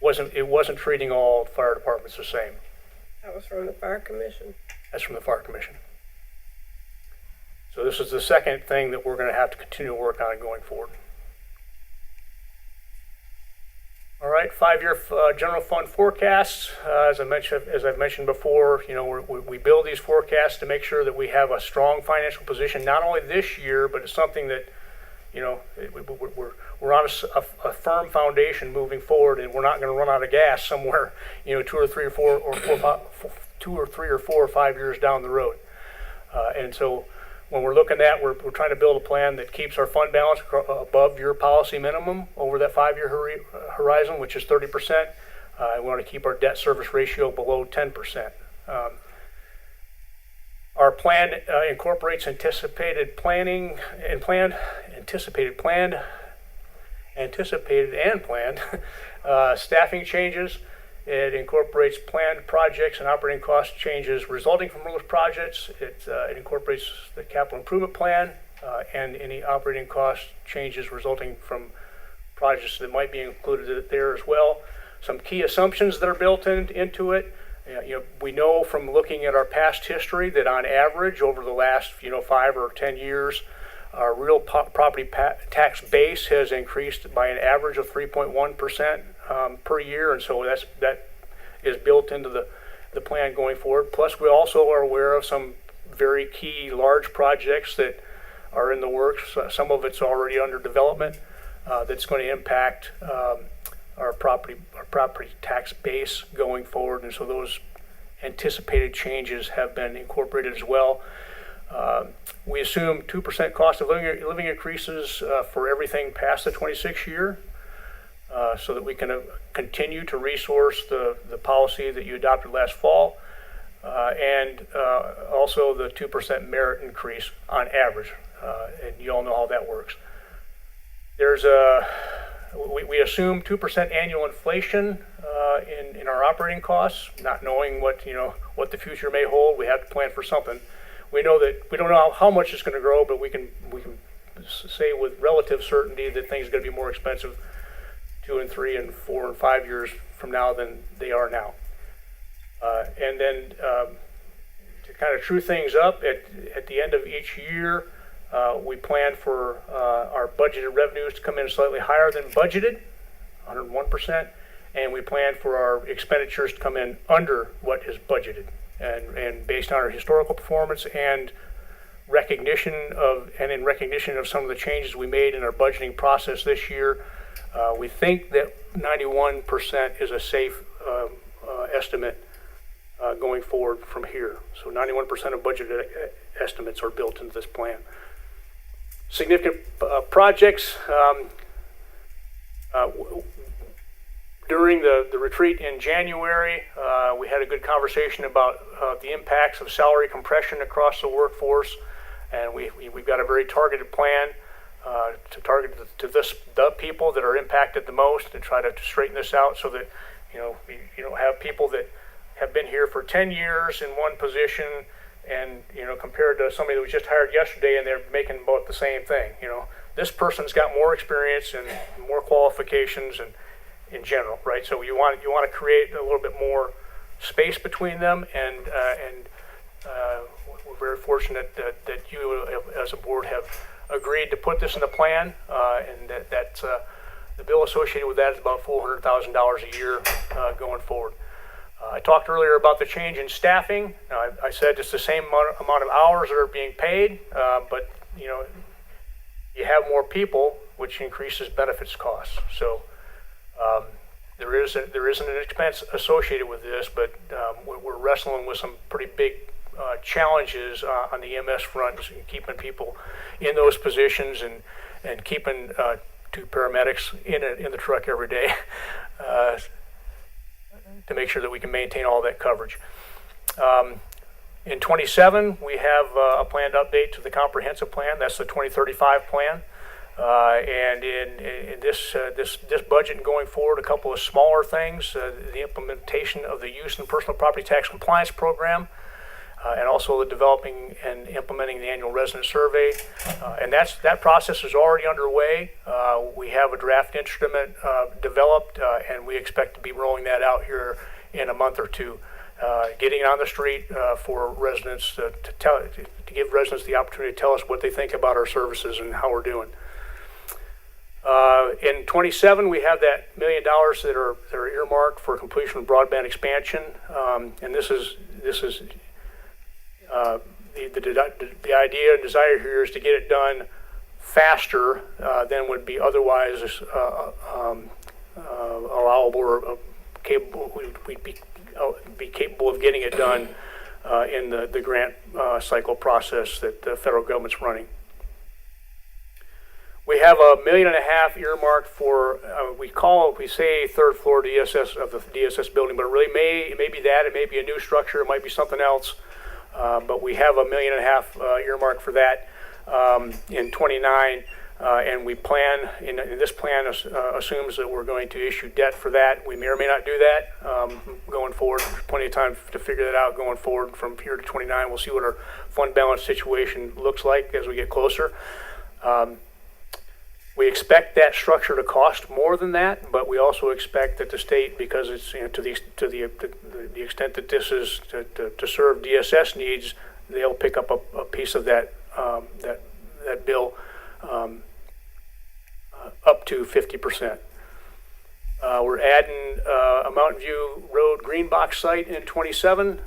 Speaker 7: it wasn't treating all fire departments the same.
Speaker 1: That was from the Fire Commission.
Speaker 7: That's from the Fire Commission. So this is the second thing that we're going to have to continue to work on going forward. All right, 5-year general fund forecasts. As I've mentioned before, we build these forecasts to make sure that we have a strong financial position, not only this year, but it's something that, we're on a firm foundation moving forward, and we're not going to run out of gas somewhere, 2 or 3 or 4 or 5 years down the road. And so when we're looking at, we're trying to build a plan that keeps our fund balance above your policy minimum over that 5-year horizon, which is 30%. We want to keep our debt service ratio below 10%. Our plan incorporates anticipated and planned staffing changes. It incorporates planned projects and operating cost changes resulting from those projects. It incorporates the capital improvement plan and any operating cost changes resulting from projects that might be included there as well. Some key assumptions that are built into it. We know from looking at our past history that on average over the last 5 or 10 years, our real property tax base has increased by an average of 3.1% per year, and so that is built into the plan going forward. Plus, we also are aware of some very key large projects that are in the works. Some of it's already under development that's going to impact our property tax base going forward, and so those anticipated changes have been incorporated as well. We assume 2% cost of living increases for everything past the 26 year, so that we can continue to resource the policy that you adopted last fall, and also the 2% merit increase on average. And you all know how that works. We assume 2% annual inflation in our operating costs, not knowing what the future may hold. We have to plan for something. We know that we don't know how much it's going to grow, but we can say with relative certainty that things are going to be more expensive 2 and 3 and 4 and 5 years from now than they are now. And then to kind of true things up, at the end of each year, we plan for our budgeted revenues to come in slightly higher than budgeted, 101%, and we plan for our expenditures to come in under what is budgeted. And based on our historical performance and in recognition of some of the changes we made in our budgeting process this year, we think that 91% is a safe estimate going forward from here. So 91% of budgeted estimates are built into this plan. Significant projects. During the retreat in January, we had a good conversation about the impacts of salary compression across the workforce, and we've got a very targeted plan to target the people that are impacted the most, and try to straighten this out so that you don't have people that have been here for 10 years in one position, and compared to somebody that was just hired yesterday and they're making about the same thing. This person's got more experience and more qualifications and in general, right? So you want to create a little bit more space between them, and we're very fortunate that you as a board have agreed to put this in the plan, and that's the bill associated with that is about $400,000 a year going forward. I talked earlier about the change in staffing. I said it's the same amount of hours that are being paid, but you have more people, which increases benefits costs. So there isn't an expense associated with this, but we're wrestling with some pretty big challenges on the EMS front, keeping people in those positions and keeping 2 paramedics in the truck every day to make sure that we can maintain all that coverage. In 27, we have a planned update to the comprehensive plan. That's the 2035 plan. And in this budget and going forward, a couple of smaller things, the implementation of the use and personal property tax compliance program, and also the developing and implementing the annual resident survey. And that process is already underway. We have a draft instrument developed, and we expect to be rolling that out here in a month or two, getting it on the street for residents to give residents the opportunity to tell us what they think about our services and how we're doing. In 27, we have that $1 million that are earmarked for completion of broadband expansion, and this is the idea and desire here is to get it done faster than would be otherwise allowable or capable. We'd be capable of getting it done in the grant cycle process that the federal government's running. We have $1.5 million earmarked for we say third floor DSS of the DSS building, but it really may be that. It may be a new structure. It might be something else. But we have $1.5 million earmarked for that in 29, and we plan. In this plan assumes that we're going to issue debt for that. We may or may not do that going forward. There's plenty of time to figure that out going forward from here to 29. We'll see what our fund balance situation looks like as we get closer. We expect that structure to cost more than that, but we also expect that the state, because it's to the extent that this is to serve DSS needs, they'll pick up a piece of that that bill up to 50%. We're adding a Mountain View Road green box site in 27.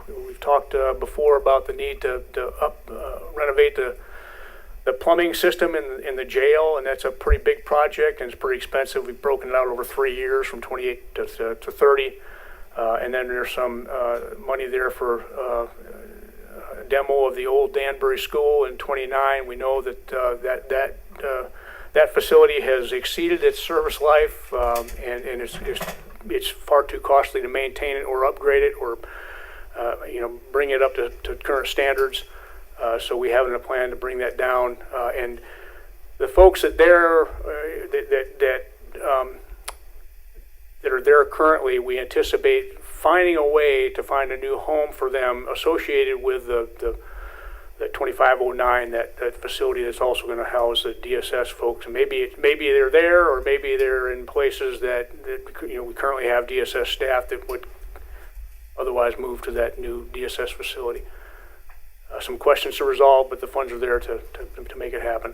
Speaker 7: We've talked before about the need to renovate the plumbing system in the jail, and that's a pretty big project, and it's pretty expensive. We've broken it out over 3 years from 28 to 30, and then there's some money there for demo of the old Danbury School in '29. We know that that facility has exceeded its service life, and it's far too costly to maintain it or upgrade it or bring it up to current standards. So we have a plan to bring that down, and the folks that are there currently, we anticipate finding a way to find a new home for them associated with the 2509, that facility that's also going to house the DSS folks. And maybe they're there, or maybe they're in places that we currently have DSS staff that would otherwise move to that new DSS facility. Some questions to resolve, but the funds are there to make it happen.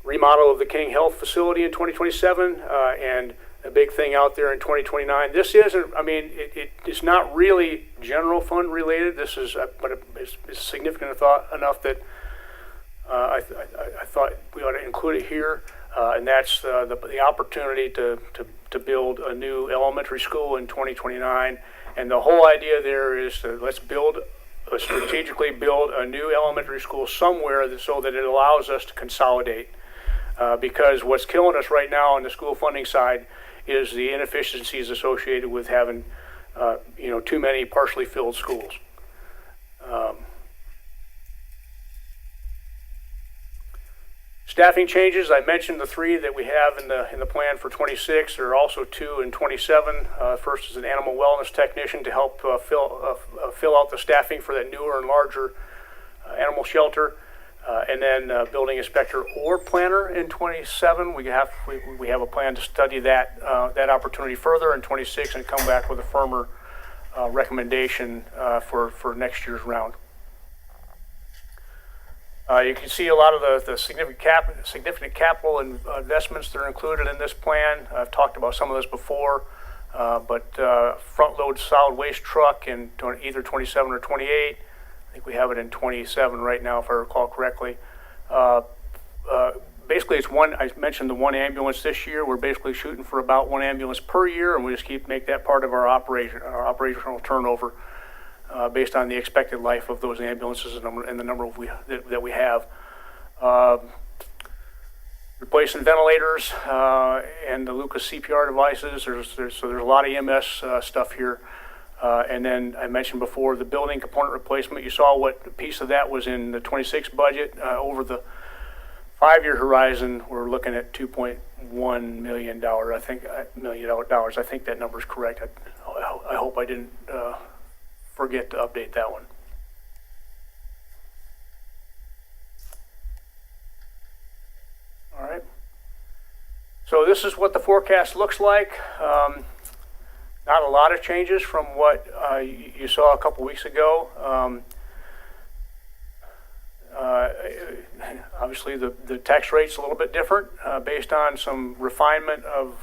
Speaker 7: Remodel of the King Health facility in 2027, and a big thing out there in 2029. This isn't, it's not really general fund related. This is, but it's significant enough that I thought we ought to include it here, and that's the opportunity to build a new elementary school in 2029. And the whole idea there is to let's strategically build a new elementary school somewhere so that it allows us to consolidate. Because what's killing us right now on the school funding side is the inefficiencies associated with having, too many partially filled schools. Staffing changes, I mentioned the 3 that we have in the plan for 26. There are also 2 in 27. First is an animal wellness technician to help fill out the staffing for that newer and larger animal shelter. And then building inspector or planner in 27. We have a plan to study that opportunity further in 26 and come back with a firmer recommendation for next year's round. You can see a lot of the significant capital investments that are included in this plan. I've talked about some of this before, but front load solid waste truck in either 27 or 28. I think we have it in 27 right now, if I recall correctly. Basically, it's one. I mentioned the one ambulance this year. We're basically shooting for about one ambulance per year, and we just make that part of our operational turnover based on the expected life of those ambulances and the number that we have. Replacing ventilators and the Lucas CPR devices. There's a lot of EMS stuff here. And then I mentioned before the building component replacement. You saw what piece of that was in the 26 budget. Over the 5-year horizon, we're looking at $2.1 million. I think $1 million. I think that number is correct. I hope I didn't forget to update that one. All right. So this is what the forecast looks like. Not a lot of changes from what you saw a couple weeks ago. Obviously, the tax rate's a little bit different based on some refinement of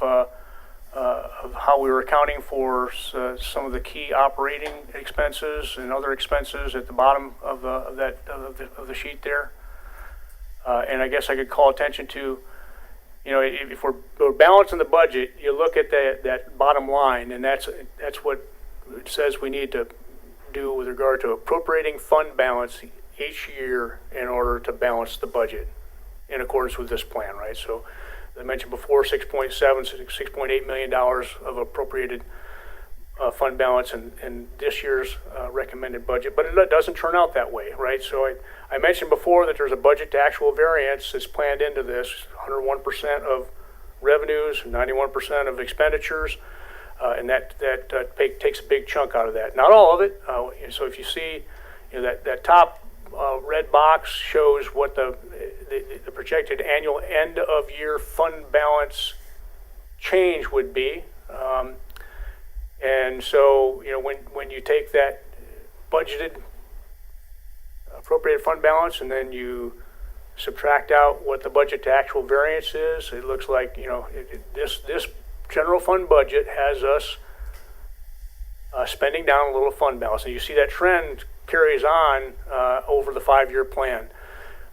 Speaker 7: how we were accounting for some of the key operating expenses and other expenses at the bottom of the sheet there. And I guess I could call attention to, if we're balancing the budget, you look at that bottom line, and that's what it says we need to do with regard to appropriating fund balance each year in order to balance the budget in accordance with this plan, right? So, as I mentioned before, $6.8 million of appropriated fund balance in this year's recommended budget, but it doesn't turn out that way, right? So I mentioned before that there's a budget to actual variance that's planned into this, 101% of revenues, 91% of expenditures, and that takes a big chunk out of that. Not all of it. So if you see, that top red box shows what the projected annual end of year fund balance change would be. And so, when you take that budgeted appropriated fund balance and then you subtract out what the budget to actual variance is, it looks like, this general fund budget has us spending down a little fund balance. And you see that trend carries on over the 5-year plan.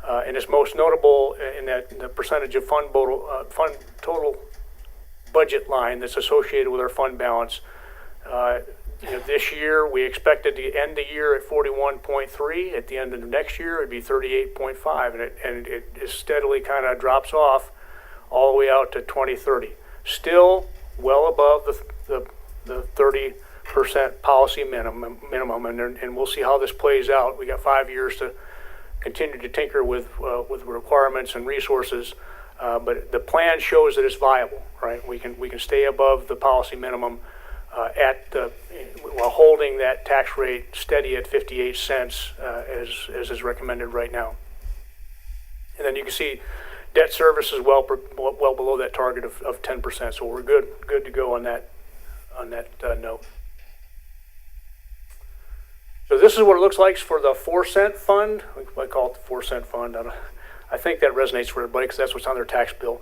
Speaker 7: And it's most notable in the percentage of fund total budget line that's associated with our fund balance. This year, we expected to end the year at 41.3. At the end of the next year, it'd be 38.5, and it steadily kind of drops off all the way out to 2030. Still well above the 30% policy minimum, and we'll see how this plays out. We got 5 years to continue to tinker with requirements and resources, but the plan shows that it's viable. Right? We can stay above the policy minimum while holding that tax rate steady at 58 cents as is recommended right now. And then you can see debt service is well below that target of 10%. So we're good to go on that note. So this is what it looks like for the 4-cent fund. I call it the 4-cent fund. I think that resonates for everybody because that's what's on their tax bill.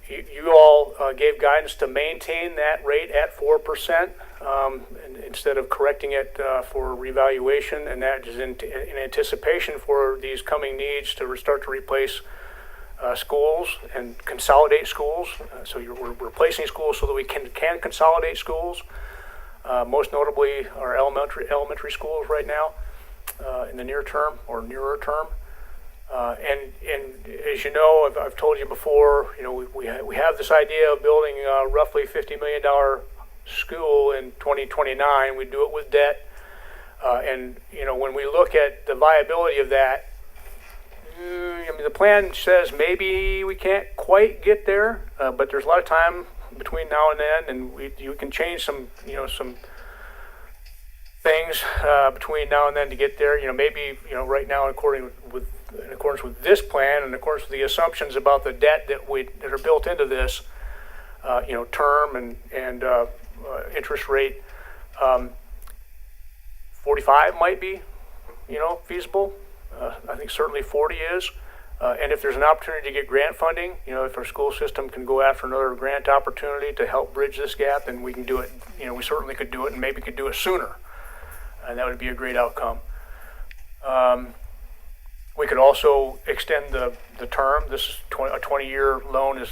Speaker 7: You all gave guidance to maintain that rate at 4% instead of correcting it for revaluation, and that is in anticipation for these coming needs to start to replace schools and consolidate schools. So we're replacing schools so that we can consolidate schools. Most notably our elementary schools right now in the near term or nearer term. And as you know, I've told you before, we have this idea of building a roughly $50 million school in 2029. We do it with debt. And when we look at the viability of that, the plan says maybe we can't quite get there, but there's a lot of time between now and then, and you can change some things between now and then to get there. Maybe right now, in accordance with this plan and in accordance with the assumptions about the debt that are built into this, term and interest rate, 45 might be, feasible. I think certainly 40 is. And if there's an opportunity to get grant funding, if our school system can go after another grant opportunity to help bridge this gap, then we can do it. We certainly could do it, and maybe could do it sooner. And that would be a great outcome. We could also extend the term. This is a 20-year loan is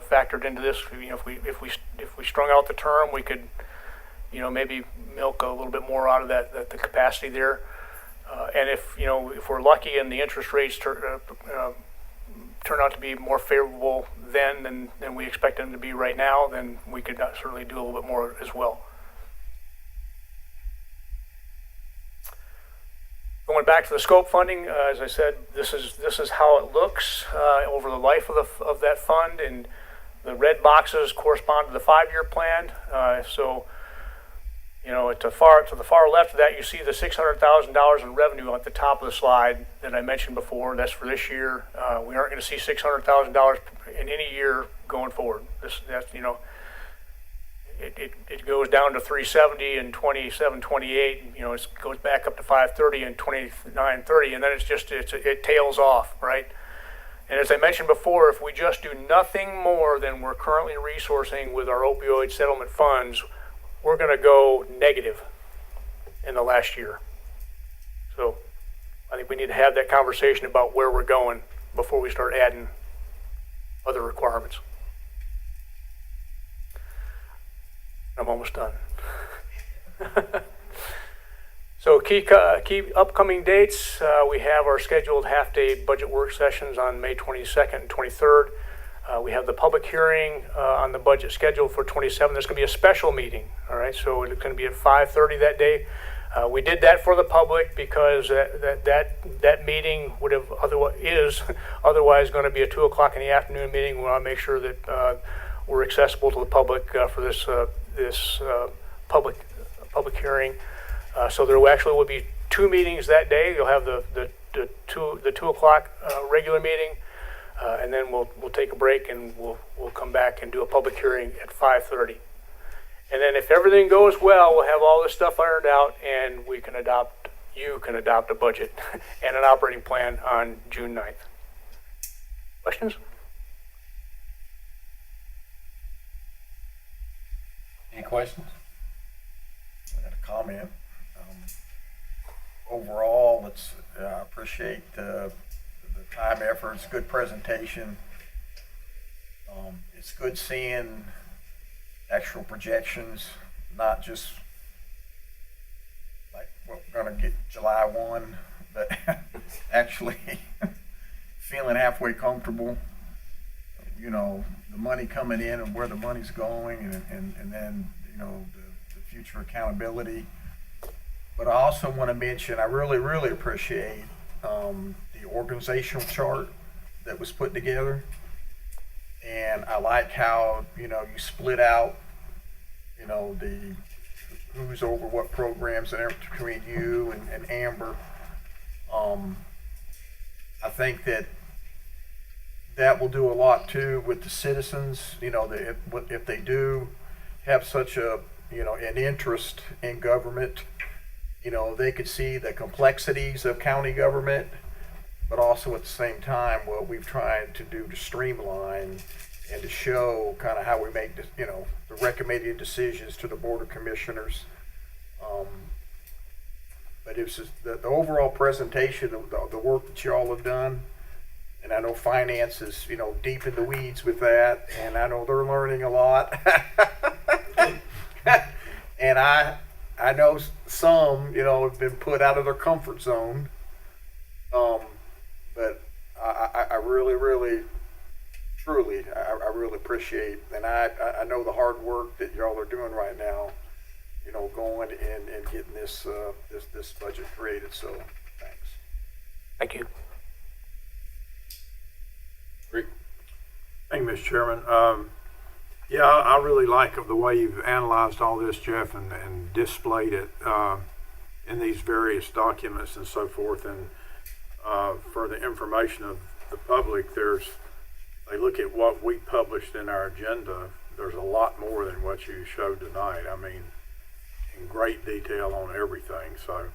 Speaker 7: factored into this. If we strung out the term, we could, maybe milk a little bit more out of the capacity there. And if we're lucky and the interest rates turn out to be more favorable then than we expect them to be right now, then we could certainly do a little bit more as well. Going back to the scope funding, as I said, this is how it looks over the life of that fund, and the red boxes correspond to the 5-year plan. So, to the far left of that, you see the $600,000 in revenue at the top of the slide that I mentioned before. That's for this year. We aren't going to see $600,000 in any year going forward. It goes down to 370 in 27, 28. It goes back up to 530 in 29, 30, and then it tails off, right? And as I mentioned before, if we just do nothing more than we're currently resourcing with our opioid settlement funds, we're going to go negative in the last year. So I think we need to have that conversation about where we're going before we start adding other requirements. I'm almost done. So key upcoming dates, we have our scheduled half-day budget work sessions on May 22nd and 23rd. We have the public hearing on the budget scheduled for 27th. There's going to be a special meeting, all right? So it's going to be at 5:30 that day. We did that for the public because that meeting is otherwise going to be a 2 o'clock in the afternoon meeting. We want to make sure that we're accessible to the public for this public hearing. So there actually will be 2 meetings that day. You'll have the 2 o'clock regular meeting. And then we'll take a break and we'll come back and do a public hearing at 5:30. And then if everything goes well, we'll have all this stuff ironed out, and you can adopt a budget and an operating plan on June 9th. Questions?
Speaker 21: Any questions?
Speaker 17: I had a comment. Overall, I appreciate the time, effort. It's a good presentation. It's good seeing actual projections, not just like what we're gonna get July 1, but actually feeling halfway comfortable, you know, the money coming in and where the money's going, and then, you know, the future accountability. But I also want to mention, I really appreciate the organizational chart that was put together. And I like how, you know, you split out, you know, the who's over what programs and everything between you and Amber. I think that will do a lot too with the citizens. You know, if they do have such a, you know, an interest in government, you know, they could see the complexities of county government, but also at the same time what we've tried to do to streamline and to show kind of how we make, you know, the recommended decisions to the Board of Commissioners. But it was just the overall presentation of the work that you all have done. And I know finance is, you know, deep in the weeds with that, and I know they're learning a lot. And I know some, you know, have been put out of their comfort zone. But I really, truly, I really appreciate, and I know the hard work that y'all are doing right now, you know, going and getting this budget created. So, thanks.
Speaker 7: Thank you.
Speaker 17: Rick.
Speaker 8: Thank you, Mr. Chairman. Yeah, I really like the way you've analyzed all this, Jeff, and displayed it in these various documents and so forth. And for the information of the public, they look at what we published in our agenda. There's a lot more than what you showed tonight. I mean, in great detail on everything. So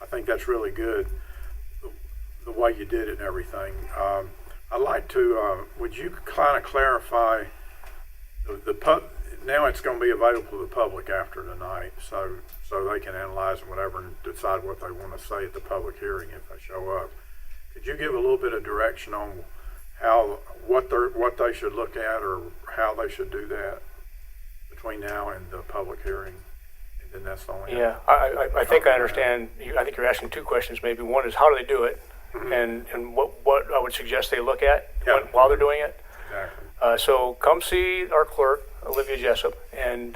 Speaker 8: I think that's really good, the way you did it and everything. I'd like to, would you kind of clarify now it's going to be available to the public after tonight, so they can analyze and whatever and decide what they want to say at the public hearing if they show up. Could you give a little bit of direction on what they should look at or how they should do that between now and the public hearing? And then that's the only.
Speaker 7: Yeah, I think I understand. I think you're asking two questions. Maybe one is how do they do it, and what I would suggest they look at while they're doing it.
Speaker 8: Exactly.
Speaker 7: So come see our clerk, Olivia Jessup, and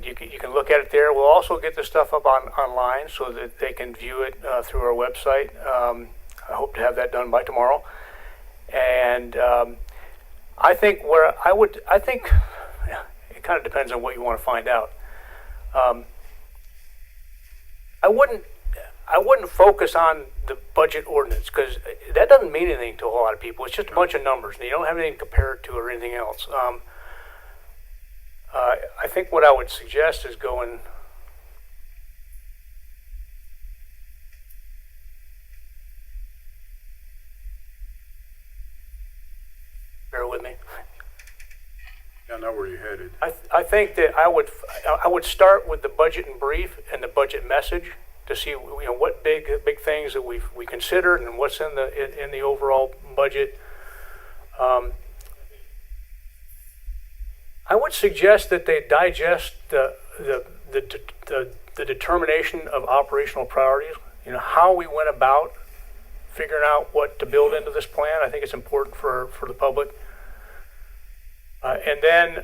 Speaker 7: you can look at it there. We'll also get the stuff up online so that they can view it through our website. I hope to have that done by tomorrow. And I think it kind of depends on what you want to find out. I wouldn't focus on the budget ordinance because that doesn't mean anything to a lot of people. It's just a bunch of numbers, and you don't have anything to compare it to or anything else. I think what I would suggest is going. Bear with me.
Speaker 8: I know where you're headed.
Speaker 7: I think that I would start with the budget in brief and the budget message to see what big things that we considered and what's in the overall budget. I would suggest that they digest the determination of operational priorities. How we went about figuring out what to build into this plan. I think it's important for the public. And then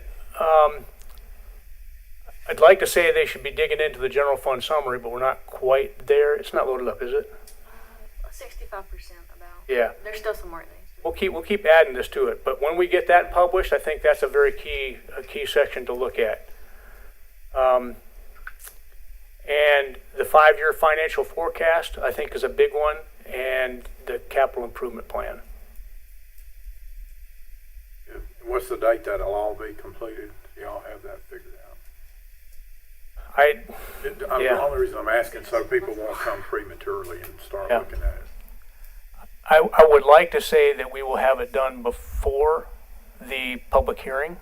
Speaker 7: I'd like to say they should be digging into the general fund summary, but we're not quite there. It's not loaded up, is it?
Speaker 6: 65% about.
Speaker 7: Yeah.
Speaker 6: There's still some more things.
Speaker 7: We'll keep adding this to it, but when we get that published, I think that's a very key section to look at. And the 5-year financial forecast, I think, is a big one, and the capital improvement plan.
Speaker 8: What's the date that'll all be completed? Do y'all have that figured out? The only reason I'm asking so people won't come prematurely and start looking at it.
Speaker 7: I would like to say that we will have it done before the public hearing.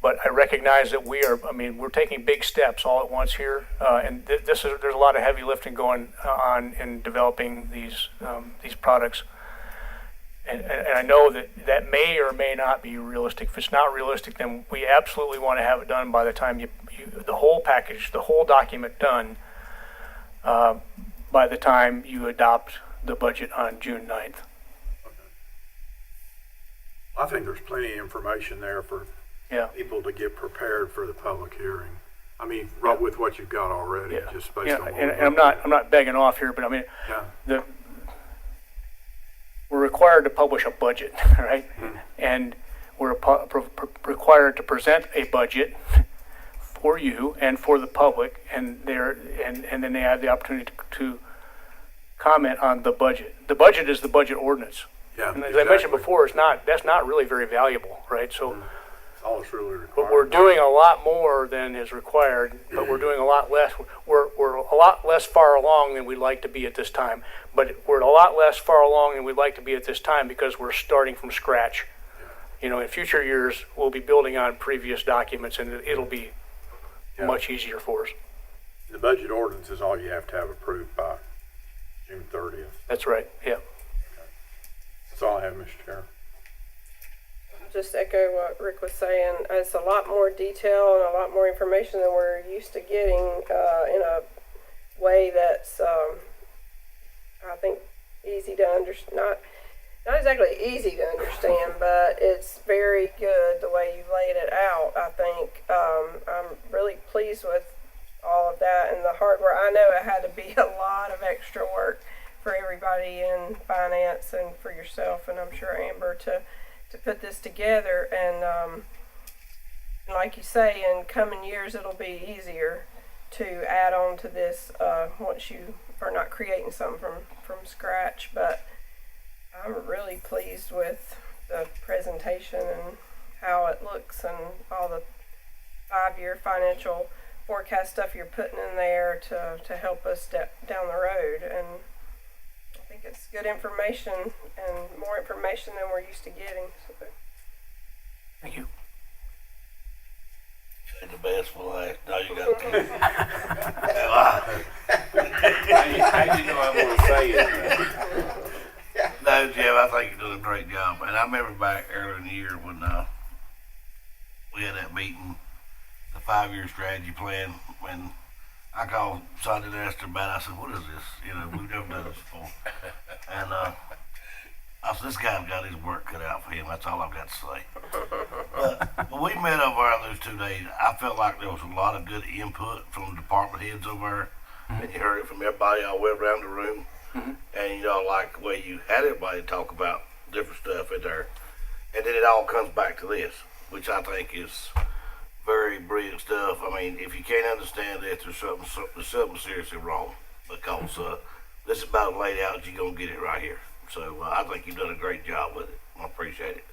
Speaker 7: But I recognize that we're taking big steps all at once here. And there's a lot of heavy lifting going on in developing these products. and I know that that may or may not be realistic. If it's not realistic, then we absolutely want to have it done by the time the whole package, the whole document done, by the time you adopt the budget on June 9th.
Speaker 8: I think there's plenty of information there for people to get prepared for the public hearing. I mean, right with what you've got already, just based on what
Speaker 7: and I'm not begging off here, but I mean, we're required to publish a budget, right? And we're required to present a budget for you and for the public, and then they have the opportunity to comment on the budget. The budget is the budget ordinance.
Speaker 8: Yeah,
Speaker 7: and as I mentioned before, that's not really very valuable, right? So
Speaker 8: all it's really required.
Speaker 7: but we're doing a lot more than is required, but we're doing a lot less. We're a lot less far along than we'd like to be at this time. But we're a lot less far along than we'd like to be at this time because we're starting from scratch. You know, in future years, we'll be building on previous documents, and it'll be much easier for us.
Speaker 8: The budget ordinance is all you have to have approved by June 30th.
Speaker 7: That's right, yeah.
Speaker 8: That's all I have, Mr. Chair.
Speaker 1: Just echo what Rick was saying. It's a lot more detail and a lot more information than we're used to getting in a way that's, I think, easy to understand. Not exactly easy to understand, but it's very good the way you laid it out. I think I'm really pleased with all of that and the hard work. I know it had to be a lot of extra work for everybody in finance and for yourself, and I'm sure Amber to put this together. And like you say, in coming years it'll be easier to add on to this once you are not creating something from scratch. But I'm really pleased with the presentation and how it looks and all the 5-year financial forecast stuff you're putting in there to help us down the road. And I think it's good information and more information than we're used to getting. So.
Speaker 7: Thank you.
Speaker 18: The best for last. Now you got to.
Speaker 2: How you know I'm going to say it?
Speaker 18: No, Jeff, I think you're doing a great job. And I remember back earlier in the year when we had that meeting, the 5-year strategy plan, when I called Sunday and asked her about it. I said, what is this? You know, we've never done this before. And I said, this guy's got his work cut out for him. That's all I've got to say. But when we met over there those 2 days, I felt like there was a lot of good input from the department heads over there. Mm-hmm. And you heard it from everybody all the way around the room. Mm-hmm. And you know, like the way you had everybody talk about different stuff in there. And then it all comes back to this, which I think is very brilliant stuff. I mean, if you can't understand that, there's something seriously wrong, because this is about laid out, you're going to get it right here. So I think you've done a great job with it. I appreciate it.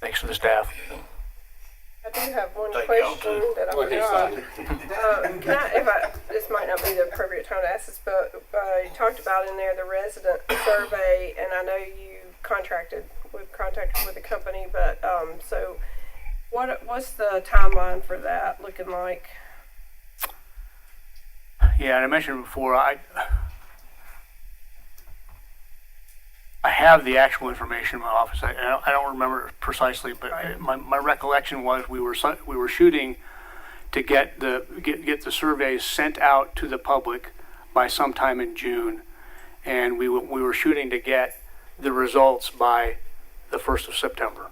Speaker 7: Thanks to the staff.
Speaker 1: I do have one question that I forgot. This might not be the appropriate time to ask this, but you talked about in there the resident survey, and I know we've contracted with the company, but so what's the timeline for that looking like?
Speaker 7: Yeah, and I mentioned before, I have the actual information in my office. I don't remember it precisely, but my recollection was we were shooting to get the surveys sent out to the public by sometime in June, and we were shooting to get the results by the 1st of September.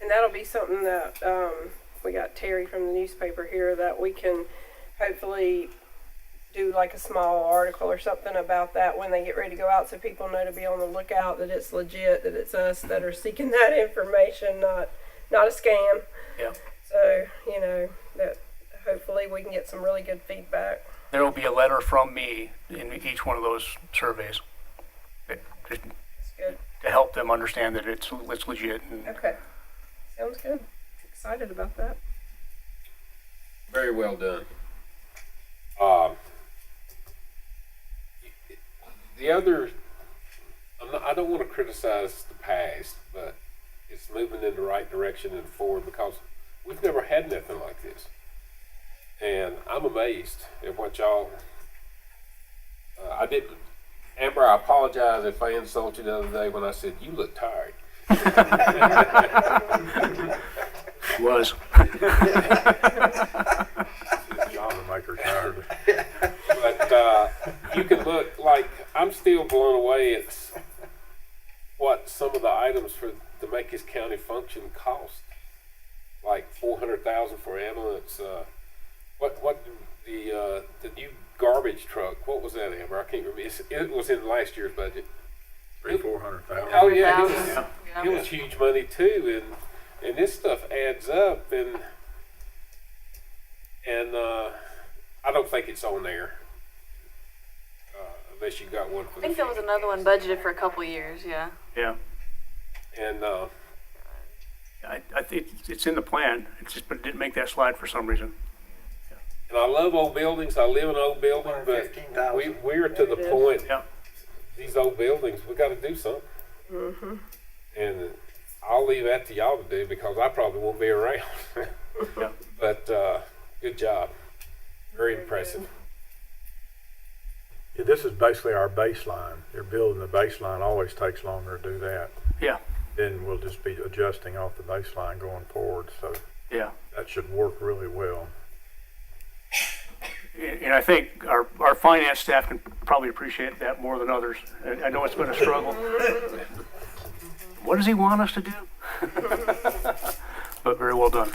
Speaker 1: And that'll be something that we got Terry from the newspaper here that we can hopefully do like a small article or something about that when they get ready to go out, so people know to be on the lookout, that it's legit, that it's us that are seeking that information, not a scam.
Speaker 7: Yeah.
Speaker 1: So, you know, that hopefully we can get some really good feedback.
Speaker 7: There will be a letter from me in each one of those surveys. That's
Speaker 1: good.
Speaker 7: To help them understand that it's legit.
Speaker 1: Okay. Sounds good. Excited about that.
Speaker 2: Very well done. The other, I don't want to criticize the past, but it's moving in the right direction and forward, because we've never had nothing like this. And I'm amazed at what y'all, I didn't Amber, I apologize if I insulted you the other day when I said you look tired.
Speaker 19: Was.
Speaker 17: Job to make her tired.
Speaker 2: But you can look like I'm still blown away at what some of the items for to make this county function cost. Like $400,000 for ambulance. What the new garbage truck? What was that, Amber? I can't remember. It was in last year's budget.
Speaker 17: $400,000.
Speaker 2: Oh yeah, it was huge money too, and this stuff adds up, and I don't think it's on there unless you got one for
Speaker 6: I think there was another one budgeted for a couple years, yeah.
Speaker 19: Yeah.
Speaker 2: And
Speaker 19: I think it's in the plan. It's just, but it didn't make that slide for some reason.
Speaker 2: and I love old buildings. I live in an old building, but we're to the point.
Speaker 19: Yeah.
Speaker 2: These old buildings, we got to do something.
Speaker 1: Mm-hmm.
Speaker 2: And I'll leave that to y'all to do because I probably won't be around.
Speaker 19: Yeah.
Speaker 2: But good job. Very impressive.
Speaker 17: Yeah, this is basically our baseline. You're building the baseline, always takes longer to do that.
Speaker 19: Yeah.
Speaker 17: Then we'll just be adjusting off the baseline going forward, so
Speaker 19: Yeah.
Speaker 17: that should work really well.
Speaker 19: And I think our finance staff can probably appreciate that more than others. I know it's been a struggle. What does he want us to do? But very well done.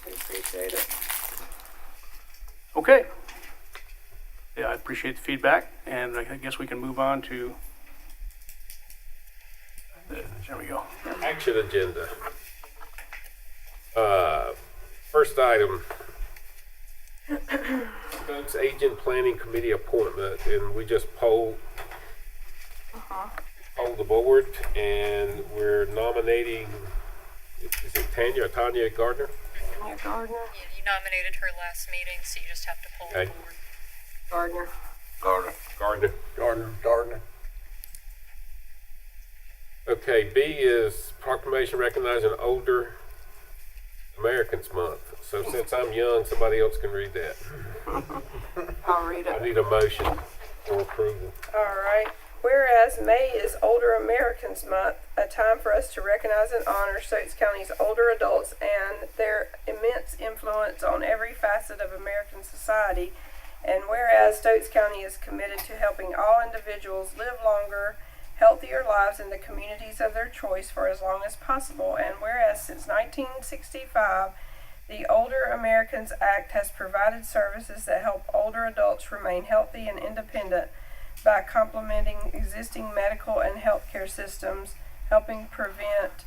Speaker 1: We appreciate it.
Speaker 19: Okay. Yeah, I appreciate the feedback, and I guess we can move on to, there we go.
Speaker 2: Action agenda. First item, Stokes Agent Planning Committee appointment, and we just polled the board, and we're nominating, is it Tanya Gardner?
Speaker 1: Tanya Gardner.
Speaker 5: You nominated her last meeting, so you just have to poll
Speaker 2: Okay.
Speaker 5: the board.
Speaker 1: Gardner.
Speaker 2: Okay, B is proclamation recognizing Older Americans Month. So since I'm young, somebody else can read that.
Speaker 1: I'll read
Speaker 2: I
Speaker 1: it.
Speaker 2: need a motion for approval.
Speaker 1: All right. Whereas May is Older Americans Month, a time for us to recognize and honor Stokes County's older adults and their immense influence on every facet of American society. And whereas Stokes County is committed to helping all individuals live longer, healthier lives in the communities of their choice for as long as possible. And whereas since 1965, the Older Americans Act has provided services that help older adults remain healthy and independent by complementing existing medical and healthcare systems, helping prevent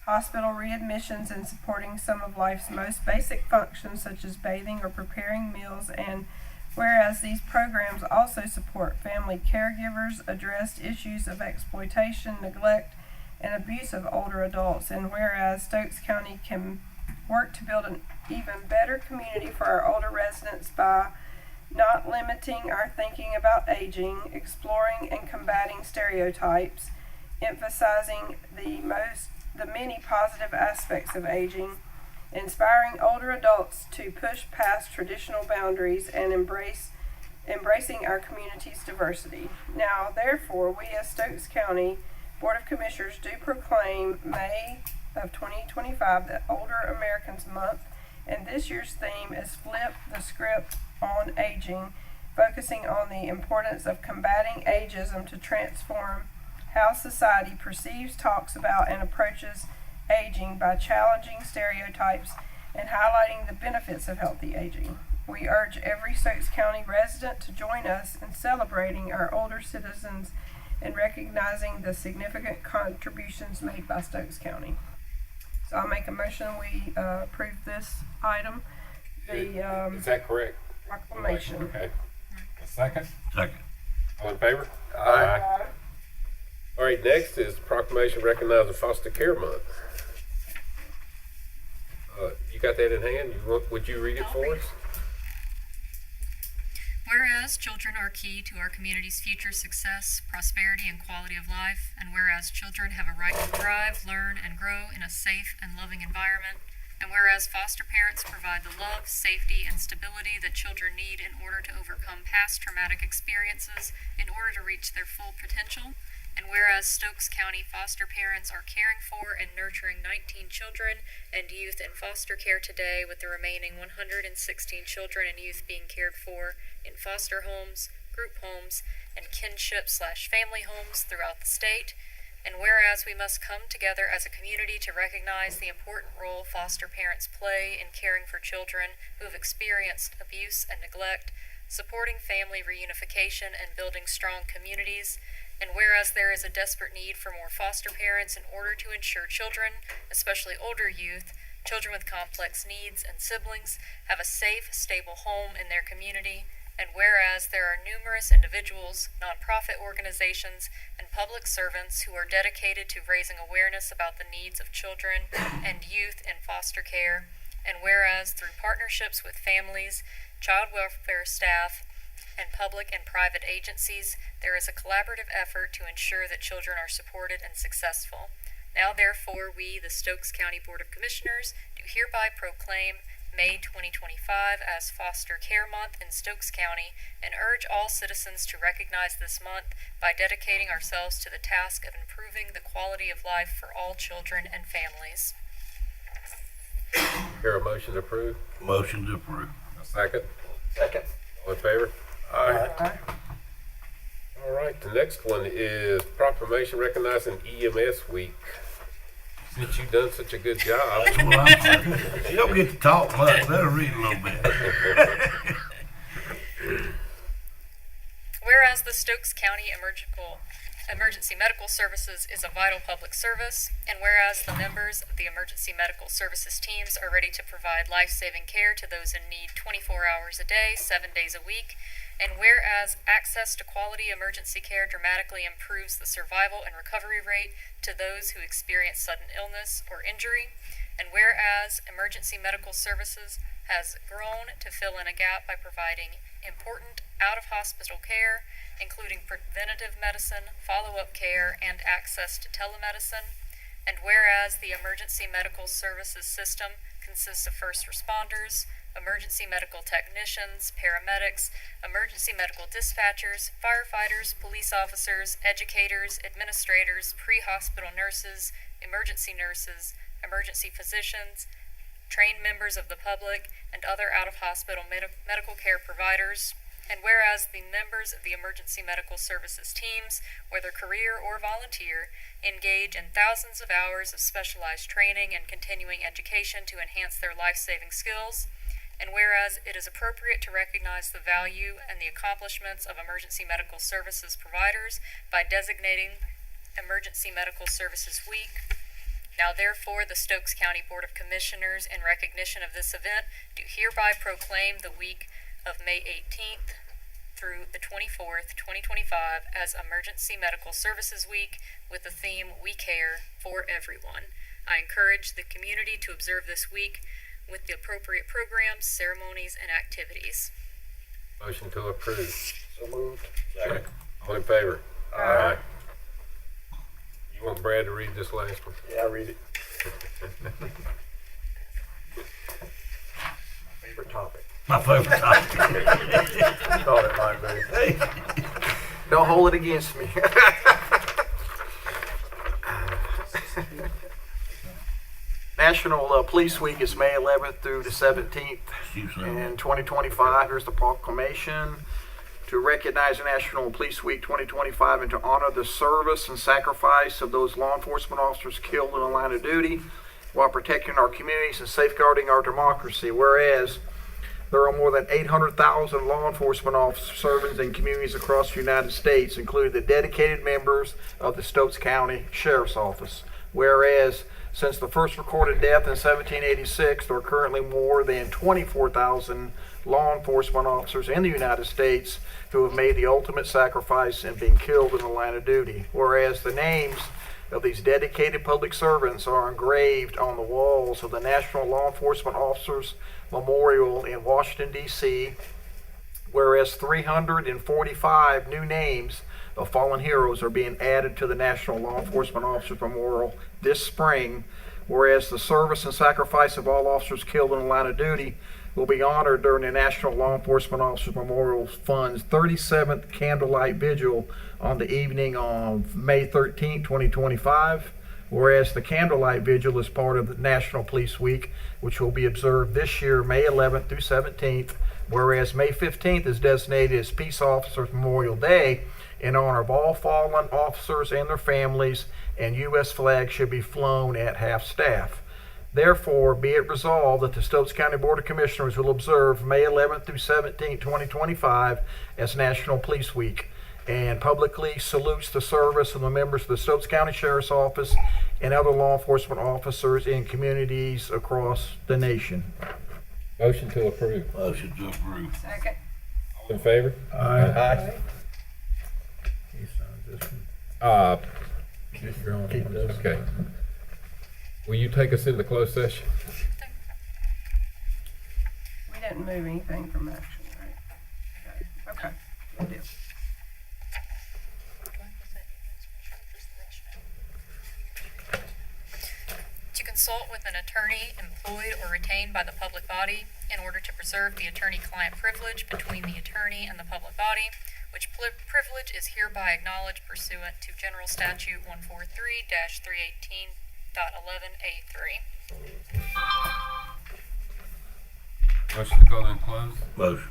Speaker 1: hospital readmissions, and supporting some of life's most basic functions such as bathing or preparing meals. And whereas these programs also support family caregivers, address issues of exploitation, neglect, and abuse of older adults. And whereas Stokes County can work to build an even better community for our older residents by not limiting our thinking about aging, exploring and combating stereotypes, emphasizing the many positive aspects of aging, inspiring older adults to push past traditional boundaries, and embracing our community's diversity. Now, therefore, we as Stokes County Board of Commissioners do proclaim May of 2025 the Older Americans Month, and this year's theme is Flip the Script on Aging, focusing on the importance of combating ageism to transform how society perceives, talks about, and approaches aging by challenging stereotypes and highlighting the benefits of healthy aging. We urge every Stokes County resident to join us in celebrating our older citizens and recognizing the significant contributions made by Stokes County. So I'll make a motion we approve this item, the
Speaker 2: Is that correct?
Speaker 1: proclamation.
Speaker 2: Okay. A second?
Speaker 18: Second.
Speaker 2: All in favor?
Speaker 1: Aye.
Speaker 2: All right, next is proclamation recognizing Foster Care Month. You got that in hand? Would you read it for us?
Speaker 5: Whereas children are key to our community's future success, prosperity, and quality of life, and whereas children have a right to thrive, learn, and grow in a safe and loving environment, And whereas foster parents provide the love, safety, and stability that children need in order to overcome past traumatic experiences in order to reach their full potential. And whereas Stokes County foster parents are caring for and nurturing 19 children and youth in foster care today, with the remaining 116 children and youth being cared for in foster homes, group homes, and kinship/family homes throughout the state. And whereas we must come together as a community to recognize the important role foster parents play in caring for children who have experienced abuse and neglect, supporting family reunification, and building strong communities. And whereas there is a desperate need for more foster parents in order to ensure children, especially older youth, children with complex needs, and siblings, have a safe, stable home in their community. And whereas there are numerous individuals, nonprofit organizations, and public servants who are dedicated to raising awareness about the needs of children and youth in foster care, and whereas through partnerships with families, child welfare staff, and public and private agencies, there is a collaborative effort to ensure that children are supported and successful. Now therefore, we, the Stokes County Board of Commissioners, do hereby proclaim May 2025 as Foster Care Month in Stokes County, and urge all citizens to recognize this month by dedicating ourselves to the task of improving the quality of life for all children and families.
Speaker 2: Hear a motion to approve?
Speaker 18: Motion to approve.
Speaker 2: A second?
Speaker 3: Second.
Speaker 2: All in favor?
Speaker 3: Aye.
Speaker 2: All right, the next one is proclamation recognizing EMS week. Since you've done such a good job.
Speaker 18: Well, you don't get to talk much. Better read a little bit.
Speaker 5: Whereas the Stokes County Emergency Medical Services is a vital public service, and whereas the members of the emergency medical services teams are ready to provide life-saving care to those in need 24 hours a day, 7 days a week, and whereas access to quality emergency care dramatically improves the survival and recovery rate to those who experience sudden illness or injury, and whereas emergency medical services has grown to fill in a gap by providing important out-of-hospital care, including preventative medicine, follow-up care, and access to telemedicine. And whereas the emergency medical services system consists of first responders, emergency medical technicians, paramedics, emergency medical dispatchers, firefighters, police officers, educators, administrators, pre-hospital nurses, emergency physicians, trained members of the public, and other out-of-hospital medical care providers. And whereas the members of the emergency medical services teams, whether career or volunteer, engage in thousands of hours of specialized training and continuing education to enhance their life-saving skills. And whereas it is appropriate to recognize the value and the accomplishments of emergency medical services providers by designating Emergency Medical Services Week. Now therefore, the Stokes County Board of Commissioners, in recognition of this event, do hereby proclaim the week of May 18th through the 24th, 2025 as Emergency Medical Services Week with the theme We Care for Everyone. I encourage the community to observe this week with the appropriate programs, ceremonies, and activities.
Speaker 2: Motion to approve.
Speaker 3: So moved.
Speaker 2: Second. All in favor? Aye. You want Brad to read this last one?
Speaker 3: Yeah, read it. Favorite topic.
Speaker 18: My favorite topic.
Speaker 3: Thought it might be. Hey. Don't hold it against me. National Police Week is May 11th through the 17th in 2025. Here's the proclamation. To recognize National Police Week 2025 and to honor the service and sacrifice of those law enforcement officers killed in the line of duty while protecting our communities and safeguarding our democracy. Whereas there are more than 800,000 law enforcement officers serving in communities across the United States, including the dedicated members of the Stokes County Sheriff's Office. Whereas since the first recorded death in 1786, there are currently more than 24,000 law enforcement officers in the United States who have made the ultimate sacrifice in being killed in the line of duty. Whereas the names of these dedicated public servants are engraved on the walls of the National Law Enforcement Officers Memorial in Washington, D.C., whereas 345 new names of fallen heroes are being added to the National Law Enforcement Officers Memorial this spring, whereas the service and sacrifice of all officers killed in the line of duty will be honored during the National Law Enforcement Officers Memorial Fund's 37th Candlelight Vigil on the evening of May 13, 2025. Whereas the Candlelight Vigil is part of the National Police Week, which will be observed this year, May 11th through 17th. Whereas May 15th is designated as Peace Officers Memorial Day in honor of all fallen officers and their families, and U.S. flags should be flown at half-staff. Therefore, be it resolved that the Stokes County Board of Commissioners will observe May 11th through 17th, 2025 as National Police Week, and publicly salutes the service of the members of the Stokes County Sheriff's Office and other law enforcement officers in communities across the nation.
Speaker 21: Motion to approve.
Speaker 18: Motion to approve.
Speaker 4: Second.
Speaker 21: All in favor?
Speaker 3: Aye.
Speaker 21: Okay. Will you take us into closed session?
Speaker 1: We didn't move anything from action, right? Okay. Good deal.
Speaker 5: To consult with an attorney employed or retained by the public body in order to preserve the attorney-client privilege between the attorney and the public body, which privilege is hereby acknowledged pursuant to General Statute 143-318.11A3.
Speaker 21: Motion to go in closed?
Speaker 18: Motion.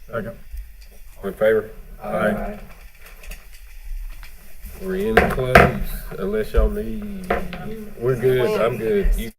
Speaker 21: Second. All in favor? Aye. We're in closed unless y'all need. We're good. I'm good. You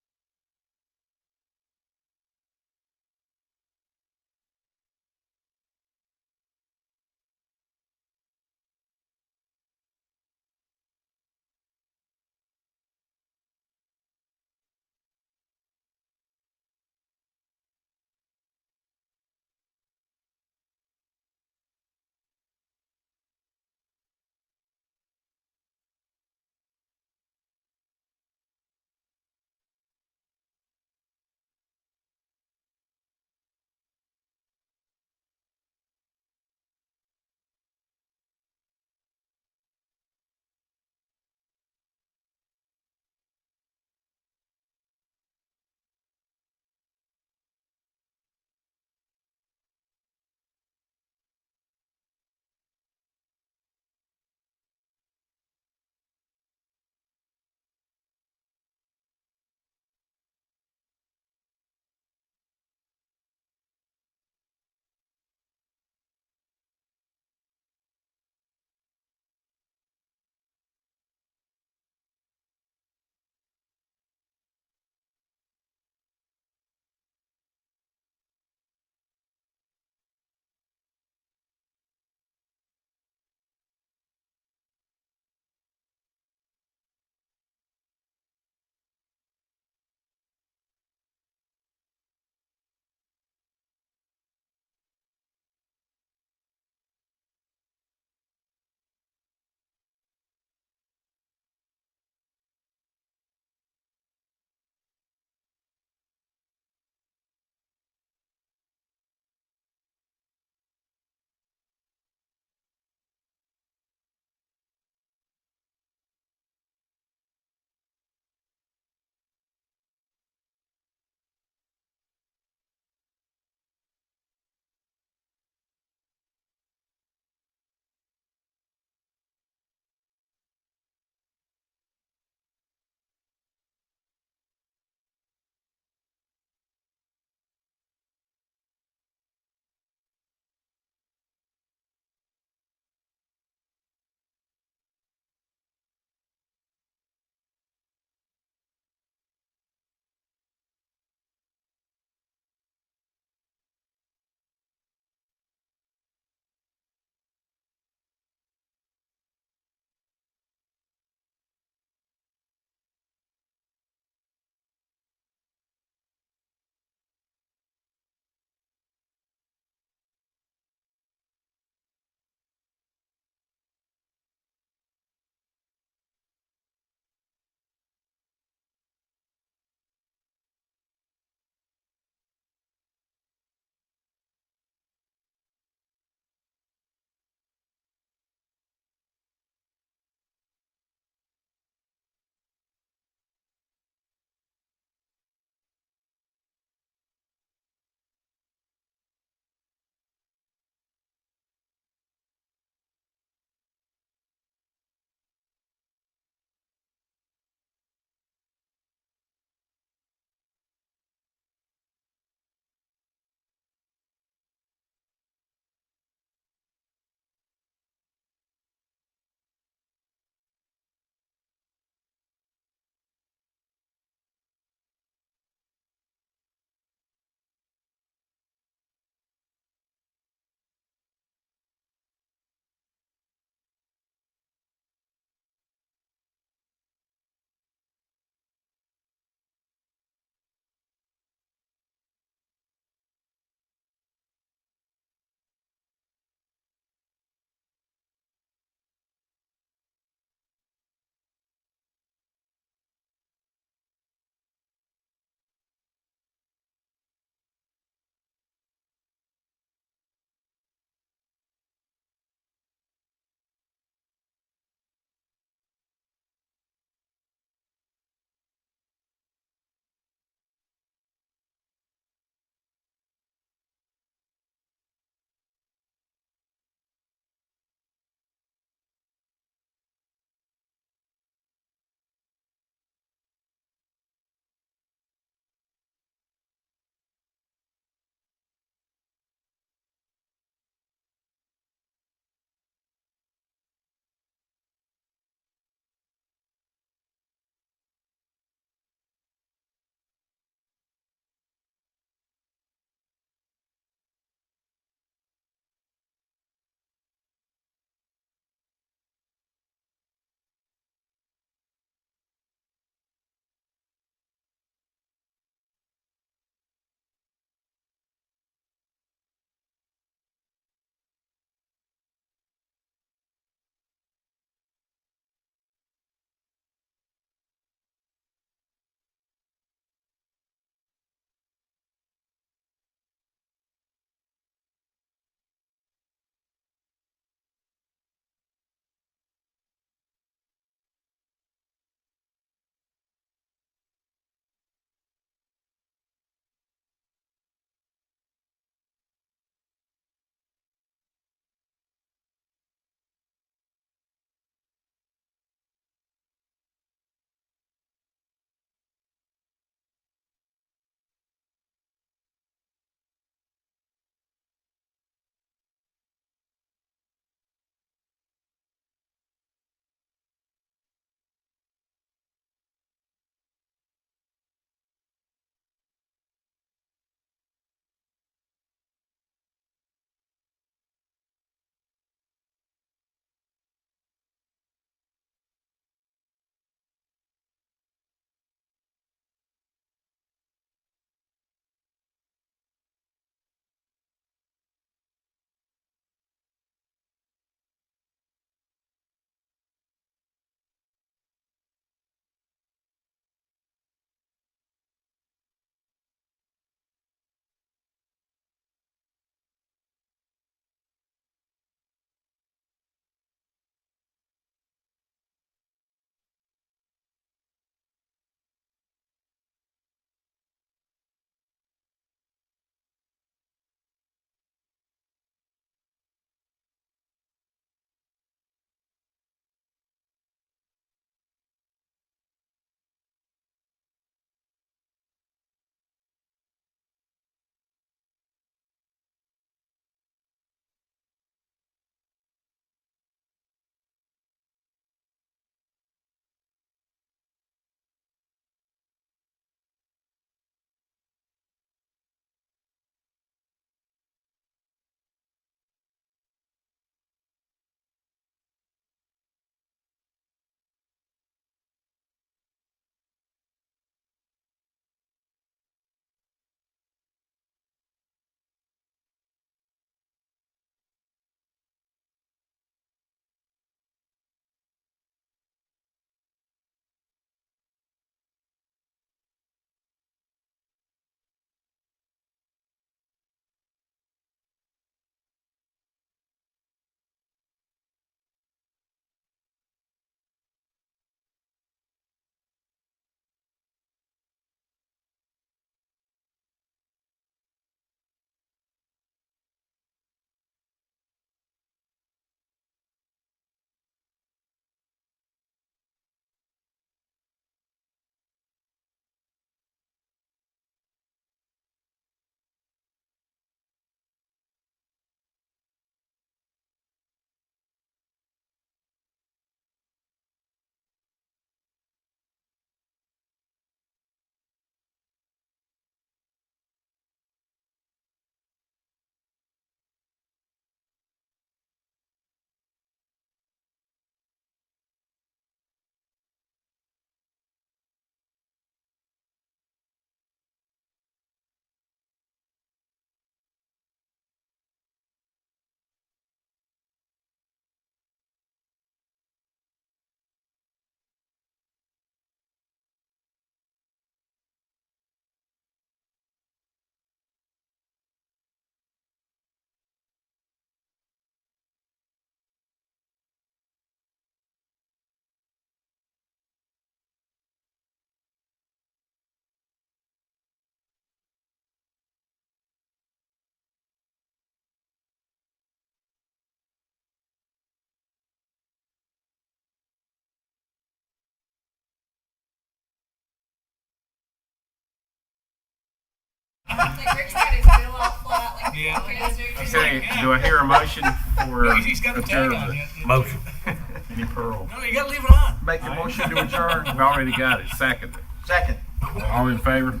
Speaker 9: Okay, do I hear a motion for adjournment?
Speaker 18: Motion.
Speaker 9: Any Pearl?
Speaker 3: No, you gotta leave it on.
Speaker 9: Make the motion to adjourn. We already got it. Second.
Speaker 3: Second.
Speaker 9: All in favor?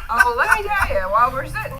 Speaker 1: Oh, let me tell you, while we're sitting